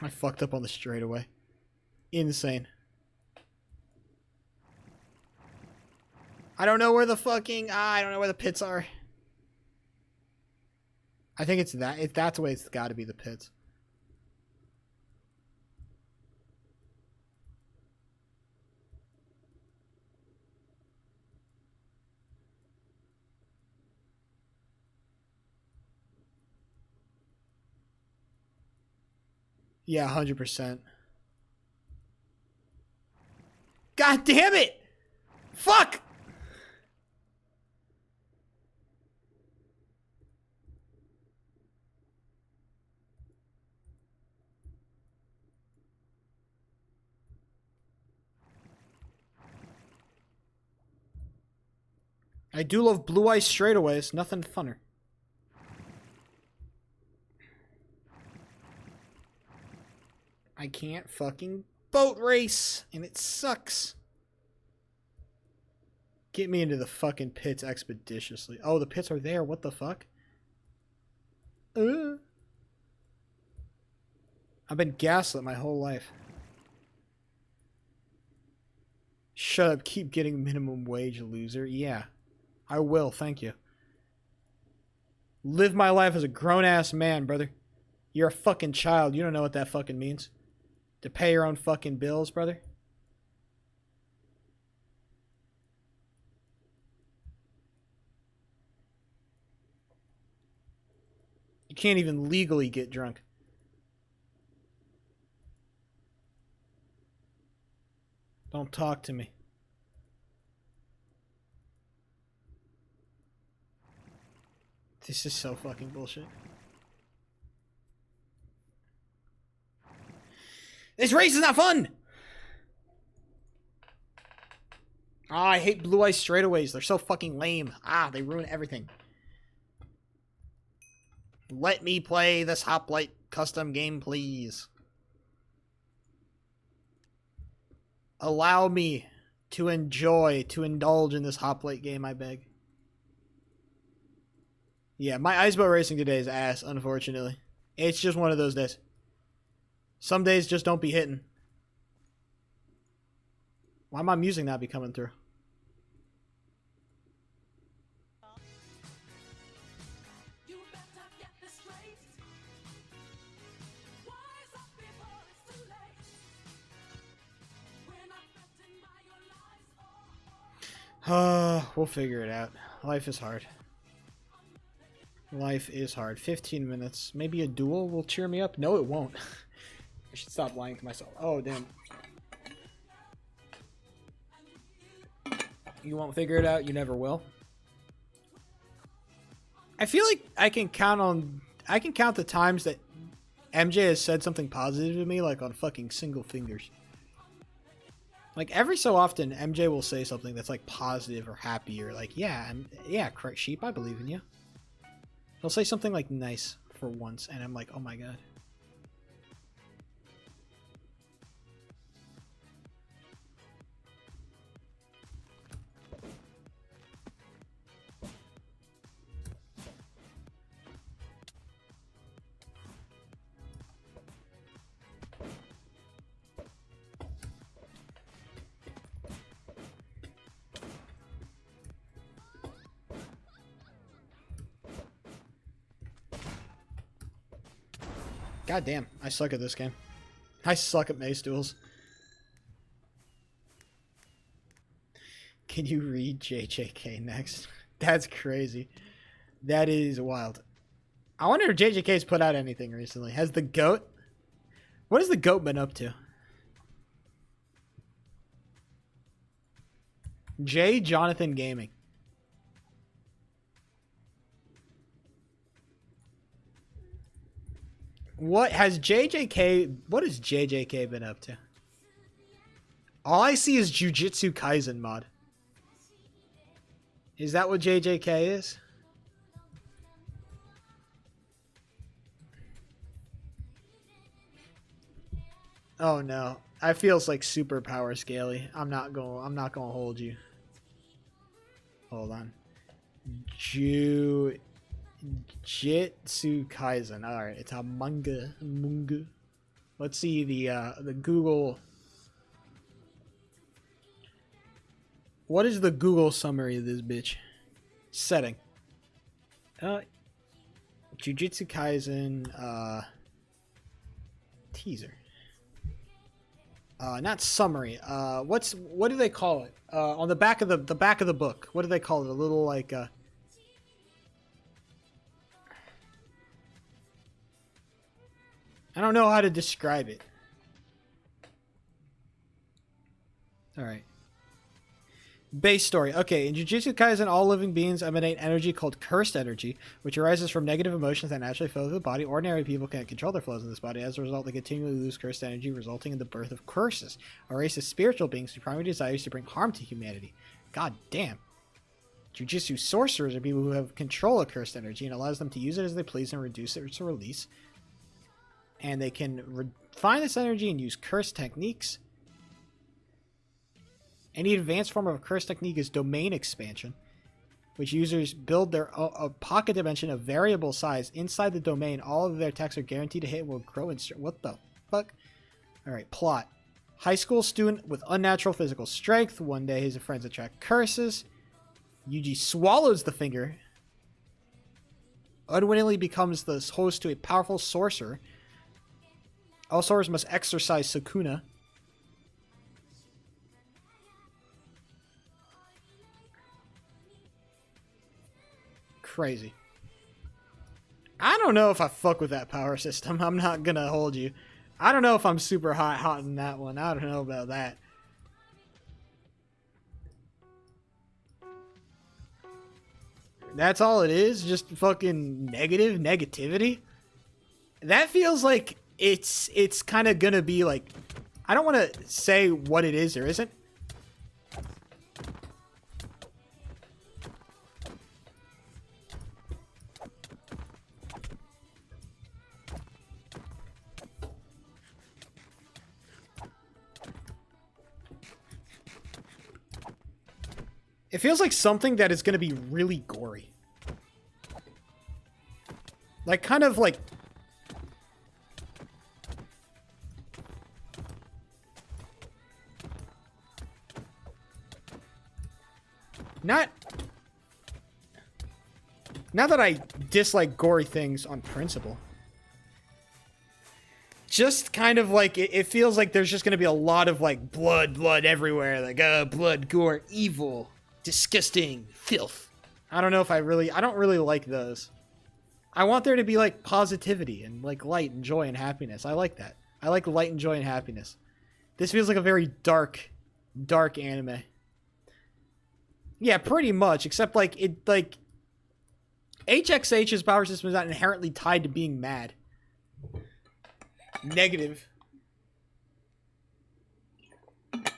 I fucked up on the straightaway. Insane. I don't know where the fucking... I don't know where the pits are. I think it's that. That's the way it's got to be, the pits. Yeah, 100%. God damn it! Fuck! I do love blue ice straightaways. Nothing funner. I can't fucking boat race, and it sucks. Get me into the fucking pits expeditiously. Oh, the pits are there. What the fuck? I've been gaslit my whole life. Shut up. Keep getting minimum wage, loser. Yeah, I will. Thank you. Live my life as a grown-ass man, brother. You're a fucking child. You don't know what that fucking means. To pay your own fucking bills, brother. You can't even legally get drunk. Don't talk to me. This is so fucking bullshit. This race is not fun! Ah, I hate blue ice straightaways. They're so fucking lame. Ah, they ruin everything. Let me play this Hoplite custom game, please. Allow me to enjoy, to indulge in this Hoplite game, I beg. Yeah, my iceboat racing today is ass, unfortunately. It's just one of those days. Some days just don't be hitting. Why my music not be coming through? We'll figure it out. Life is hard. Life is hard. 15 minutes. Maybe a duel will cheer me up? No, it won't. I should stop lying to myself. Oh, damn. You won't figure it out? You never will? I feel like I can count the times that MJ has said something positive to me, like on fucking single fingers. Like every so often, MJ will say something that's like positive or happy or like, yeah, correct sheep, I believe in you. He'll say something like nice for once, and I'm like, oh my god. God damn, I suck at this game. I suck at mace duels. Can you read JJK next? That's crazy. That is wild. I wonder if JJK's put out anything recently. Has the GOAT... What has the GOAT been up to? J. Jonathan Gaming. What has JJK been up to? All I see is Jujutsu Kaisen mod. Is that what JJK is? Oh no. I feels like super power scaly. I'm not gonna hold you. Hold on. Jujutsu Kaisen. Alright, it's a manga. Let's see the Google. What is the Google summary of this bitch? Setting. Jujutsu Kaisen teaser. Not summary. What do they call it? On the back of the back of the book. What do they call it? A little like I don't know how to describe it. All right. Base story. Okay, in Jujutsu Kaisen, all living beings emanate energy called cursed energy, which arises from negative emotions that naturally flow through the body. Ordinary people can't control their flows in this body. As a result, they continually lose cursed energy, resulting in the birth of curses, a race of spiritual beings whose primary desire is to bring harm to humanity. God damn. Jujutsu sorcerers are people who have control of cursed energy and allows them to use it as they please and reduce it to release. And they can refine this energy and use cursed techniques. Any advanced form of a curse technique is domain expansion, which users build their a pocket dimension of variable size inside the domain. All of their attacks are guaranteed to hit and will grow in strength. What the fuck? All right, plot. High school student with unnatural physical strength. One day his friends attract curses. Yuji swallows the finger. Unwittingly becomes the host to a powerful sorcerer. All sorcerers must exercise Sukuna. Crazy. I don't know if I fuck with that power system. I'm not gonna hold you. I don't know if I'm super hot in that one. I don't know about that. That's all it is? Just fucking negativity? That feels like it's kind of gonna be like... I don't want to say what it is or isn't. It feels like something that is going to be really gory. Like, kind of like... Not that I dislike gory things on principle. Just kind of like, it feels like there's just going to be a lot of like blood everywhere. Like, blood, gore, evil. Disgusting filth. I don't know if I don't really like those. I want there to be like positivity and like light and joy and happiness. I like that. I like light and joy and happiness. This feels like a very dark anime. Yeah, pretty much. Except like HXH's power system is not inherently tied to being mad. Negative.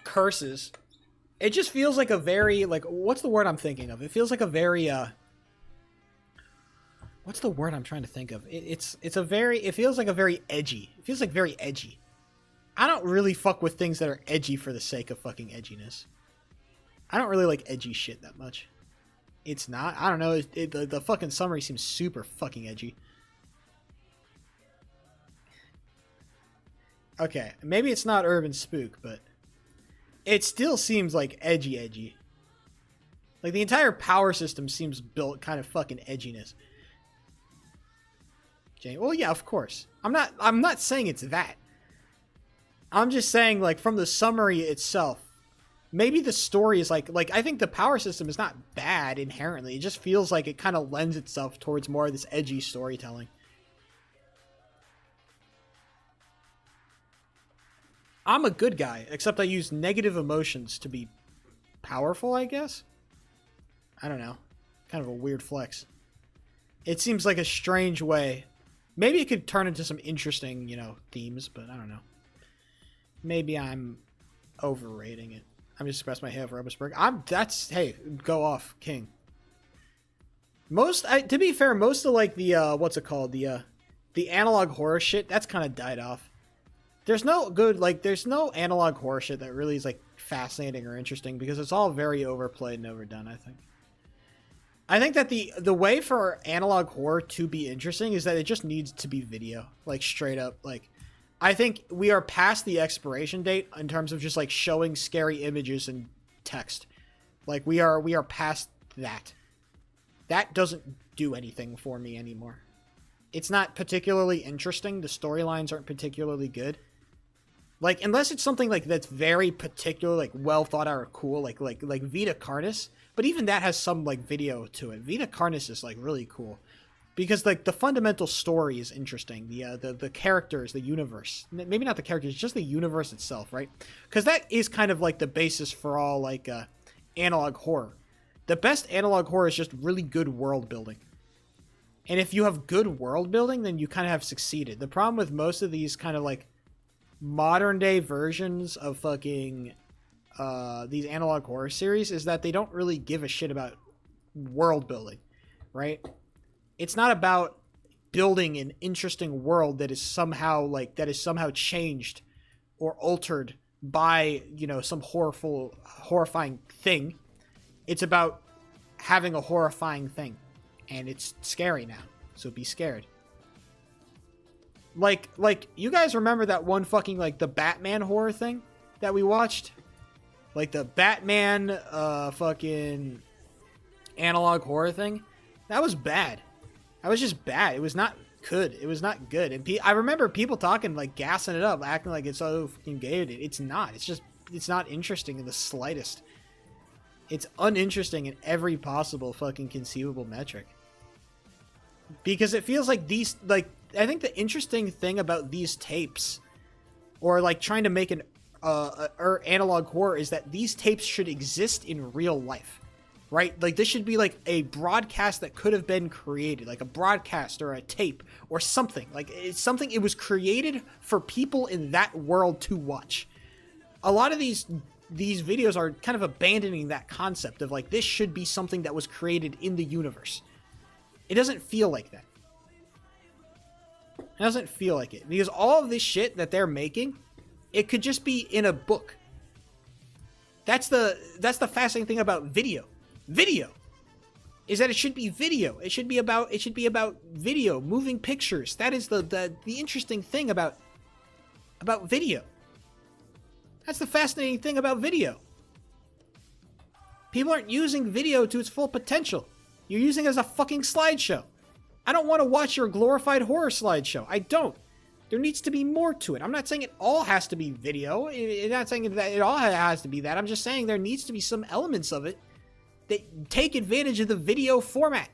Curses. It just feels like a very, like, what's the word I'm thinking of? It feels like a very, what's the word I'm trying to think of? It feels like a very edgy. It feels like very edgy. I don't really fuck with things that are edgy for the sake of fucking edginess. I don't really like edgy shit that much. It's not. I don't know. The fucking summary seems super fucking edgy. Okay, maybe it's not urban spook, but... It still seems like edgy. Like the entire power system seems built kind of fucking edginess. Well, yeah, of course. I'm not saying it's that. I'm just saying like from the summary itself, maybe the story is like I think the power system is not bad inherently. It just feels like it kind of lends itself towards more of this edgy storytelling. I'm a good guy, except I use negative emotions to be powerful, I guess? I don't know. Kind of a weird flex. It seems like a strange way. Maybe it could turn into some interesting, themes, but I don't know. Maybe I'm overrating it. I'm just expressing my hate over Robusberg. Hey, go off, King. To be fair, most of like the, what's it called? The analog horror shit, that's kind of died off. There's no analog horror shit that really is like fascinating or interesting because it's all very overplayed and overdone, I think. I think that the way for analog horror to be interesting is that it just needs to be video. Like straight up, like I think we are past the expiration date in terms of just like showing scary images and text. Like we are past that. That doesn't do anything for me anymore. It's not particularly interesting. The storylines aren't particularly good. Like, unless it's something like that's very particular, like well thought out or cool, like Vita Carnis. But even that has some like video to it. Vita Carnis is like really cool because like the fundamental story is interesting. The characters, the universe. Maybe not the characters, just the universe itself, right? Because that is kind of like the basis for all like analog horror. The best analog horror is just really good world building. And if you have good world building, then you kind of have succeeded. The problem with most of these kind of like modern day versions of fucking these analog horror series is that they don't really give a shit about world building, right? It's not about building an interesting world that is somehow changed or altered by, you know, some horrifying thing. It's about having a horrifying thing, and it's scary now, so be scared. Like you guys remember that one fucking like the Batman horror thing that we watched? Like the Batman fucking analog horror thing? That was bad. That was just bad. It was not good. It was not good. And I remember people talking, like gassing it up, acting like it's so fucking gay. It's not. It's not interesting in the slightest. It's uninteresting in every possible fucking conceivable metric. Because it feels like these, like, I think the interesting thing about these tapes, or like trying to make an analog horror, is that these tapes should exist in real life, right? Like this should be like a broadcast that could have been created, like a broadcast or a tape or something. Like it's something, it was created for people in that world to watch. A lot of these videos are kind of abandoning that concept of like, this should be something that was created in the universe. It doesn't feel like that. It doesn't feel like it. Because all of this shit that they're making, it could just be in a book. That's the fascinating thing about video. Video is that it should be video. It should be about video, moving pictures. That is the interesting thing about video. That's the fascinating thing about video. People aren't using video to its full potential. You're using it as a fucking slideshow. I don't want to watch your glorified horror slideshow. I don't. There needs to be more to it. I'm not saying it all has to be video. I'm not saying that it all has to be that. I'm just saying there needs to be some elements of it that take advantage of the video format.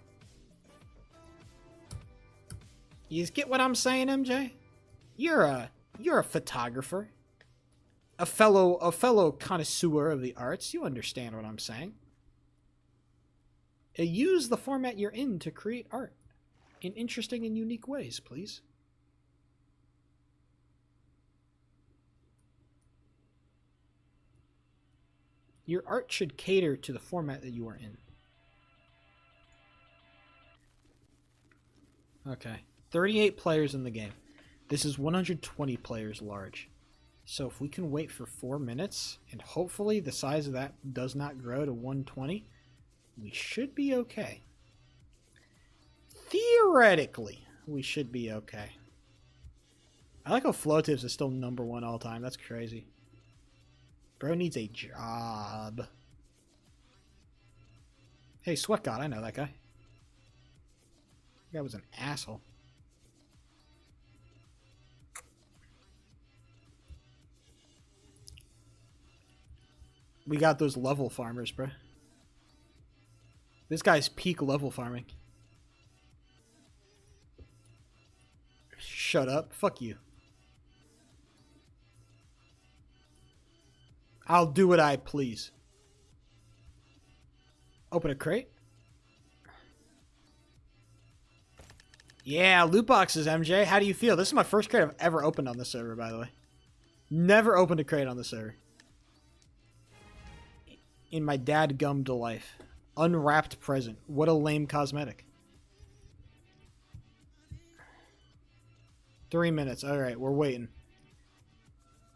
You get what I'm saying, MJ? You're a photographer. A fellow connoisseur of the arts. You understand what I'm saying. Use the format you're in to create art in interesting and unique ways, please. Your art should cater to the format that you are in. Okay. 38 players in the game. This is 120 players large. So if we can wait for 4 minutes, and hopefully the size of that does not grow to 120, we should be okay. Theoretically, we should be okay. I like how Flowtips is still #1 all time. That's crazy. Bro needs a job. Hey, Sweat God, I know that guy. That guy was an asshole. We got those level farmers, bro. This guy's peak level farming. Shut up. Fuck you. I'll do what I please. Open a crate. Yeah, loot boxes, MJ. How do you feel? This is my first crate I've ever opened on the server, by the way. Never opened a crate on the server. In my dadgum to life. Unwrapped present. What a lame cosmetic. 3 minutes. Alright, we're waiting.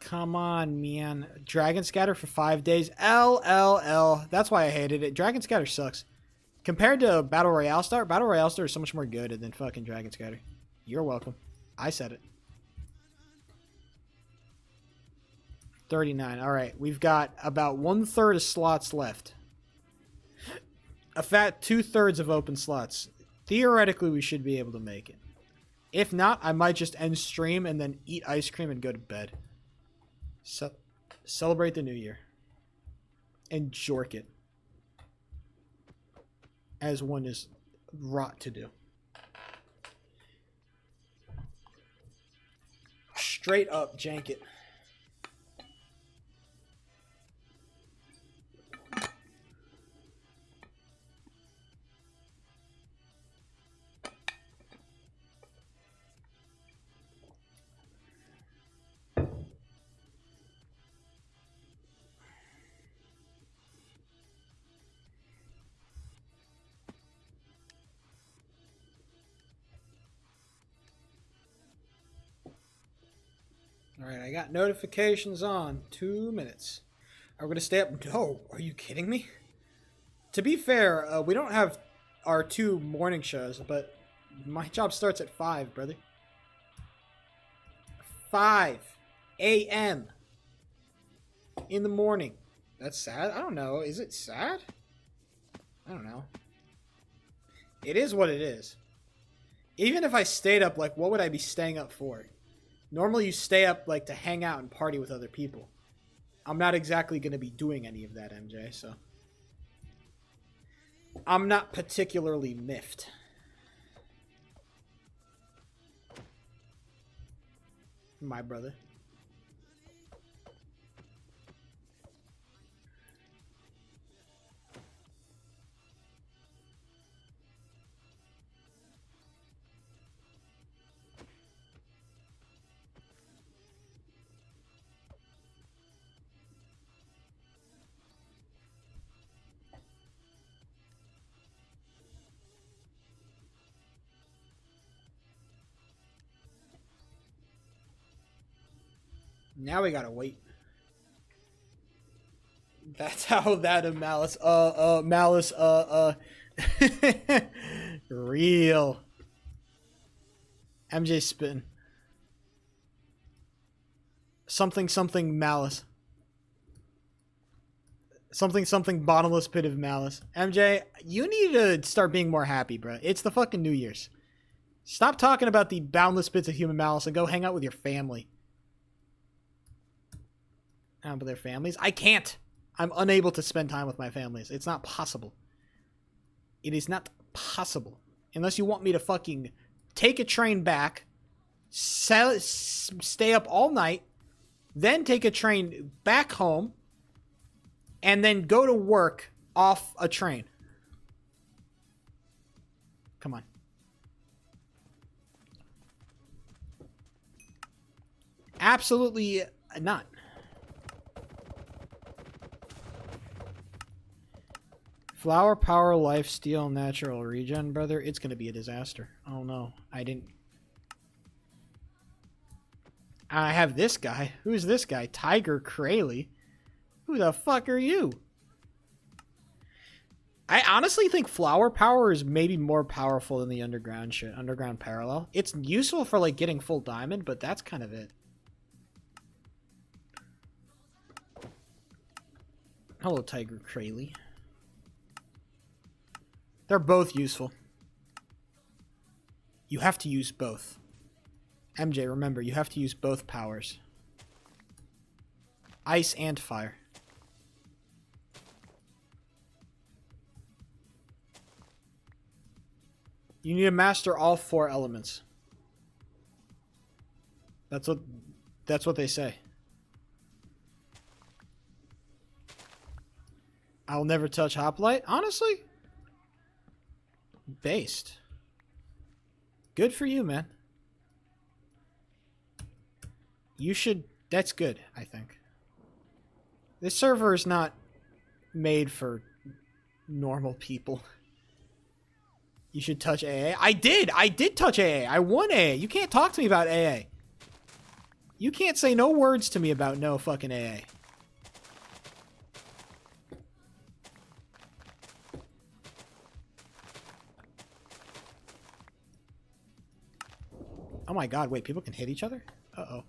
Come on, man. Dragon Scatter for 5 days. LLL. That's why I hated it. Dragon Scatter sucks. Compared to Battle Royale Star is so much more good than fucking Dragon Scatter. You're welcome. I said it. 39. All right, we've got about 1/3 of slots left. A fat 2/3 of open slots. Theoretically, we should be able to make it. If not, I might just end stream and then eat ice cream and go to bed. So, celebrate the new year. And jork it. As one is wrought to do. Straight up jank it. All right, I got notifications on. 2 minutes. Are we going to stay up? No, are you kidding me? To be fair, we don't have our 2 morning shows, but my job starts at 5, brother. 5 a.m. in the morning. That's sad? I don't know. Is it sad? I don't know. It is what it is. Even if I stayed up, like, what would I be staying up for? Normally you stay up, like, to hang out and party with other people. I'm not exactly going to be doing any of that, MJ, so. I'm not particularly miffed. My brother. Now we gotta wait. That's how that of malice. Malice. Real. MJ spitting. Something malice. Something bottomless pit of malice. MJ, you need to start being more happy, bro. It's the fucking New Year's. Stop talking about the boundless pits of human malice and go hang out with your family. With their families. I can't. I'm unable to spend time with my families. It's not possible. It is not possible. Unless you want me to fucking take a train back, stay up all night, then take a train back home, and then go to work off a train. Come on. Absolutely not. Flower, power, life, steel, natural, regen, brother. It's going to be a disaster. Oh, no. I didn't... I have this guy. Who's this guy? Tiger Crayley? Who the fuck are you? I honestly think flower power is maybe more powerful than the underground shit. Underground parallel. It's useful for, like, getting full diamond, but that's kind of it. Hello, Tiger Crayley. They're both useful. You have to use both. MJ, remember, you have to use both powers. Ice and fire. You need to master all 4 elements. That's what they say. I'll never touch hoplite. Honestly? Based. Good for you, man. You should... That's good, I think. This server is not made for normal people. You should touch AA. I did! I did touch AA. I won AA. You can't talk to me about AA. You can't say no words to me about no fucking AA. Oh my god, wait, people can hit each other? Uh-oh.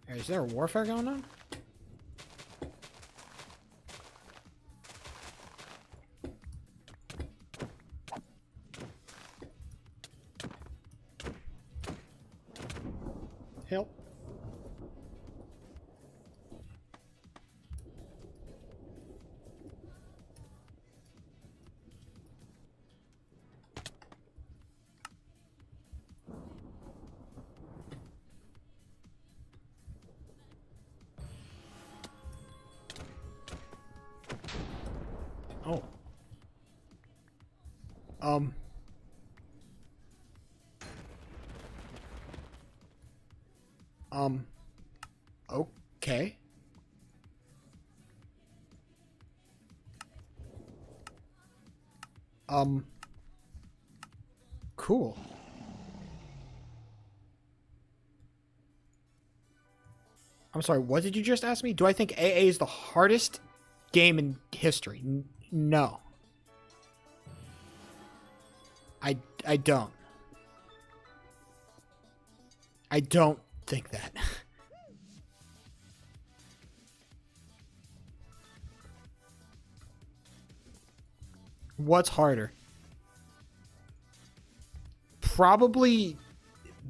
Is there a warfare going on? Help. Oh. Okay. Cool. I'm sorry, what did you just ask me? Do I think AA is the hardest game in history? No. I don't. I don't think that. What's harder? Probably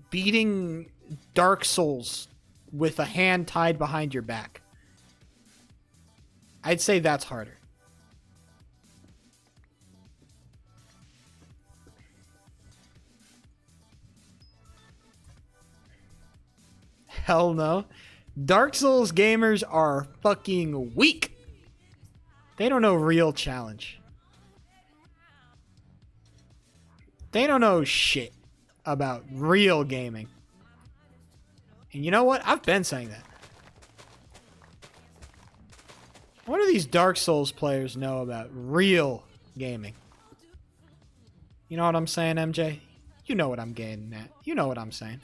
beating Dark Souls with a hand tied behind your back. I'd say that's harder. Hell no. Dark Souls gamers are fucking weak. They don't know real challenge. They don't know shit about real gaming. And you know what? I've been saying that. What do these Dark Souls players know about real gaming? You know what I'm saying, MJ? You know what I'm getting at. You know what I'm saying.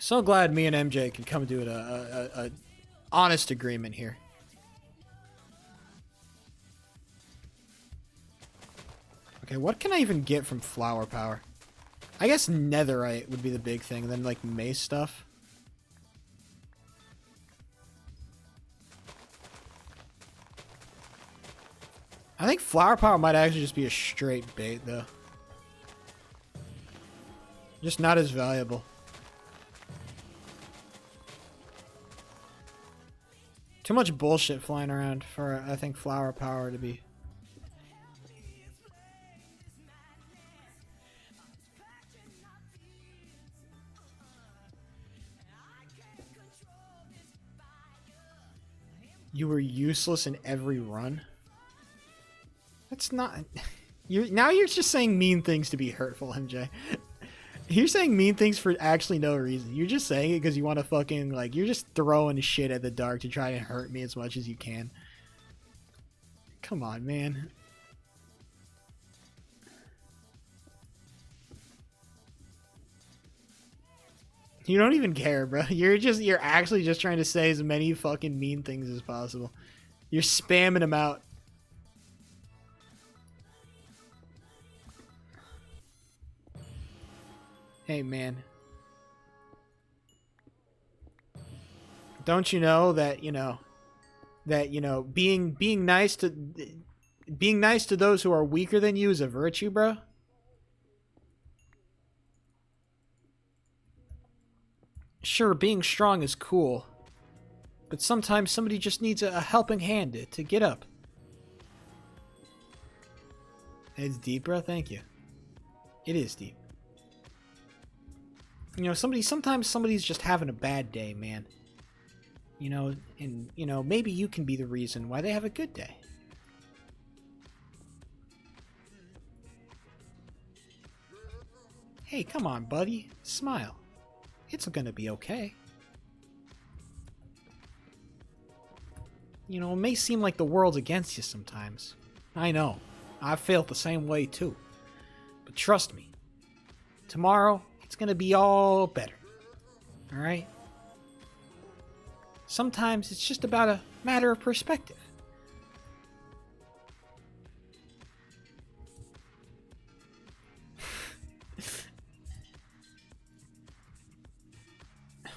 So glad me and MJ can come to a honest agreement here. Okay, what can I even get from flower power? I guess netherite would be the big thing, and then like mace stuff. I think flower power might actually just be a straight bait though. Just not as valuable. Too much bullshit flying around for, I think, flower power to be. You were useless in every run? That's not... Now you're just saying mean things to be hurtful, MJ. You're saying mean things for actually no reason. You're just saying it because you want to fucking, like, you're just throwing shit at the dark to try and hurt me as much as you can. Come on, man. You don't even care, bro. You're actually just trying to say as many fucking mean things as possible. You're spamming them out. Hey, man. Don't you know that, being nice to those who are weaker than you is a virtue, bro? Sure, being strong is cool, but sometimes somebody just needs a helping hand to get up. It's deep, bro. Thank you. It is deep. Sometimes somebody's just having a bad day, man. And maybe you can be the reason why they have a good day. Hey, come on, buddy. Smile. It's gonna be okay. It may seem like the world's against you sometimes. I know. I've felt the same way, too. But trust me. Tomorrow, it's gonna be all better. Alright? Sometimes it's just about a matter of perspective.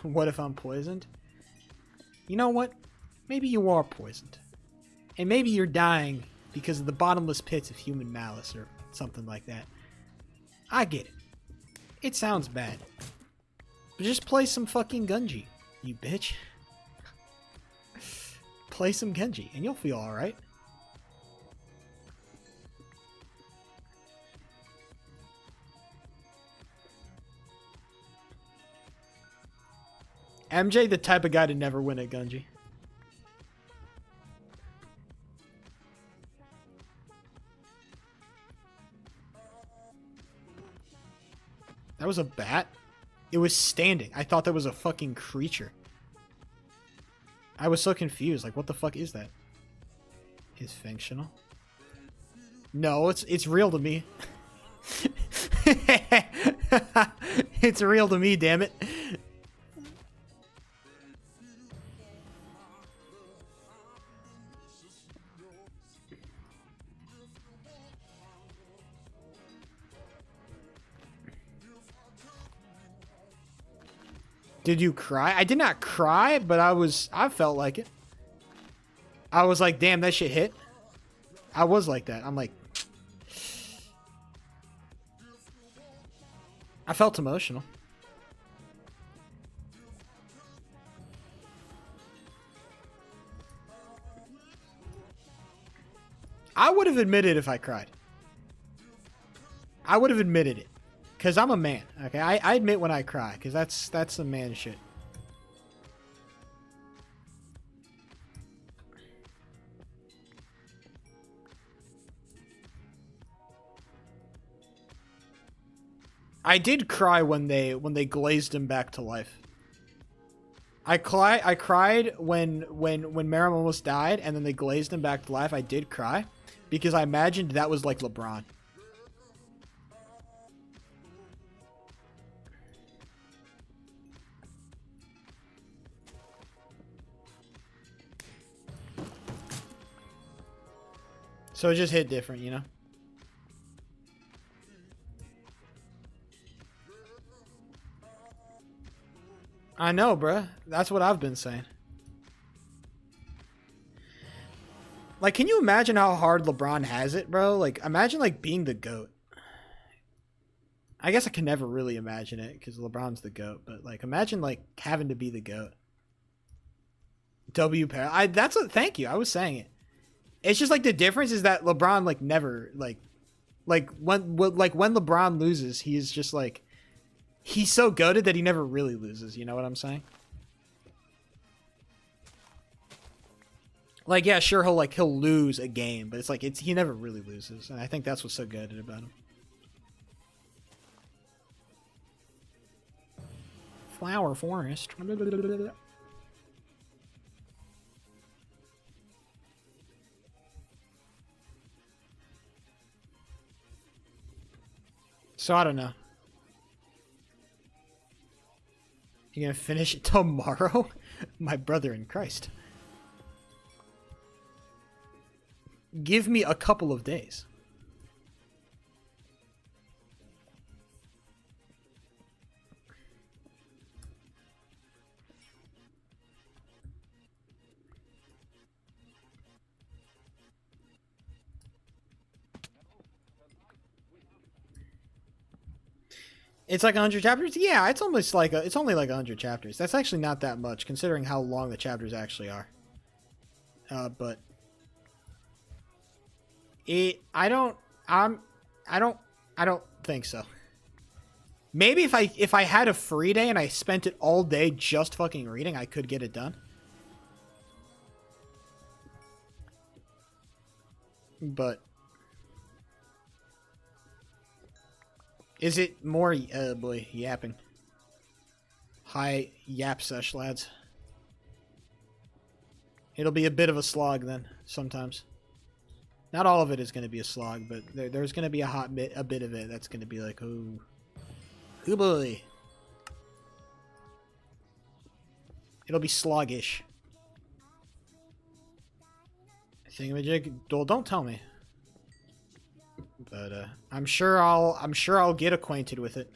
What if I'm poisoned? You know what? Maybe you are poisoned. And maybe you're dying because of the bottomless pits of human malice or something like that. I get it. It sounds bad. But just play some fucking Gunji, you bitch. Play some Genji and you'll feel alright. MJ, the type of guy to never win at Gunji. That was a bat? It was standing. I thought that was a fucking creature. I was so confused. Like, what the fuck is that? Is functional? No, it's real to me. It's real to me, damn it. Did you cry? I did not cry, but I felt like it. I was like, damn, that shit hit. I was like that. I'm like, I felt emotional. I would have admitted if I cried. I would have admitted it. Because I'm a man, okay? I admit when I cry, because that's some man shit. I did cry when they glazed him back to life. I cried when Merrim almost died, and then they glazed him back to life. I did cry, because I imagined that was like LeBron. So it just hit different, you know? I know, bruh. That's what I've been saying. Like, can you imagine how hard LeBron has it, bro? Like, imagine, like, being the GOAT. I guess I can never really imagine it, because LeBron's the GOAT. But, like, imagine, like, having to be the GOAT. Thank you. I was saying it. It's just like the difference is that LeBron like never like when LeBron loses, he is just like he's so goated that he never really loses. You know what I'm saying? Like, yeah, sure, he'll lose a game, but it's like he never really loses, and I think that's what's so good about him. Flower forest. So I don't know. You gonna finish it tomorrow? My brother in Christ. Give me a couple of days. It's like 100 chapters? Yeah, it's almost like it's only like 100 chapters. That's actually not that much considering how long the chapters actually are. But I don't think so. Maybe if I had a free day and I spent it all day just fucking reading, I could get it done. But is it more boy, yapping. Hi yap sesh, lads. It'll be a bit of a slog then, sometimes. Not all of it is going to be a slog, but there's going to be a bit of it that's going to be like, oh boy. It'll be sloggish. thingamajig? Well, don't tell me. But I'm sure I'll get acquainted with it.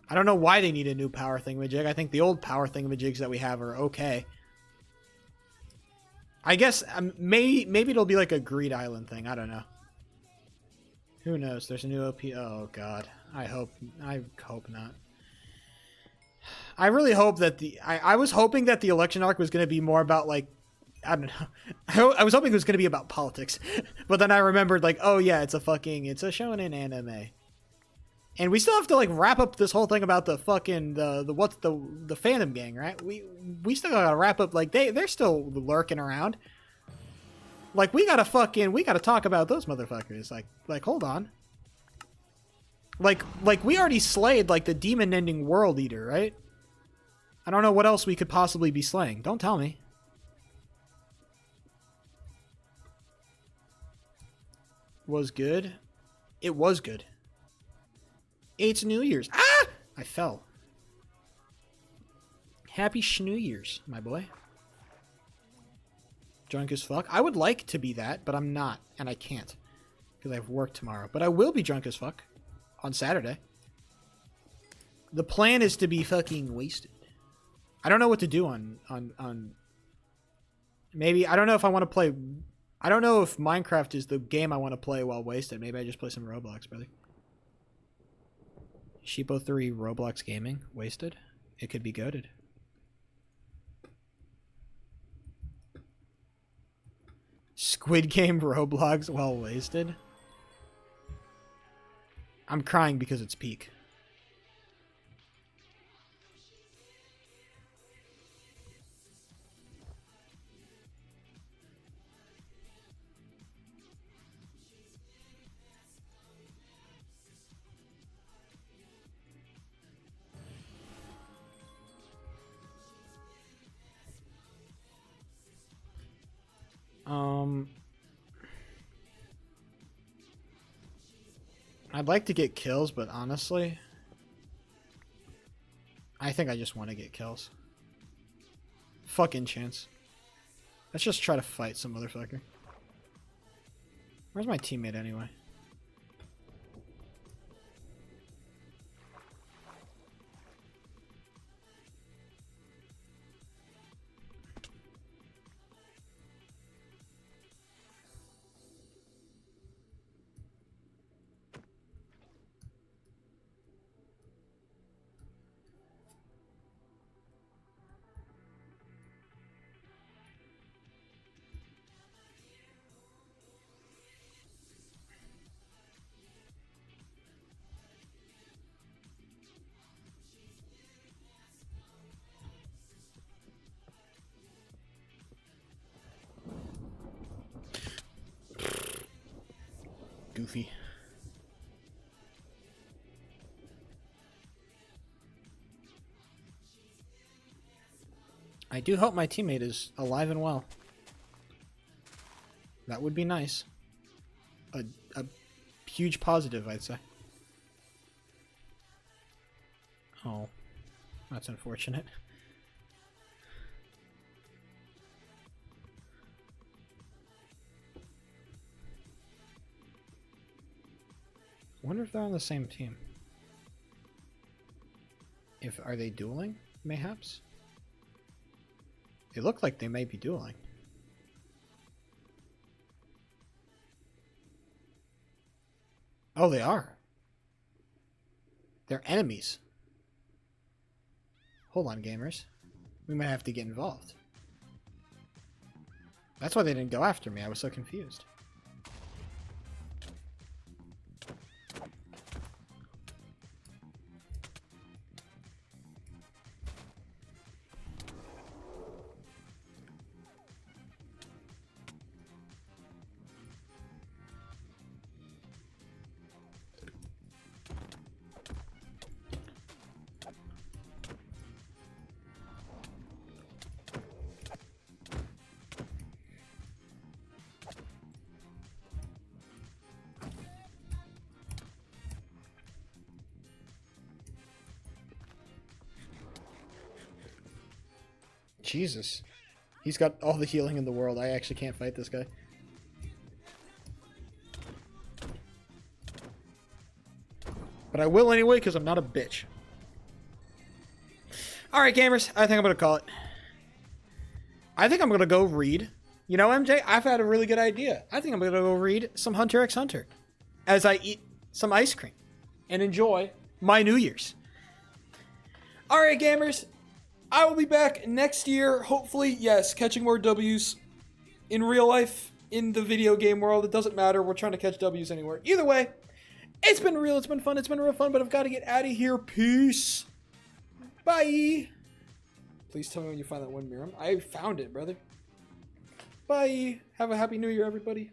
I don't know why they need a new power thingamajig. I think the old power thingamajigs that we have are okay. I guess maybe it'll be like a Greed Island thing. I don't know. Who knows? There's a new OP. Oh god. I hope not. I really hope that I was hoping that the election arc was going to be more about like, I don't know. I was hoping it was going to be about politics. But then I remembered like, oh yeah, it's a shonen anime. And we still have to like wrap up this whole thing about the fucking the Phantom Gang, right? We still gotta wrap up, like they're still lurking around. Like we gotta talk about those motherfuckers. Like hold on. Like we already slayed like the demon ending world eater, right? I don't know what else we could possibly be slaying. Don't tell me. Was good. It was good. It's New Year's. Ah! I fell. Happy Schnoo Year's, my boy. Drunk as fuck. I would like to be that, but I'm not, and I can't. Because I have work tomorrow. But I will be drunk as fuck on Saturday. The plan is to be fucking wasted. I don't know what to do on maybe, I don't know if I want to play, I don't know if Minecraft is the game I want to play while wasted. Maybe I just play some Roblox, brother. Sheepo 3 Roblox gaming wasted. It could be goated. Squid Game Roblox while wasted. I'm crying because it's peak. I'd like to get kills, but honestly, I think I just want to get kills. Fucking chance. Let's just try to fight some motherfucker. Where's my teammate anyway? Goofy. I do hope my teammate is alive and well. That would be nice. A huge positive, I'd say. Oh, that's unfortunate. I wonder if they're on the same team. Are they dueling, mayhaps? They look like they may be dueling. Oh, they are. They're enemies. Hold on, gamers. We might have to get involved. That's why they didn't go after me. I was so confused. Jesus. He's got all the healing in the world. I actually can't fight this guy. But I will anyway, because I'm not a bitch. Alright, gamers. I think I'm going to call it. I think I'm going to go read. You know, MJ, I've had a really good idea. I think I'm going to go read some Hunter x Hunter as I eat some ice cream and enjoy my New Year's. Alright, gamers. I will be back next year. Hopefully, yes, catching more W's in real life, in the video game world. It doesn't matter. We're trying to catch W's anywhere. Either way, it's been real. It's been fun. It's been real fun, but I've got to get out of here. Peace. Bye. Please tell me when you find that one mirror. I found it, brother. Bye. Have a happy new year, everybody.